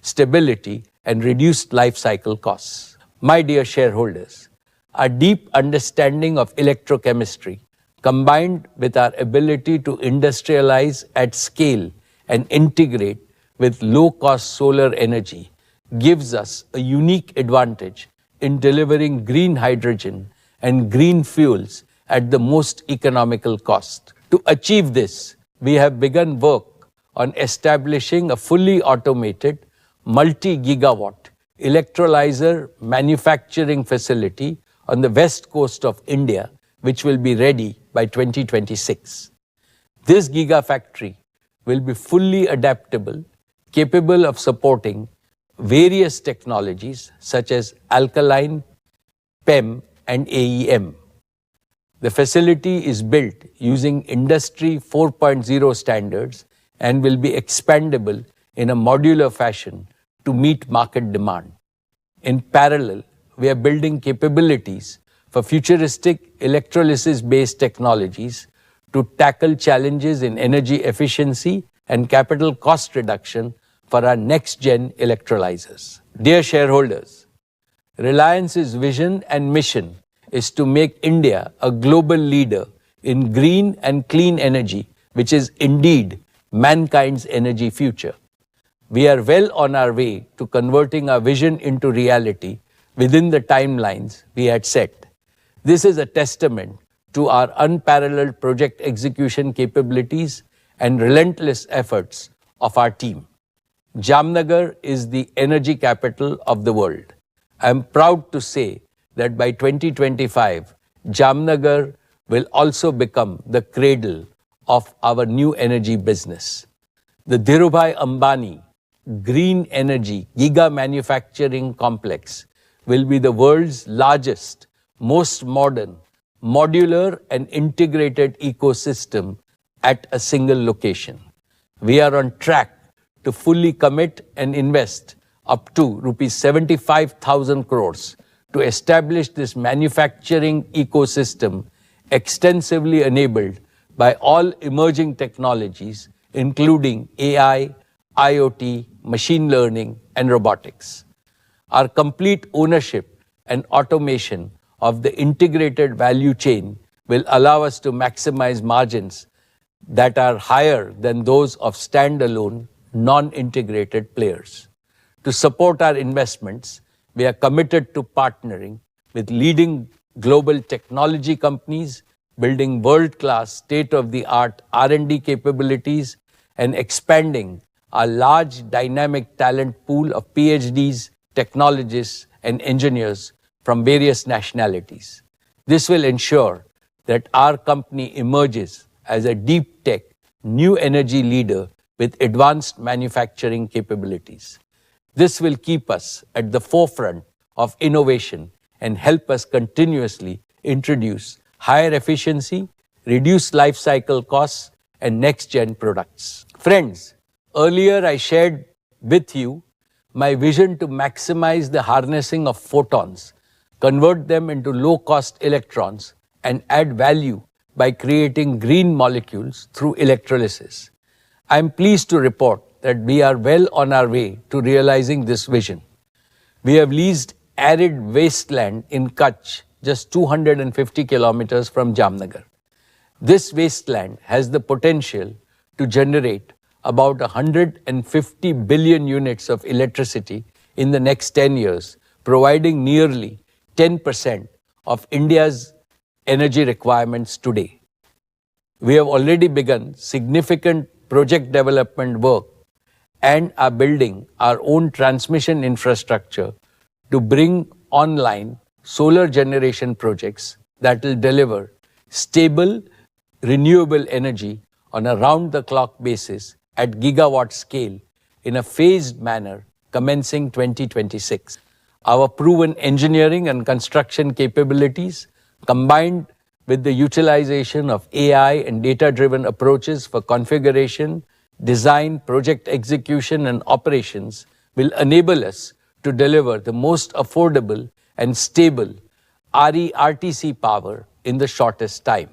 A: stability, and reduced life cycle costs. My dear shareholders, our deep understanding of electrochemistry, combined with our ability to industrialize at scale and integrate with low-cost solar energy, gives us a unique advantage in delivering green hydrogen and green fuels at the most economical cost. To achieve this, we have begun work on establishing a fully automated, multi-gigawatt electrolyzer manufacturing facility on the west coast of India, which will be ready by 2026. This gigafactory will be fully adaptable, capable of supporting various technologies such as alkaline, PEM, and AEM. The facility is built using Industry 4.0 standards and will be expandable in a modular fashion to meet market demand. In parallel, we are building capabilities for futuristic electrolysis-based technologies to tackle challenges in energy efficiency and capital cost reduction for our next-gen electrolyzers. Dear shareholders, Reliance's vision and mission is to make India a global leader in green and clean energy, which is indeed mankind's energy future. We are well on our way to converting our vision into reality within the timelines we had set. This is a testament to our unparalleled project execution capabilities and relentless efforts of our team. Jamnagar is the energy capital of the world. I am proud to say that by 2025, Jamnagar will also become the cradle of our new energy business. The Dhirubhai Ambani Green Energy Giga Manufacturing Complex will be the world's largest, most modern, modular and integrated ecosystem at a single location. We are on track to fully commit and invest up to rupees 75,000 crores to establish this manufacturing ecosystem extensively enabled by all emerging technologies, including AI, IoT, machine learning, and robotics. Our complete ownership and automation of the integrated value chain will allow us to maximize margins that are higher than those of standalone, non-integrated players. To support our investments, we are committed to partnering with leading global technology companies, building world-class, state-of-the-art R&D capabilities, and expanding our large dynamic talent pool of PhDs, technologists, and engineers from various nationalities. This will ensure that our company emerges as a deep tech, new energy leader with advanced manufacturing capabilities. This will keep us at the forefront of innovation and help us continuously introduce higher efficiency, reduce life cycle costs, and next-gen products. Friends, earlier I shared with you my vision to maximize the harnessing of photons, convert them into low-cost electrons, and add value by creating green molecules through electrolysis. I am pleased to report that we are well on our way to realizing this vision. We have leased arid wasteland in Kutch, just 250 kilometers from Jamnagar. This wasteland has the potential to generate about 150 billion units of electricity in the next 10 years, providing nearly 10% of India's energy requirements today. We have already begun significant project development work and are building our own transmission infrastructure to bring online solar generation projects that will deliver stable, renewable energy on a round-the-clock basis at gigawatt scale in a phased manner commencing 2026. Our proven engineering and construction capabilities, combined with the utilization of AI and data-driven approaches for configuration, design, project execution, and operations, will enable us to deliver the most affordable and stable RE-RTC power in the shortest time.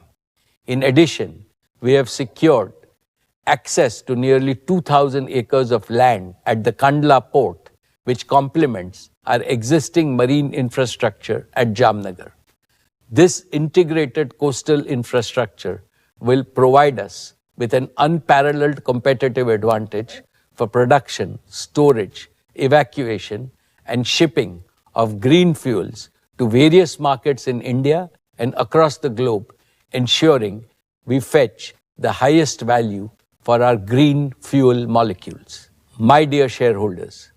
A: In addition, we have secured access to nearly 2,000 acres of land at the Kandla port, which complements our existing marine infrastructure at Jamnagar. This integrated coastal infrastructure will provide us with an unparalleled competitive advantage for production, storage, evacuation, and shipping of green fuels to various markets in India and across the globe, ensuring we fetch the highest value for our green fuel molecules. My dear shareholders,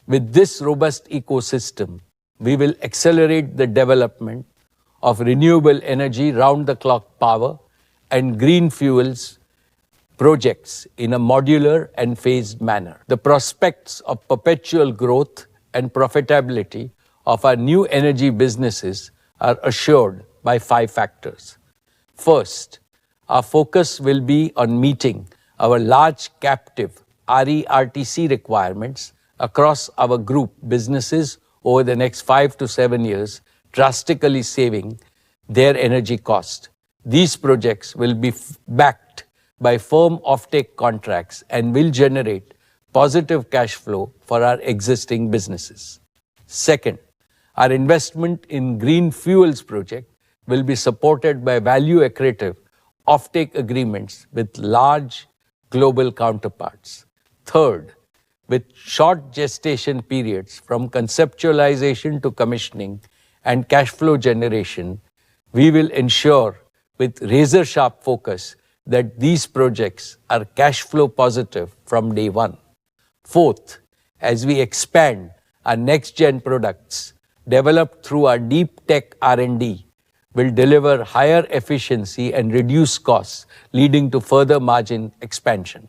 A: with this robust ecosystem, we will accelerate the development of renewable energy round-the-clock power and green fuels projects in a modular and phased manner. The prospects of perpetual growth and profitability of our new energy businesses are assured by 5 factors. First, our focus will be on meeting our large captive RE-RTC requirements across our group businesses over the next 5 to 7 years, drastically saving their energy cost. These projects will be backed by firm offtake contracts and will generate positive cash flow for our existing businesses. Second, our investment in green fuels project will be supported by value accretive offtake agreements with large global counterparts. Third, with short gestation periods from conceptualization to commissioning and cash flow generation, we will ensure with razor-sharp focus that these projects are cash flow positive from day one. Fourth, as we expand our next-gen products developed through our deep tech R&D, will deliver higher efficiency and reduce costs, leading to further margin expansion.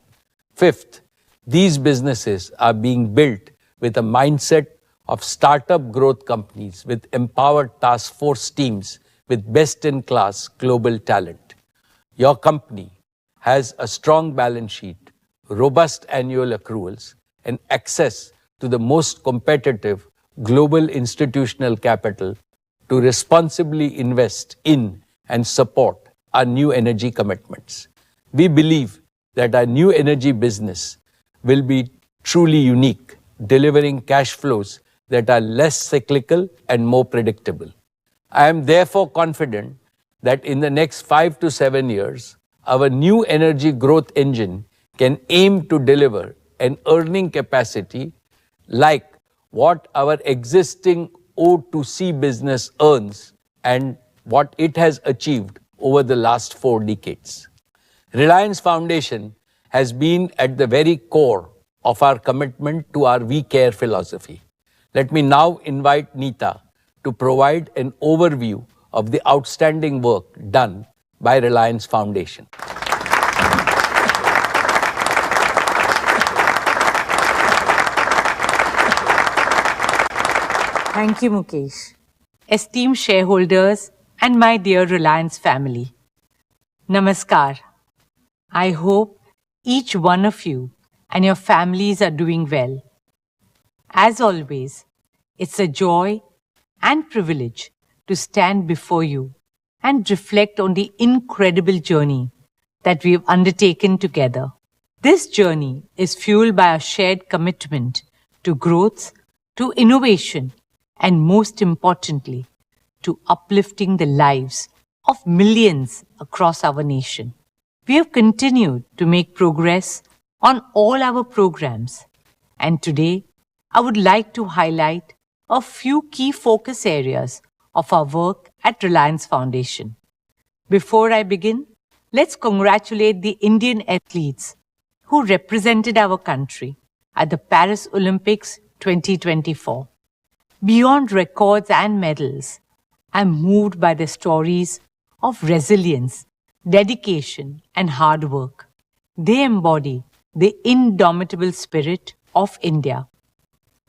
A: Fifth, these businesses are being built with a mindset of startup growth companies with empowered task force teams with best-in-class global talent. Your company has a strong balance sheet, robust annual accruals, and access to the most competitive global institutional capital to responsibly invest in and support our new energy commitments. We believe that our new energy business will be truly unique, delivering cash flows that are less cyclical and more predictable. I am therefore confident that in the next 5 to 7 years, our new energy growth engine can aim to deliver an earning capacity like what our existing O2C business earns and what it has achieved over the last 4 decades. Reliance Foundation has been at the very core of our commitment to our We Care philosophy. Let me now invite Neeta to provide an overview of the outstanding work done by Reliance Foundation.
E: Thank you, Mukesh. Esteemed shareholders and my dear Reliance family, Namaskar. I hope each one of you and your families are doing well. As always, it's a joy and privilege to stand before you and reflect on the incredible journey that we have undertaken together. This journey is fueled by our shared commitment to growth, to innovation, and most importantly, to uplifting the lives of millions across our nation. We have continued to make progress on all our programs, and today I would like to highlight a few key focus areas of our work at Reliance Foundation. Before I begin, let's congratulate the Indian athletes who represented our country at the Paris Olympics 2024. Beyond records and medals, I'm moved by the stories of resilience, dedication, and hard work. They embody the indomitable spirit of India,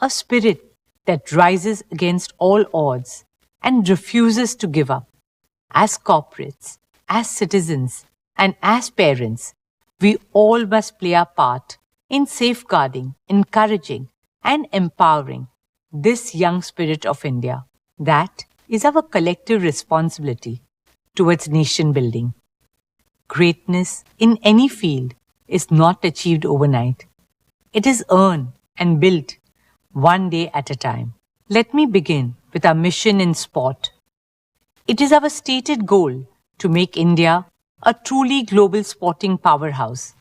E: a spirit that rises against all odds and refuses to give up. As corporates, as citizens, and as parents, we all must play our part in safeguarding, encouraging, and empowering this young spirit of India. That is our collective responsibility towards nation building. Greatness in any field is not achieved overnight. It is earned and built one day at a time. Let me begin with our mission in sport. It is our stated goal to make India a truly global sporting powerhouse.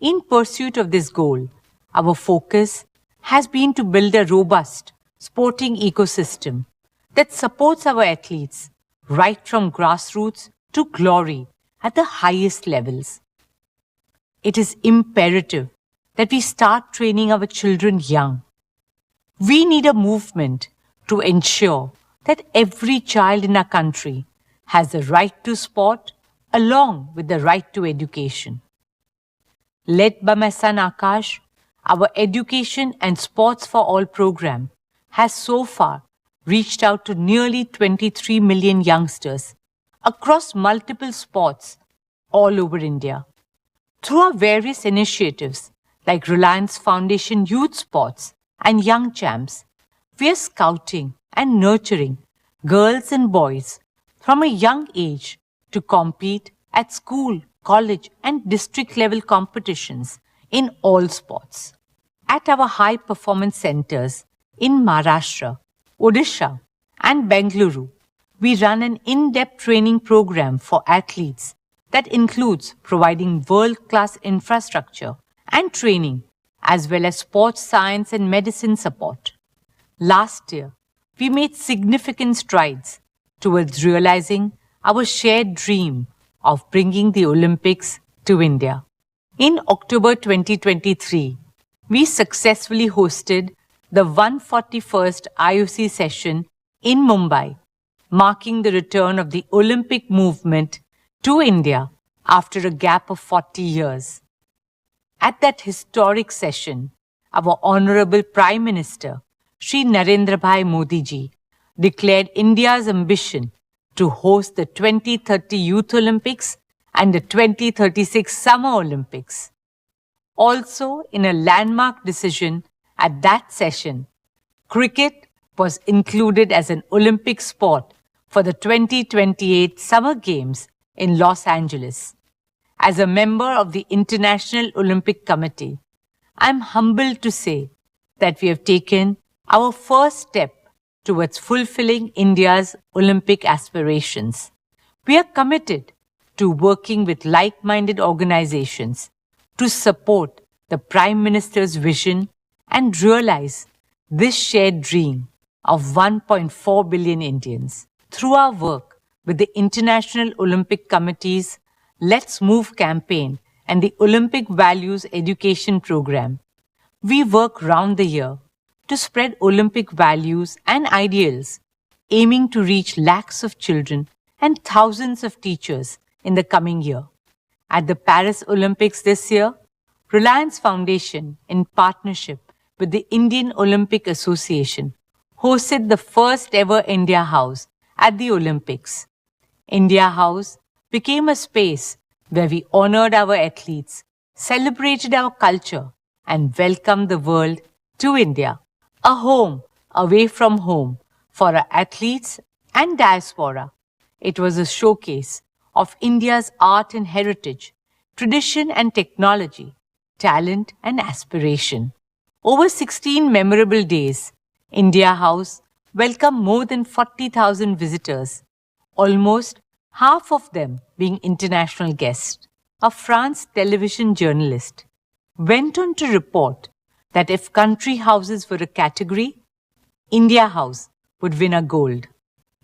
E: In pursuit of this goal, our focus has been to build a robust sporting ecosystem that supports our athletes right from grassroots to glory at the highest levels. It is imperative that we start training our children young. We need a movement to ensure that every child in our country has the right to sport along with the right to education. Led by my son Akash, our Education and Sports for All program has so far reached out to nearly 23 million youngsters across multiple sports all over India. Through our various initiatives like Reliance Foundation Youth Sports, and young champs, we are scouting and nurturing girls and boys from a young age to compete at school, college, and district level competitions in all sports. At our high performance centers in Maharashtra, Odisha, and Bengaluru, we run an in-depth training program for athletes that includes providing world-class infrastructure and training, as well as sports science and medicine support. Last year, we made significant strides towards realizing our shared dream of bringing the Olympics to India. In October 2023, we successfully hosted the 141st IOC session in Mumbai, marking the return of the Olympic movement to India after a gap of 40 years. At that historic session, our Honorable Prime Minister, Shri Narendra Bhai Modi ji, declared India's ambition to host the 2030 Youth Olympics and the 2036 Summer Olympics. Also, in a landmark decision at that session, cricket was included as an Olympic sport for the 2028 Summer Games in Los Angeles. As a member of the International Olympic Committee, I am humbled to say that we have taken our first step towards fulfilling India's Olympic aspirations. We are committed to working with like-minded organizations to support the Prime Minister's vision and realize this shared dream of 1.4 billion Indians. Through our work with the International Olympic Committee's Let's Move campaign and the Olympic Values Education Program, we work round the year to spread Olympic values and ideals, aiming to reach lakhs of children and thousands of teachers in the coming year. At the Paris Olympics this year, Reliance Foundation, in partnership with the Indian Olympic Association, hosted the first ever India House at the Olympics. India House became a space where we honored our athletes, celebrated our culture, and welcomed the world to India, a home away from home for our athletes and diaspora. It was a showcase of India's art and heritage, tradition and technology, talent and aspiration. Over 16 memorable days, India House welcomed more than 40,000 visitors, almost half of them being international guests. A France television journalist went on to report that if country houses were a category, India House would win a gold.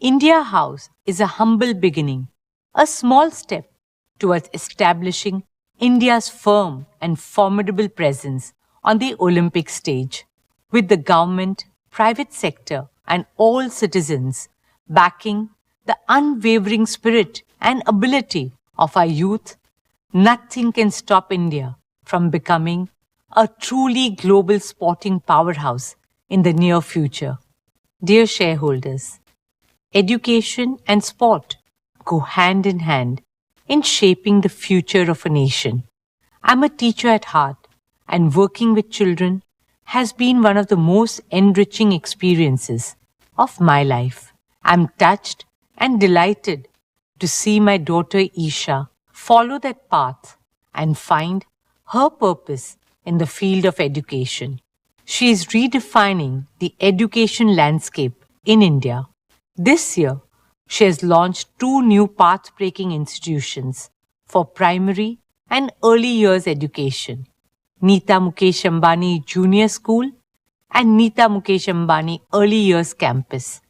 E: India House is a humble beginning, a small step towards establishing India's firm and formidable presence on the Olympic stage, with the government, private sector, and all citizens backing the unwavering spirit and ability of our youth. Nothing can stop India from becoming a truly global sporting powerhouse in the near future. Dear shareholders, education and sport go hand in hand in shaping the future of a nation. I'm a teacher at heart, and working with children has been one of the most enriching experiences of my life. I'm touched and delighted to see my daughter Isha follow that path and find her purpose in the field of education. She is redefining the education landscape in India. This year, she has launched 2 new path-breaking institutions for primary and early years education, Neeta Mukesh Ambani Junior School and Neeta Mukesh Ambani Early Years Campus.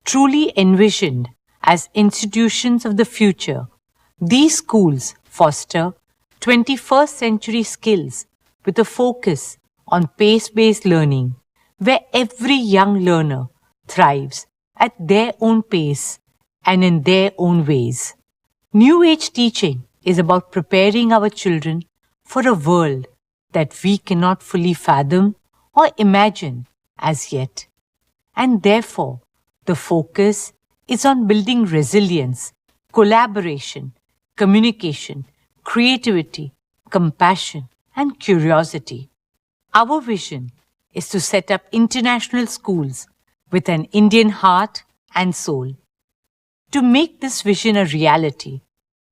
E: Truly envisioned as institutions of the future, these schools foster 21st century skills with a focus on pace-based learning, where every young learner thrives at their own pace and in their own ways. New Age teaching is about preparing our children for a world that we cannot fully fathom or imagine as yet. And therefore, the focus is on building resilience, collaboration, communication, creativity, compassion, and curiosity. Our vision is to set up international schools with an Indian heart and soul. To make this vision a reality,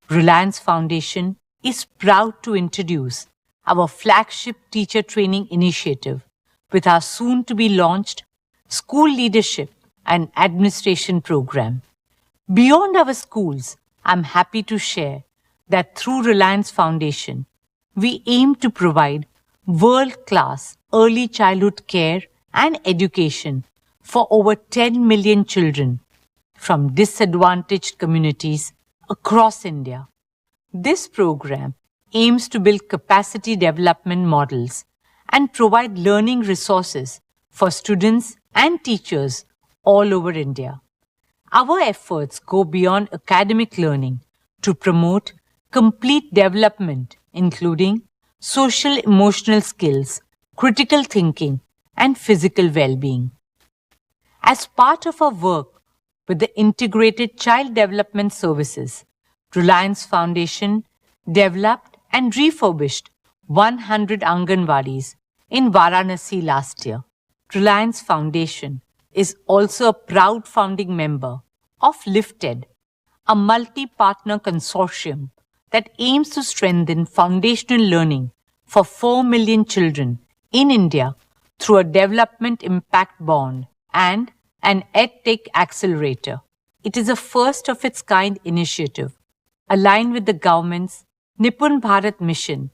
E: Reliance Foundation is proud to introduce our flagship teacher training initiative with our soon-to-be launched School Leadership and Administration program. Beyond our schools, I'm happy to share that through Reliance Foundation, we aim to provide world-class early childhood care and education for over 10 million children from disadvantaged communities across India. This program aims to build capacity development models and provide learning resources for students and teachers all over India. Our efforts go beyond academic learning to promote complete development, including social emotional skills, critical thinking, and physical well-being. As part of our work with the Integrated Child Development Services, Reliance Foundation developed and refurbished 100 Anganwadis in Varanasi last year. Reliance Foundation is also a proud founding member of Lifted, a multi-partner consortium that aims to strengthen foundational learning for 4 million children in India through a development impact bond and an EdTech accelerator. It is a first of its kind initiative aligned with the government's Nipun Bharat mission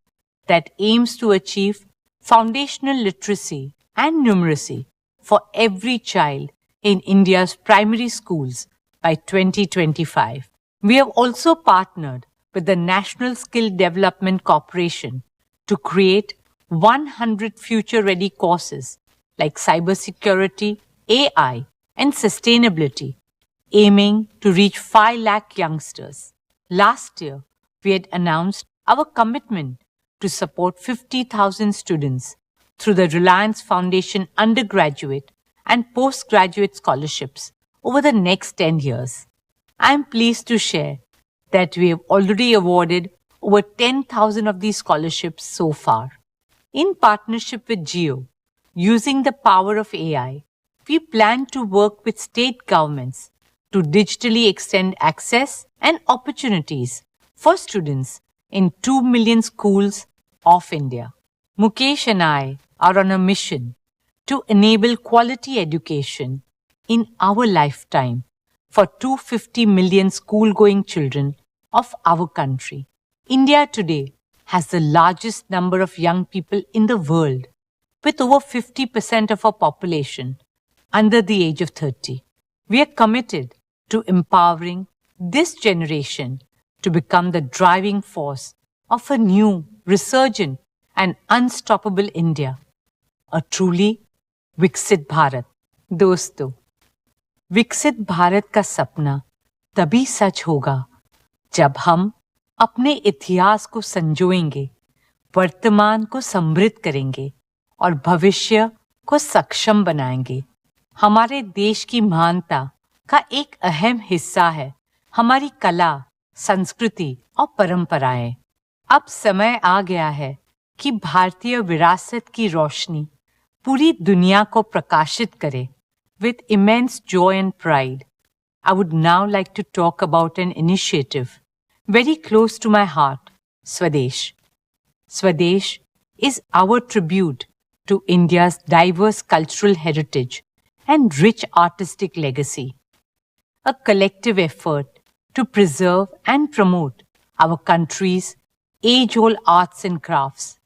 E: that aims to achieve foundational literacy and numeracy for every child in India's primary schools by 2025. We have also partnered with the National Skill Development Corporation to create 100 future-ready courses like cybersecurity, AI, and sustainability, aiming to reach 5 lakh youngsters. Last year, we had announced our commitment to support 50,000 students through the Reliance Foundation undergraduate and postgraduate scholarships over the next 10 years. I am pleased to share that we have already awarded over 10,000 of these scholarships so far. In partnership with Jio, using the power of AI, we plan to work with state governments to digitally extend access and opportunities for students in 2 million schools of India. Mukesh and I are on a mission to enable quality education in our lifetime for 250 million school-going children of our country. India today has the largest number of young people in the world, with over 50% of our population under the age of 30. We are committed to empowering this generation to become the driving force of a new, resurgent, and unstoppable India, a truly विकसित भारत. दोस्तों, विकसित भारत का सपना तभी सच होगा जब हम अपने इतिहास को संजोएंगे, वर्तमान को समृद्ध करेंगे और भविष्य को सक्षम बनाएंगे. हमारे देश की महानता का एक अहम हिस्सा है हमारी कला, संस्कृति और परंपराएं. अब समय आ गया है कि भारतीय विरासत की रोशनी पूरी दुनिया को प्रकाशित करे. With immense joy and pride, I would now like to talk about an initiative very close to my heart, Swadesh. Swadesh is our tribute to India's diverse cultural heritage and rich artistic legacy, a collective effort to preserve and promote our country's age-old arts and crafts.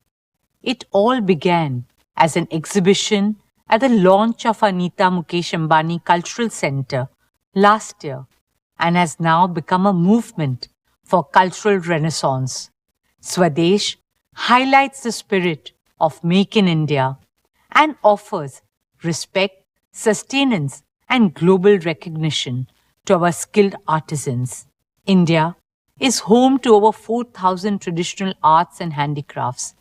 E: It all began as an exhibition at the launch of our Neeta Mukesh Ambani Cultural Center last year and has now become a movement for cultural renaissance. Swadesh highlights the spirit of Make in India and offers respect, sustenance, and global recognition to our skilled artisans. India is home to over 4,000 traditional arts and handicrafts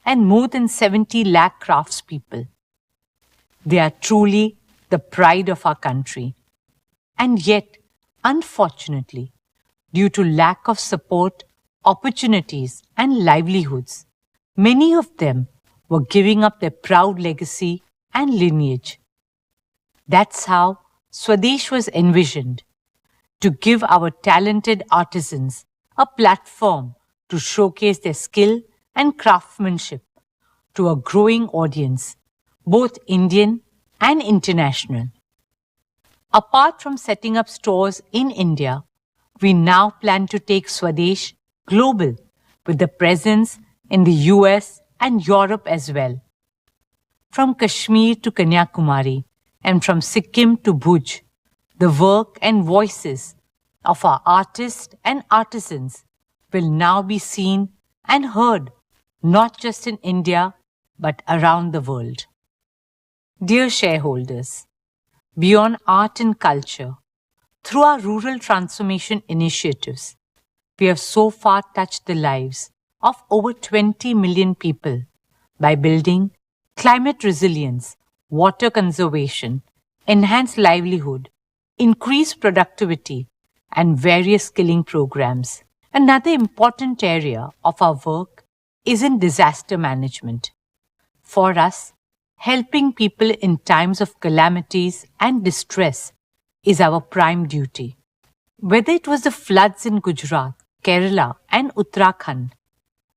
E: and more than 70 lakh craftspeople. They are truly the pride of our country. And yet, unfortunately, due to lack of support, opportunities, and livelihoods, many of them were giving up their proud legacy and lineage. That's how Swadesh was envisioned, to give our talented artisans a platform to showcase their skill and craftsmanship to a growing audience, both Indian and international. Apart from setting up stores in India, we now plan to take Swadesh global with a presence in the US and Europe as well. From Kashmir to Kanyakumari and from Sikkim to Bhuj, the work and voices of our artists and artisans will now be seen and heard not just in India but around the world. Dear shareholders, beyond art and culture, through our rural transformation initiatives, we have so far touched the lives of over 20 million people by building climate resilience, water conservation, enhanced livelihood, increased productivity, and various skilling programs. Another important area of our work is in disaster management. For us, helping people in times of calamities and distress is our prime duty. Whether it was the floods in Gujarat, Kerala, and Uttarakhand,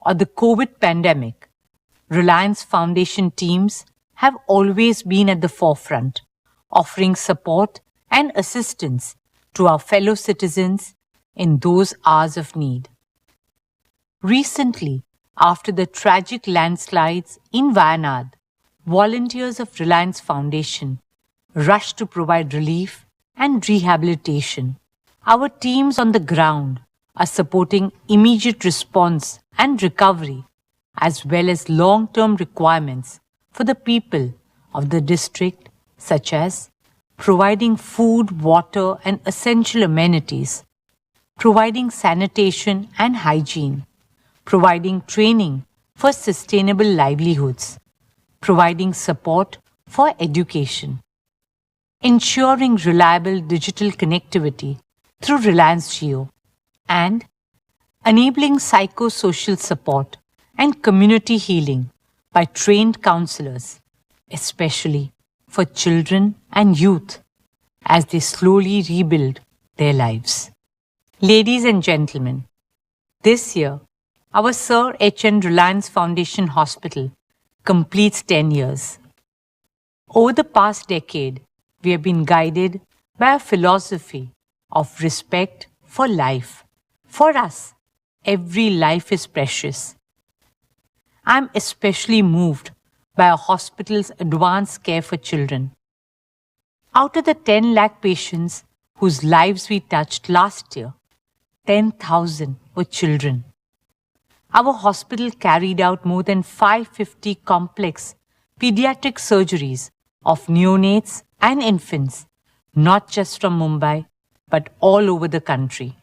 E: or the COVID pandemic, Reliance Foundation teams have always been at the forefront, offering support and assistance to our fellow citizens in those hours of need. Recently, after the tragic landslides in Wayanad, volunteers of Reliance Foundation rushed to provide relief and rehabilitation. Our teams on the ground are supporting immediate response and recovery, as well as long-term requirements for the people of the district, such as providing food, water, and essential amenities, providing sanitation and hygiene, providing training for sustainable livelihoods, providing support for education, ensuring reliable digital connectivity through Reliance Jio, and enabling psychosocial support and community healing by trained counselors, especially for children and youth as they slowly rebuild their lives. Ladies and gentlemen, this year, our Sir H.N. Reliance Foundation Hospital completes 10 years. Over the past decade, we have been guided by a philosophy of respect for life. For us, every life is precious. I am especially moved by our hospital's advanced care for children. Out of the 10 lakh patients whose lives we touched last year, 10,000 were children. Our hospital carried out more than 550 complex pediatric surgeries of neonates and infants, not just from Mumbai, but all over the country.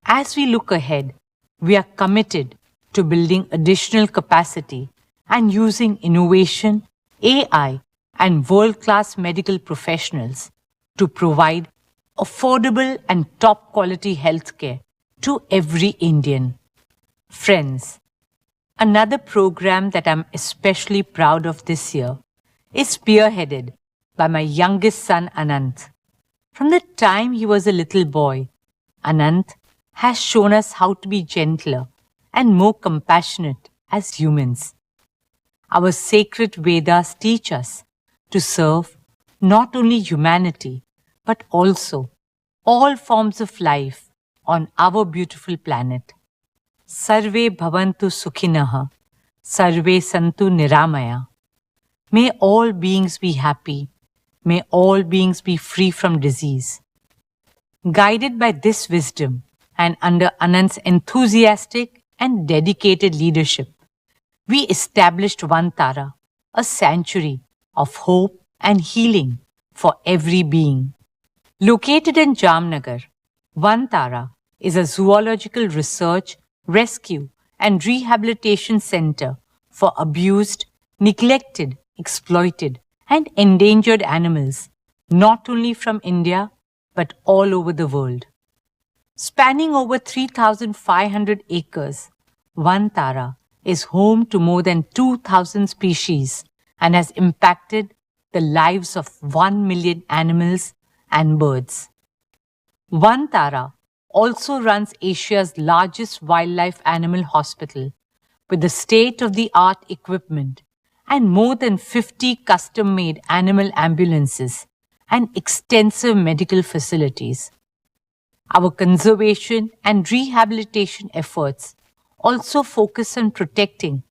E: As we look ahead, we are committed to building additional capacity and using innovation, AI, and world-class medical professionals to provide affordable and top-quality healthcare to every Indian. Friends, another program that I'm especially proud of this year is spearheaded by my youngest son Anant. From the time he was a little boy, Anant has shown us how to be gentler and more compassionate as humans. Our sacred Vedas teach us to serve not only humanity, but also all forms of life on our beautiful planet. Sarve bhavantu sukhinaha, sarve santu niramaya. May all beings be happy. May all beings be free from disease. Guided by this wisdom and under Anant's enthusiastic and dedicated leadership, we established Vantara, a sanctuary of hope and healing for every being. Located in Jamnagar, Vantara is a zoological research, rescue, and rehabilitation center for abused, neglected, exploited, and endangered animals, not only from India, but all over the world. Spanning over 3,500 acres, Vantara is home to more than 2,000 species and has impacted the lives of 1 million animals and birds. Vantara also runs Asia's largest wildlife animal hospital with the state-of-the-art equipment and more than 50 custom-made animal ambulances and extensive medical facilities. Our conservation and rehabilitation efforts also focus on protecting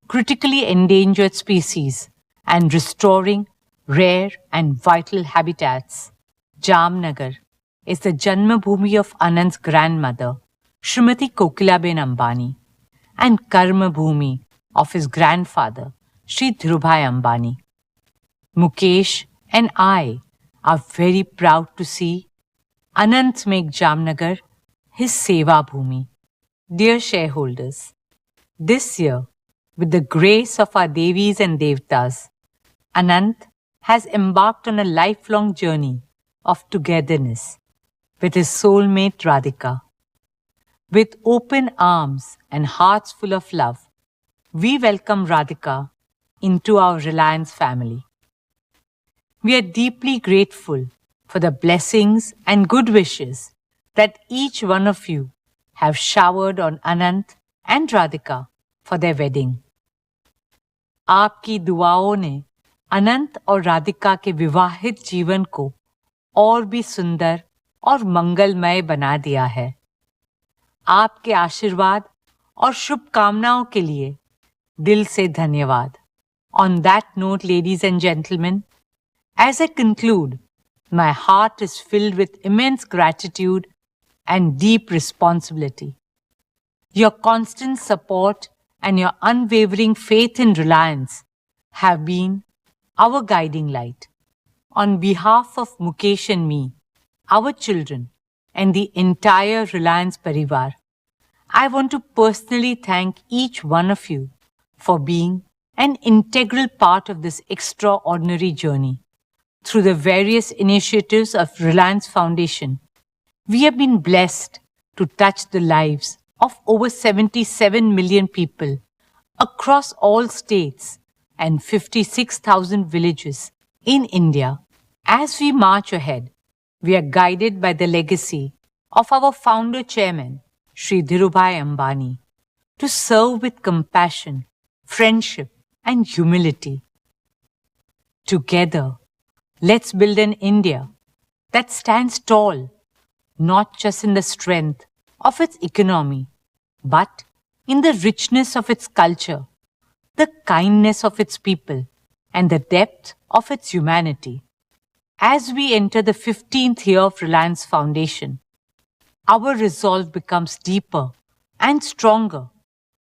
E: critically endangered species and restoring rare and vital habitats. Jamnagar is the Janmabhoomi of Anand's grandmother, Srimati Kokilaben Ambani, and Karmabhoomi of his grandfather, Shri Dhirubhai Ambani. Mukesh and I are very proud to see Anand make Jamnagar his Seva Bhoomi. Dear shareholders, this year, with the grace of our Devis and Devtas, Anand has embarked on a lifelong journey of togetherness with his soulmate Radhika. With open arms and hearts full of love, we welcome Radhika into our Reliance family. We are deeply grateful for the blessings and good wishes that each one of you have showered on Anand and Radhika for their wedding. आपकी दुआओं ने अनंत और राधिका के विवाहित जीवन को और भी सुंदर और मंगलमय बना दिया है। आपके आशीर्वाद और शुभकामनाओं के लिए दिल से धन्यवाद। On that note, ladies and gentlemen, as I conclude, my heart is filled with immense gratitude and deep responsibility. Your constant support and your unwavering faith in Reliance have been our guiding light. On behalf of Mukesh and me, our children, and the entire Reliance Parivar, I want to personally thank each one of you for being an integral part of this extraordinary journey. Through the various initiatives of Reliance Foundation, we have been blessed to touch the lives of over 77 million people across all states and 56,000 villages in India. As we march ahead, we are guided by the legacy of our founder chairman, Shri Dhirubhai Ambani, to serve with compassion, friendship, and humility. Together, let's build an India that stands tall, not just in the strength of its economy, but in the richness of its culture, the kindness of its people, and the depth of its humanity. As we enter the 15th year of Reliance Foundation, our resolve becomes deeper and stronger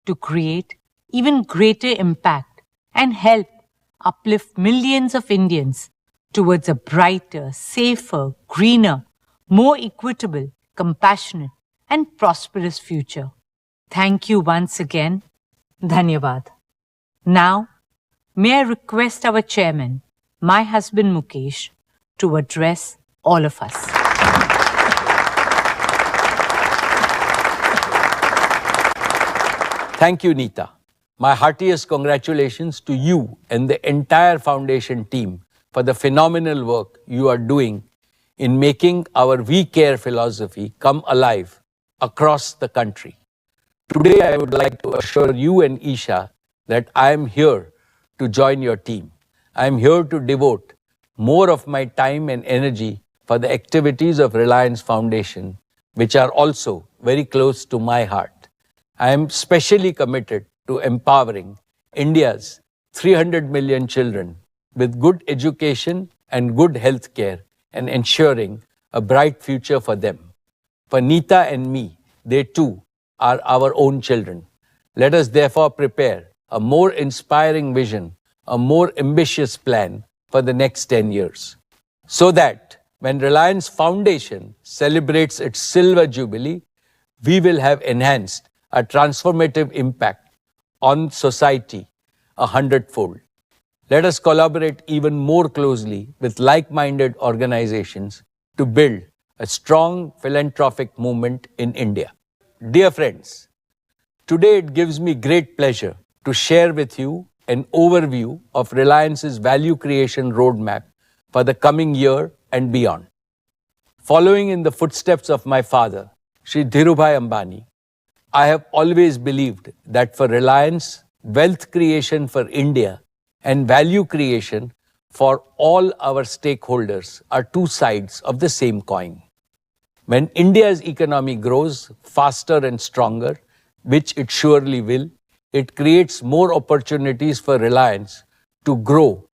E: to create even greater impact and help uplift millions of Indians towards a brighter, safer, greener, more equitable, compassionate, and prosperous future. Thank you once again. Dhanyavad. Now, may I request our chairman, my husband Mukesh, to address all of us.
A: Thank you, Neeta. My heartiest congratulations to you and the entire foundation team for the phenomenal work you are doing in making our We Care philosophy come alive across the country. Today, I would like to assure you and Isha that I am here to join your team. I am here to devote more of my time and energy for the activities of Reliance Foundation, which are also very close to my heart. I am specially committed to empowering India's 300 million children with good education and good health care and ensuring a bright future for them. For Neeta and me, they too are our own children. Let us therefore prepare a more inspiring vision, a more ambitious plan for the next 10 years. So that when Reliance Foundation celebrates its silver jubilee, we will have enhanced a transformative impact on society 100-fold. Let us collaborate even more closely with like-minded organizations to build a strong philanthropic movement in India. Dear friends, today it gives me great pleasure to share with you an overview of Reliance's value creation roadmap for the coming year and beyond. Following in the footsteps of my father, Shri Dhirubhai Ambani, I have always believed that for Reliance, wealth creation for India and value creation for all our stakeholders are two sides of the same coin. When India's economy grows faster and stronger, which it surely will, it creates more opportunities for Reliance to grow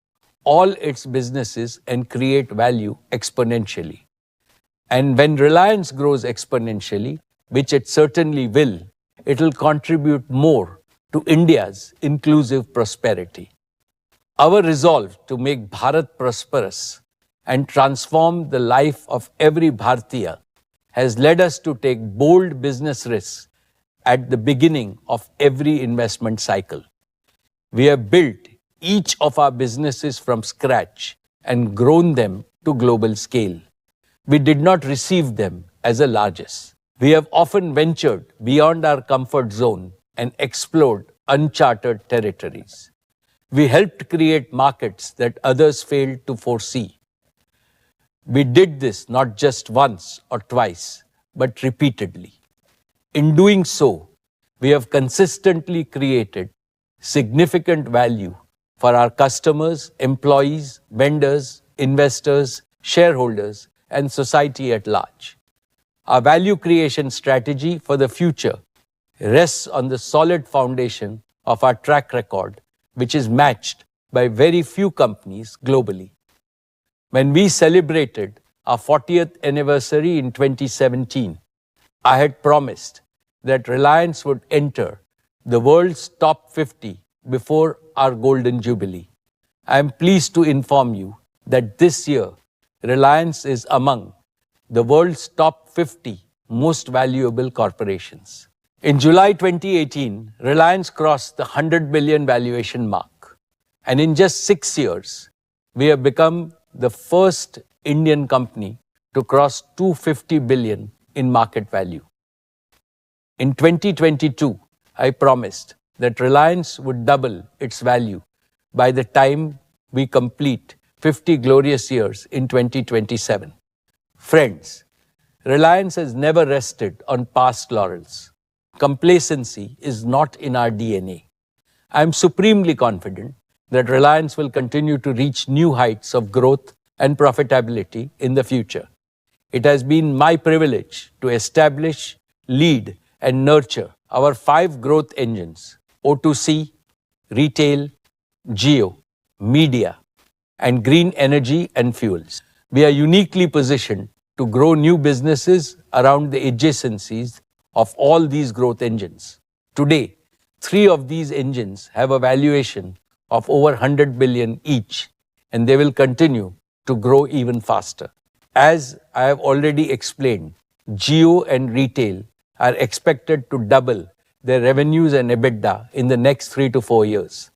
A: all its businesses and create value exponentially. And when Reliance grows exponentially, which it certainly will, it will contribute more to India's inclusive prosperity. Our resolve to make Bharat prosperous and transform the life of every Bharatiya has led us to take bold business risks at the beginning of every investment cycle. We have built each of our businesses from scratch and grown them to global scale. We did not receive them as a largesse. We have often ventured beyond our comfort zone and explored uncharted territories. We helped create markets that others failed to foresee. We did this not just once or twice, but repeatedly. In doing so, we have consistently created significant value for our customers, employees, vendors, investors, shareholders, and society at large. Our value creation strategy for the future rests on the solid foundation of our track record, which is matched by very few companies globally. When we celebrated our 40th anniversary in 2017, I had promised that Reliance would enter the world's top 50 before our golden jubilee. I am pleased to inform you that this year, Reliance is among the world's top 50 most valuable corporations. In July 2018, Reliance crossed the 100 billion valuation mark. And in just 6 years, we have become the first Indian company to cross 250 billion in market value. In 2022, I promised that Reliance would double its value by the time we complete 50 glorious years in 2027. Friends, Reliance has never rested on past laurels. Complacency is not in our DNA. I am supremely confident that Reliance will continue to reach new heights of growth and profitability in the future. It has been my privilege to establish, lead, and nurture our 5 growth engines: O2C, retail, Jio, media, and green energy and fuels. We are uniquely positioned to grow new businesses around the adjacencies of all these growth engines. Today, 3 of these engines have a valuation of over 100 billion each, and they will continue to grow even faster. As I have already explained, Jio and retail are expected to double their revenues and EBITDA in the next 3 to 4 years.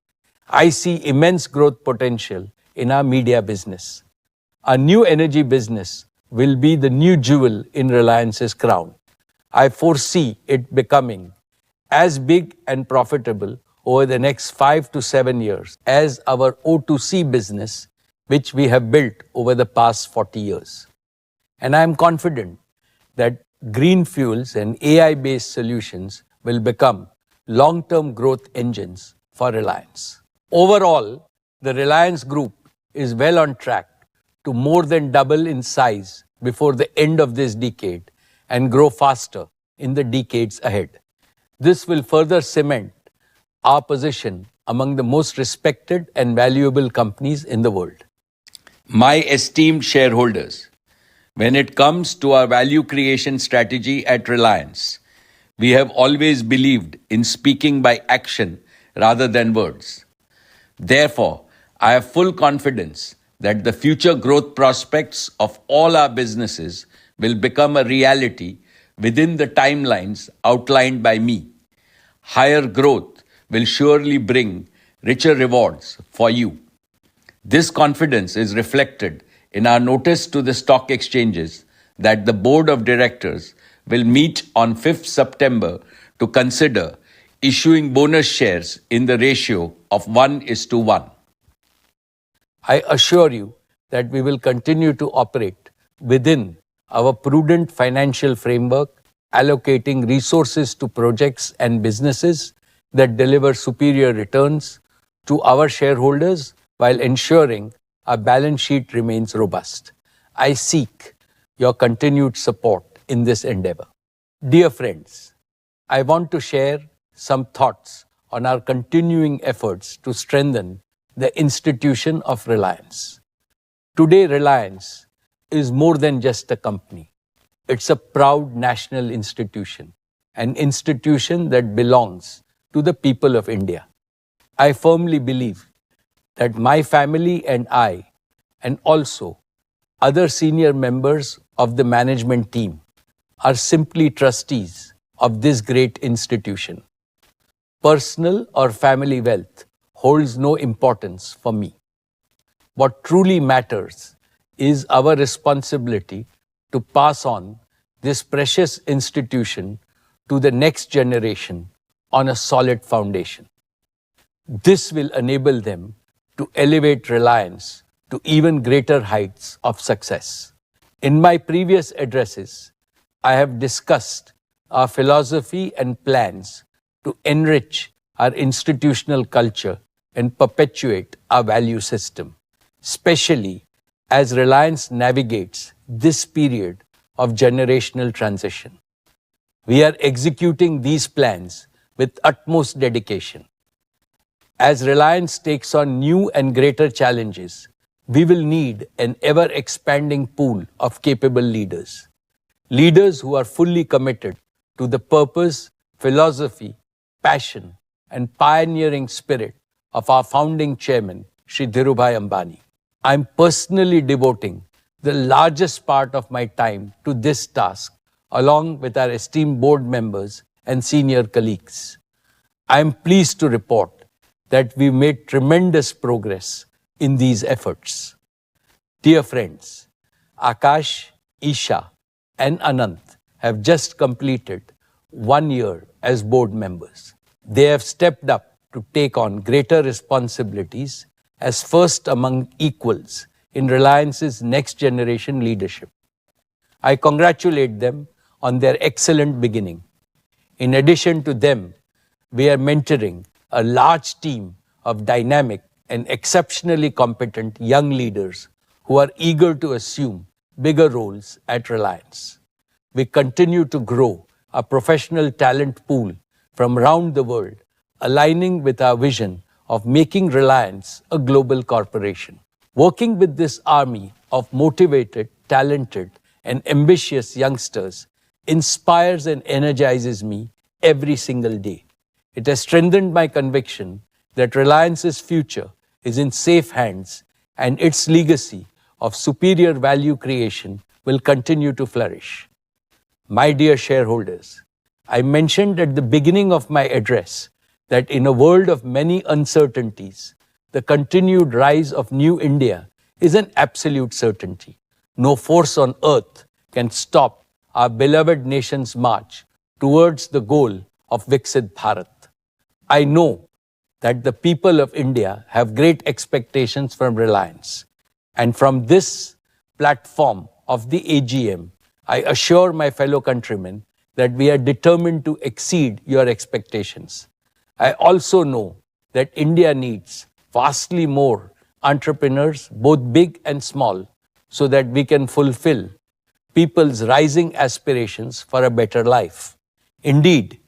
A: I see immense growth potential in our media business. Our new energy business will be the new jewel in Reliance's crown. I foresee it becoming as big and profitable over the next 5 to 7 years as our O2C business, which we have built over the past 40 years. And I am confident that green fuels and AI-based solutions will become long-term growth engines for Reliance. Overall, the Reliance Group is well on track to more than double in size before the end of this decade and grow faster in the decades ahead. This will further cement our position among the most respected and valuable companies in the world. My esteemed shareholders, when it comes to our value creation strategy at Reliance, we have always believed in speaking by action rather than words. Therefore, I have full confidence that the future growth prospects of all our businesses will become a reality within the timelines outlined by me. Higher growth will surely bring richer rewards for you. This confidence is reflected in our notice to the stock exchanges that the Board of Directors will meet on 5th September to consider issuing bonus shares in the ratio of 1:1. I assure you that we will continue to operate within our prudent financial framework, allocating resources to projects and businesses that deliver superior returns to our shareholders while ensuring our balance sheet remains robust. I seek your continued support in this endeavor. Dear friends, I want to share some thoughts on our continuing efforts to strengthen the institution of Reliance. Today, Reliance is more than just a company. It's a proud national institution, an institution that belongs to the people of India. I firmly believe that my family and I, and also other senior members of the management team, are simply trustees of this great institution. Personal or family wealth holds no importance for me. What truly matters is our responsibility to pass on this precious institution to the next generation on a solid foundation. This will enable them to elevate Reliance to even greater heights of success. In my previous addresses, I have discussed our philosophy and plans to enrich our institutional culture and perpetuate our value system, especially as Reliance navigates this period of generational transition. We are executing these plans with utmost dedication. As Reliance takes on new and greater challenges, we will need an ever-expanding pool of capable leaders. Leaders who are fully committed to the purpose, philosophy, passion, and pioneering spirit of our founding chairman, Shri Dhirubhai Ambani. I am personally devoting the largest part of my time to this task, along with our esteemed board members and senior colleagues. I am pleased to report that we made tremendous progress in these efforts. Dear friends, Akash, Isha, and Anant have just completed 1 year as board members. They have stepped up to take on greater responsibilities as first among equals in Reliance's next generation leadership. I congratulate them on their excellent beginning. In addition to them, we are mentoring a large team of dynamic and exceptionally competent young leaders who are eager to assume bigger roles at Reliance. We continue to grow a professional talent pool from around the world, aligning with our vision of making Reliance a global corporation. Working with this army of motivated, talented, and ambitious youngsters inspires and energizes me every single day. It has strengthened my conviction that Reliance's future is in safe hands and its legacy of superior value creation will continue to flourish. My dear shareholders, I mentioned at the beginning of my address that in a world of many uncertainties, the continued rise of New India is an absolute certainty. No force on earth can stop our beloved nation's march towards the goal of Viksit Bharat. I know that the people of India have great expectations from Reliance. And from this platform of the AGM, I assure my fellow countrymen that we are determined to exceed your expectations. I also know that India needs vastly more entrepreneurs, both big and small, so that we can fulfill people's rising aspirations for a better life. Indeed,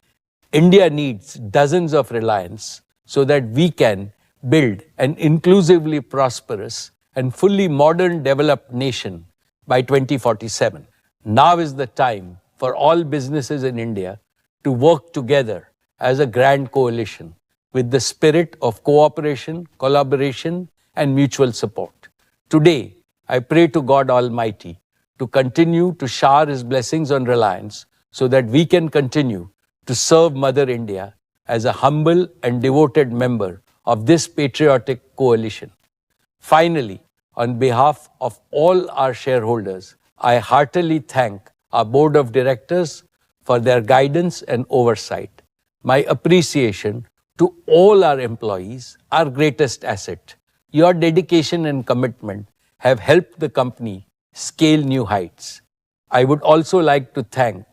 A: India needs dozens of Reliance so that we can build an inclusively prosperous and fully modern developed nation by 2047. Now is the time for all businesses in India to work together as a grand coalition with the spirit of cooperation, collaboration, and mutual support. Today, I pray to God Almighty to continue to shower His blessings on Reliance so that we can continue to serve Mother India as a humble and devoted member of this patriotic coalition. Finally, on behalf of all our shareholders, I heartily thank our board of directors for their guidance and oversight. my appreciation to all our employees, our greatest asset. Your dedication and commitment have helped the company scale new heights. I would also like to thank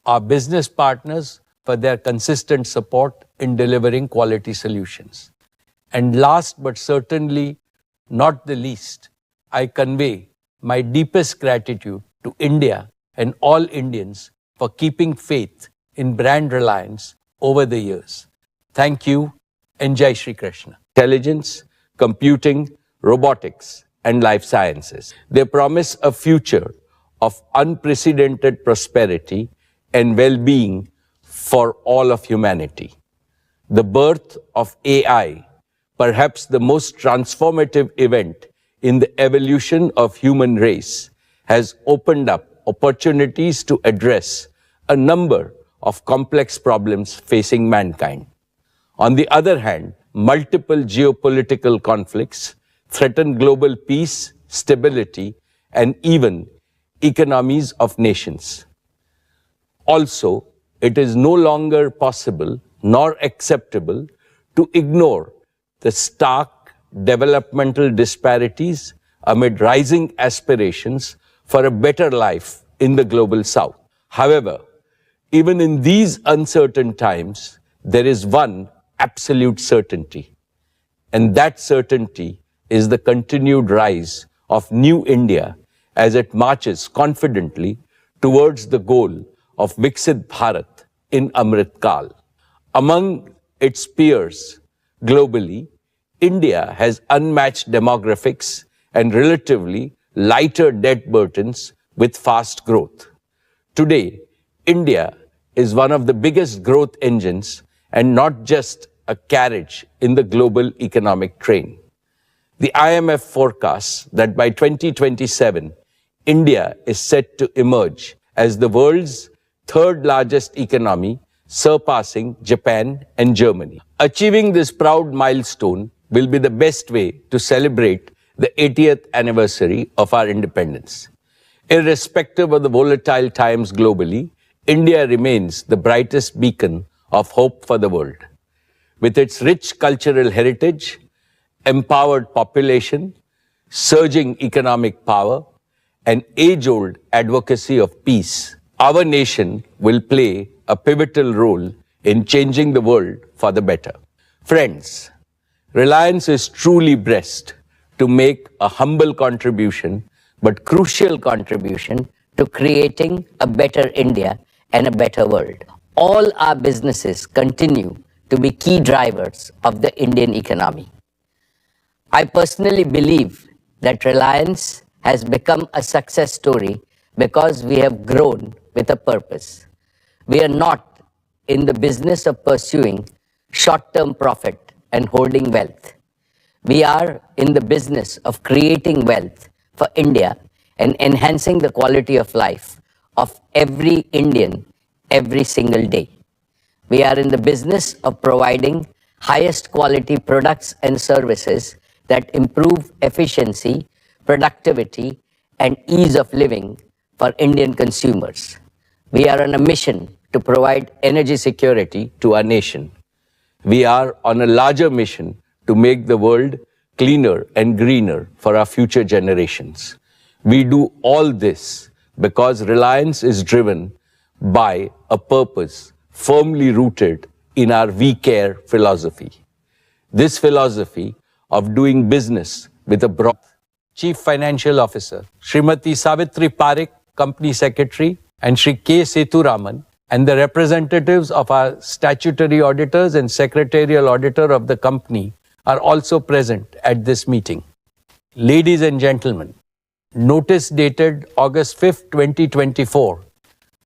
A: our business partners for their consistent support in delivering quality solutions. And last but certainly not the least, I convey my deepest gratitude to India and all Indians for keeping faith in brand Reliance over the years. Thank you and Jai Shri Krishna. Intelligence, computing, robotics, and life sciences. They promise a future of unprecedented prosperity and well-being for all of humanity. The birth of AI, perhaps the most transformative event in the evolution of human race, has opened up opportunities to address a number of complex problems facing mankind. On the other hand, multiple geopolitical conflicts threaten global peace, stability, and even economies of nations. Also, it is no longer possible nor acceptable to ignore the stark developmental disparities amid rising aspirations for a better life in the global south. However, even in these uncertain times, there is one absolute certainty, and that certainty is the continued rise of New India as it marches confidently towards the goal of Viksit Bharat in Amrit Kal. Among its peers globally, India has unmatched demographics and relatively lighter debt burdens with fast growth. Today, India is one of the biggest growth engines and not just a carriage in the global economic train. The IMF forecasts that by 2027, India is set to emerge as the world's third largest economy, surpassing Japan and Germany. Achieving this proud milestone will be the best way to celebrate the 80th anniversary of our independence. Irrespective of the volatile times globally, India remains the brightest beacon of hope for the world. With its rich cultural heritage, empowered population, surging economic power, and age-old advocacy of peace, our nation will play a pivotal role in changing the world for the better. Friends, Reliance is truly blessed to make a humble contribution, but crucial contribution to creating a better India and a better world. All our businesses continue to be key drivers of the Indian economy. I personally believe that Reliance has become a success story because we have grown with a purpose. We are not in the business of pursuing short-term profit and holding wealth. We are in the business of creating wealth for India and enhancing the quality of life of every Indian every single day. We are in the business of providing highest quality products and services that improve efficiency, productivity, and ease of living for Indian consumers. We are on a mission to provide energy security to our nation. We are on a larger mission to make the world cleaner and greener for our future generations. We do all this because Reliance is driven by a purpose firmly rooted in our We Care philosophy. This philosophy of doing business with a broad Chief Financial Officer, Srimati Savitri Parekh, Company Secretary, and Shri K. Seturaman, and the representatives of our statutory auditors and secretarial auditor of the company are also present at this meeting. Ladies and gentlemen, notice dated August 5th, 2024,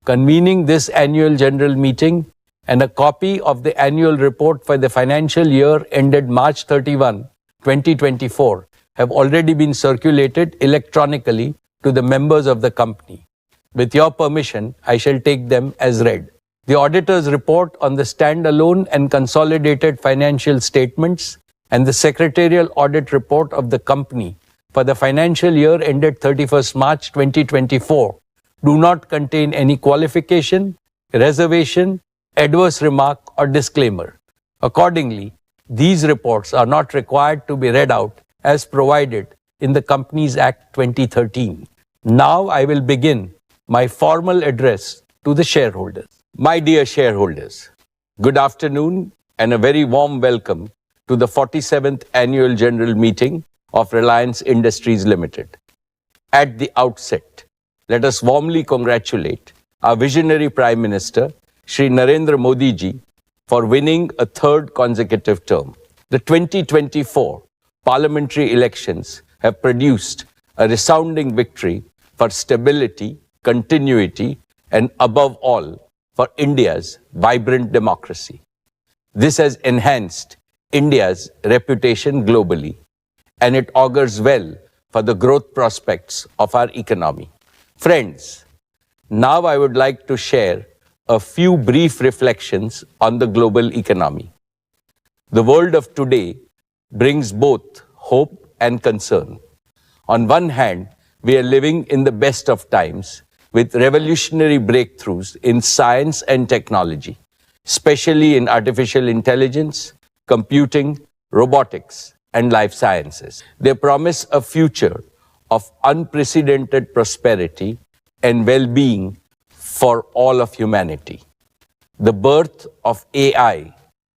A: convening this annual general meeting and a copy of the annual report for the financial year ended March 31, 2024 have already been circulated electronically to the members of the company. With your permission, I shall take them as read. The auditor's report on the standalone and consolidated financial statements and the secretarial audit report of the company for the financial year ended 31st March 2024 do not contain any qualification, reservation, adverse remark, or disclaimer. Accordingly, these reports are not required to be read out as provided in the Companies Act 2013. Now I will begin my formal address to the shareholders. My dear shareholders, good afternoon and a very warm welcome to the 47th Annual General Meeting of Reliance Industries Limited. At the outset, let us warmly congratulate our visionary Prime Minister, Shri Narendra Modi ji, for winning a third consecutive term. The 2024 parliamentary elections have produced a resounding victory for stability, continuity, and above all, for India's vibrant democracy. This has enhanced India's reputation globally, and it augurs well for the growth prospects of our economy. Friends, now I would like to share a few brief reflections on the global economy. The world of today brings both hope and concern. On one hand, we are living in the best of times with revolutionary breakthroughs in science and technology, especially in artificial intelligence, computing, robotics, and life sciences. They promise a future of unprecedented prosperity and well-being for all of humanity. The birth of AI,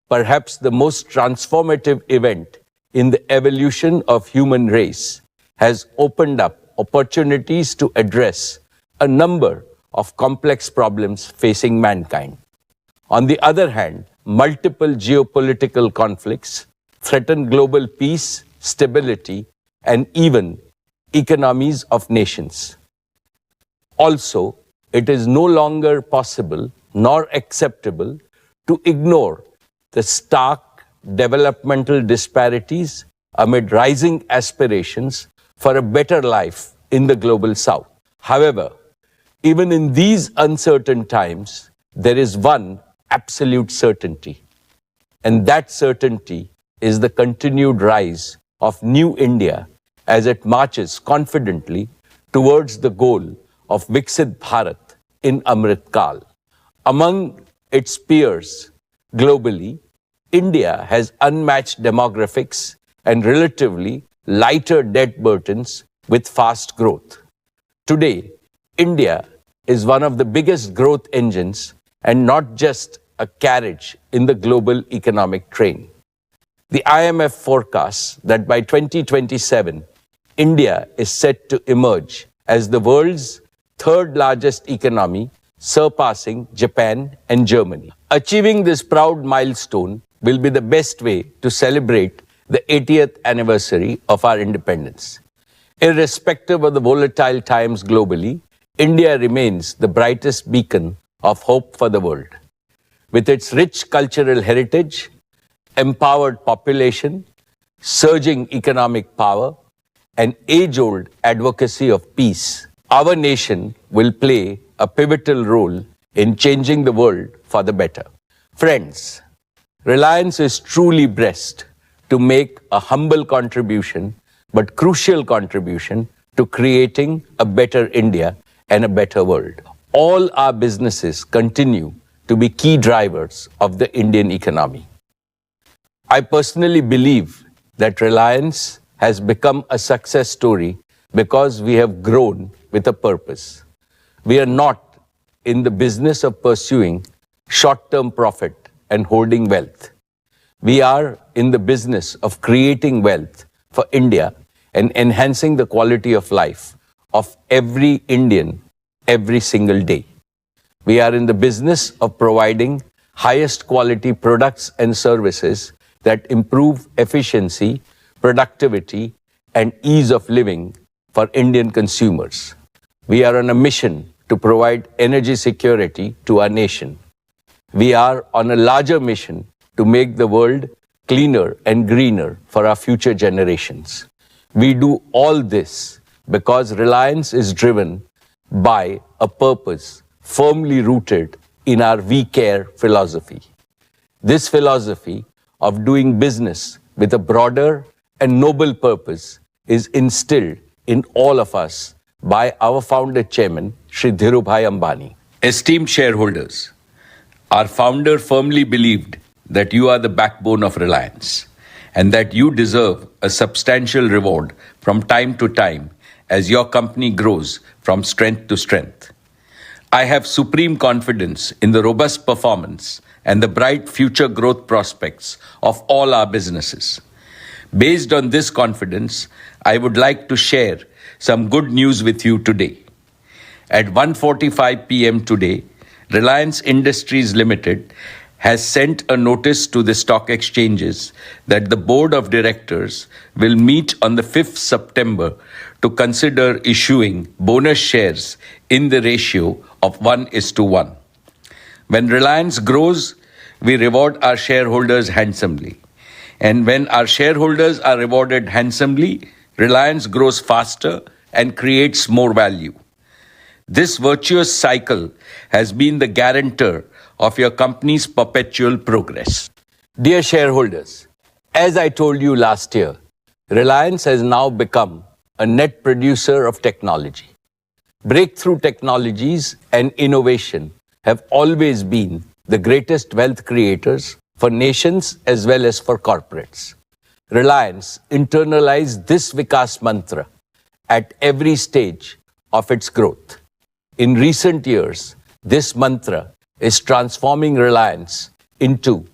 A: perhaps the most transformative event in the evolution of human race, has opened up opportunities to address a number of complex problems facing mankind. On the other hand, multiple geopolitical conflicts threaten global peace, stability, and even economies of nations. Also, it is no longer possible nor acceptable to ignore the stark developmental disparities amid rising aspirations for a better life in the global south. However, even in these uncertain times, there is one absolute certainty, and that certainty is the continued rise of New India as it marches confidently towards the goal of Viksit Bharat in Amrit Kal. Among its peers globally, India has unmatched demographics and relatively lighter debt burdens with fast growth. Today, India is one of the biggest growth engines and not just a carriage in the global economic train. The IMF forecasts that by 2027, India is set to emerge as the world's third largest economy, surpassing Japan and Germany. Achieving this proud milestone will be the best way to celebrate the 80th anniversary of our independence. Irrespective of the volatile times globally, India remains the brightest beacon of hope for the world. With its rich cultural heritage, empowered population, surging economic power, and age-old advocacy of peace, our nation will play a pivotal role in changing the world for the better. Friends, Reliance is truly blessed to make a humble contribution, but crucial contribution to creating a better India and a better world. All our businesses continue to be key drivers of the Indian economy. I personally believe that Reliance has become a success story because we have grown with a purpose. We are not in the business of pursuing short-term profit and hoarding wealth. We are in the business of creating wealth for India and enhancing the quality of life of every Indian every single day. We are in the business of providing highest quality products and services that improve efficiency, productivity, and ease of living for Indian consumers. We are on a mission to provide energy security to our nation. We are on a larger mission to make the world cleaner and greener for our future generations. We do all this because Reliance is driven by a purpose firmly rooted in our We Care philosophy. This philosophy of doing business with a broader and noble purpose is instilled in all of us by our founder chairman, Shri Dhirubhai Ambani. Esteemed shareholders, Our founder firmly believed that you are the backbone of Reliance and that you deserve a substantial reward from time to time as your company grows from strength to strength. I have supreme confidence in the robust performance and the bright future growth prospects of all our businesses. Based on this confidence, I would like to share some good news with you today. At 1:45 p.m. today, Reliance Industries Limited has sent a notice to the stock exchanges that the board of directors will meet on the 5th September to consider issuing bonus shares in the ratio of 1:1. When Reliance grows, we reward our shareholders handsomely. And when our shareholders are rewarded handsomely, Reliance grows faster and creates more value. This virtuous cycle has been the guarantor of your company's perpetual progress.
B: Dear shareholders, as I told you last year, Reliance has now become a net producer of technology. Breakthrough technologies and innovation have always been the greatest wealth creators for nations as well as for corporates. Reliance internalized this Vikas mantra at every stage of its growth. In recent years, this mantra is transforming Reliance into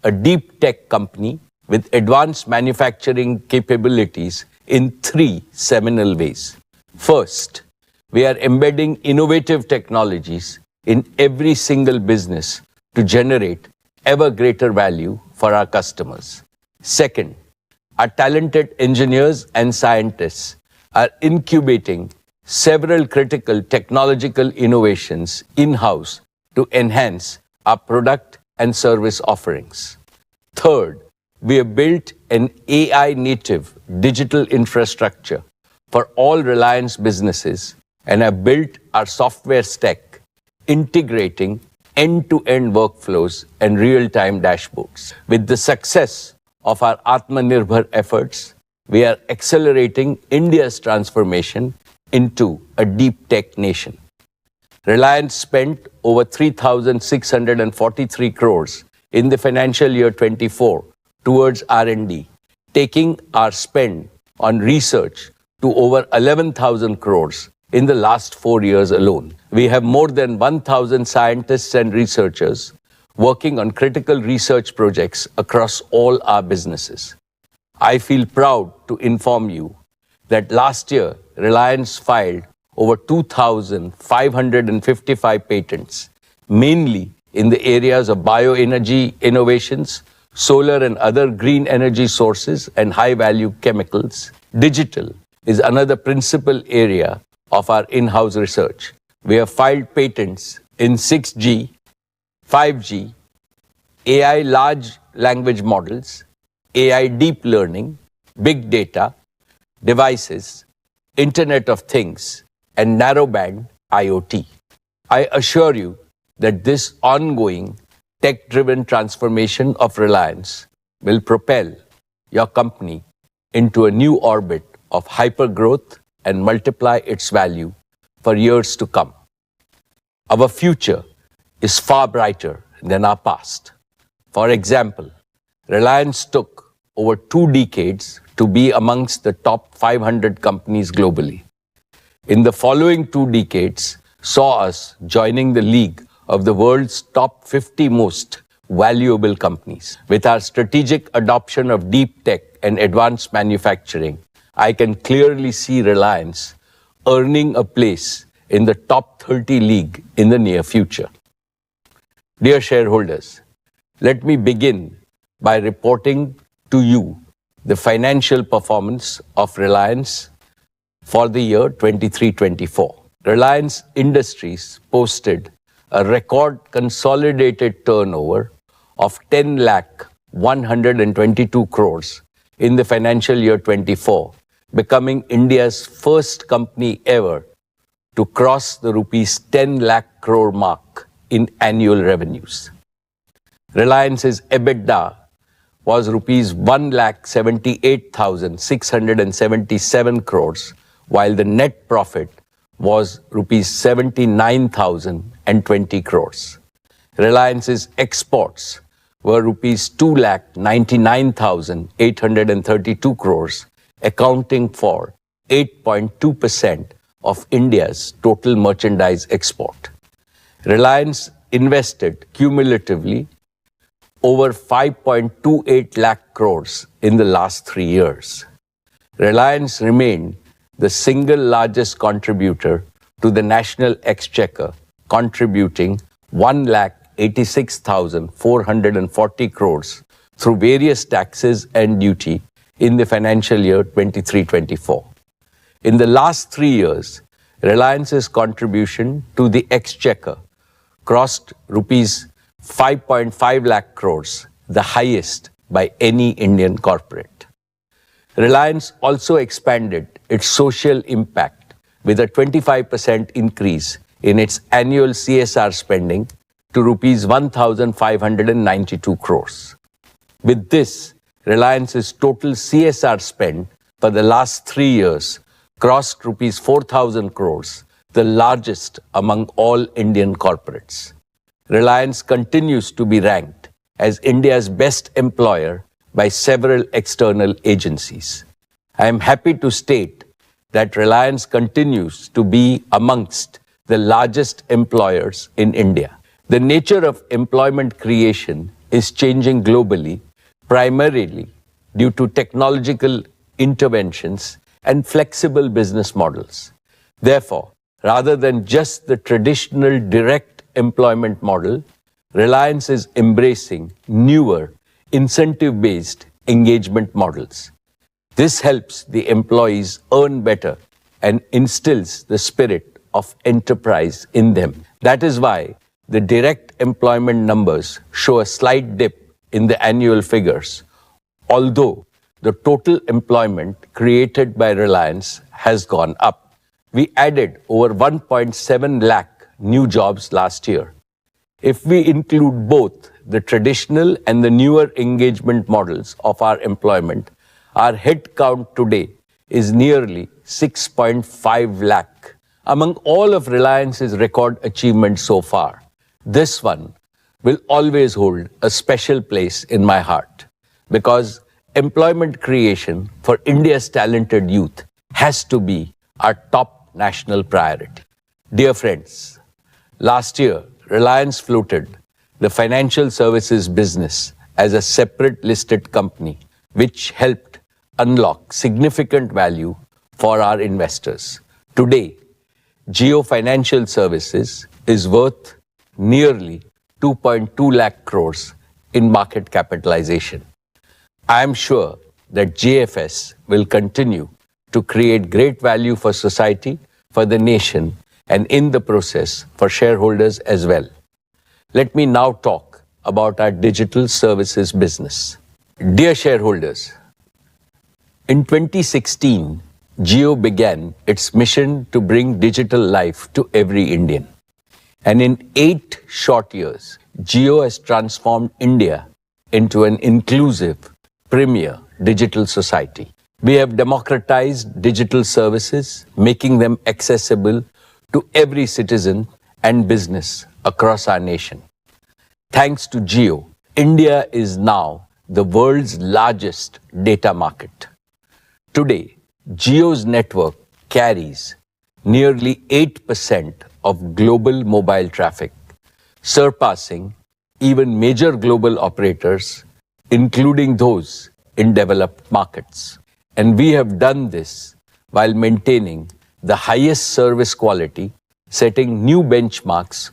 B: a deep tech company with advanced manufacturing capabilities in three seminal ways. First, we are embedding innovative technologies in every single business to generate ever greater value for our customers. Second, our talented engineers and scientists are incubating several critical technological innovations in-house to enhance our product and service offerings. Third, we have built an AI-native digital infrastructure for all Reliance businesses and have built our software stack, integrating end-to-end workflows and real-time dashboards. With the success of our Atmanirbhar efforts, we are accelerating India's transformation into a deep tech nation. Reliance spent over 3,643 crores in the financial year 24 towards R&D, taking our spend on research to over 11,000 crores in the last 4 years alone. We have more than 1,000 scientists and researchers working on critical research projects across all our businesses. I feel proud to inform you that last year, Reliance filed over 2,555 patents, mainly in the areas of bioenergy innovations, solar and other green energy sources, and high-value chemicals. Digital is another principal area of our in-house research. We have filed patents in 6G, 5G, AI large language models, AI deep learning, big data, devices, Internet of Things, and narrowband IoT. I assure you that this ongoing tech-driven transformation of Reliance will propel your company into a new orbit of hypergrowth and multiply its value for years to come. Our future is far brighter than our past. For example, Reliance took over 2 decades to be amongst the top 500 companies globally. In the following 2 decades, saw us joining the league of the world's top 50 most valuable companies. With our strategic adoption of deep tech and advanced manufacturing, I can clearly see Reliance earning a place in the top 30 league in the near future. Dear shareholders, let me begin by reporting to you the financial performance of Reliance for the year 23-24. Reliance Industries posted a record consolidated turnover of 10,122 crores in the financial year 24, becoming India's first company ever to cross the rupees 10 lakh crore mark in annual revenues. Reliance's EBITDA was rupees 1,78,677 crores, while the net profit was rupees 79,020 crores.
A: Reliance's exports were rupees 2,99,832 crores, accounting for 8.2% of India's total merchandise export. Reliance invested cumulatively over 5.28 lakh crores in the last 3 years. Reliance remained the single largest contributor to the national exchequer, contributing 1,86,440 crores through various taxes and duty in the financial year 23-24. In the last 3 years, Reliance's contribution to the exchequer crossed rupees 5.5 lakh crores, the highest by any Indian corporate. Reliance also expanded its social impact with a 25% increase in its annual CSR spending to rupees 1,592 crores. With this, Reliance's total CSR spend for the last 3 years crossed rupees 4,000 crores, the largest among all Indian corporates. Reliance continues to be ranked as India's best employer by several external agencies. I am happy to state that Reliance continues to be amongst the largest employers in India. The nature of employment creation is changing globally, primarily due to technological interventions and flexible business models. Therefore, rather than just the traditional direct employment model, Reliance is embracing newer, incentive-based engagement models. This helps the employees earn better and instills the spirit of enterprise in them. That is why the direct employment numbers show a slight dip in the annual figures, although the total employment created by Reliance has gone up. We added over 1.7 lakh new jobs last year. If we include both the traditional and the newer engagement models of our employment, our head count today is nearly 6.5 lakh. Among all of Reliance's record achievements so far, this one will always hold a special place in my heart because employment creation for India's talented youth has to be our top national priority. Dear friends, last year, Reliance floated the financial services business as a separate listed company, which helped unlock significant value for our investors. Today, Jio Financial Services is worth nearly 2.2 lakh crores in market capitalization. I am sure that JFS will continue to create great value for society, for the nation, and in the process for shareholders as well. Let me now talk about our digital services business. Dear shareholders, in 2016, Jio began its mission to bring digital life to every Indian. And in 8 short years, Jio has transformed India into an inclusive, premier digital society. We have democratized digital services, making them accessible to every citizen and business across our nation. Thanks to Jio, India is now the world's largest data market. Today, Jio's network carries nearly 8% of global mobile traffic, surpassing even major global operators, including those in developed markets. And we have done this while maintaining the highest service quality, setting new benchmarks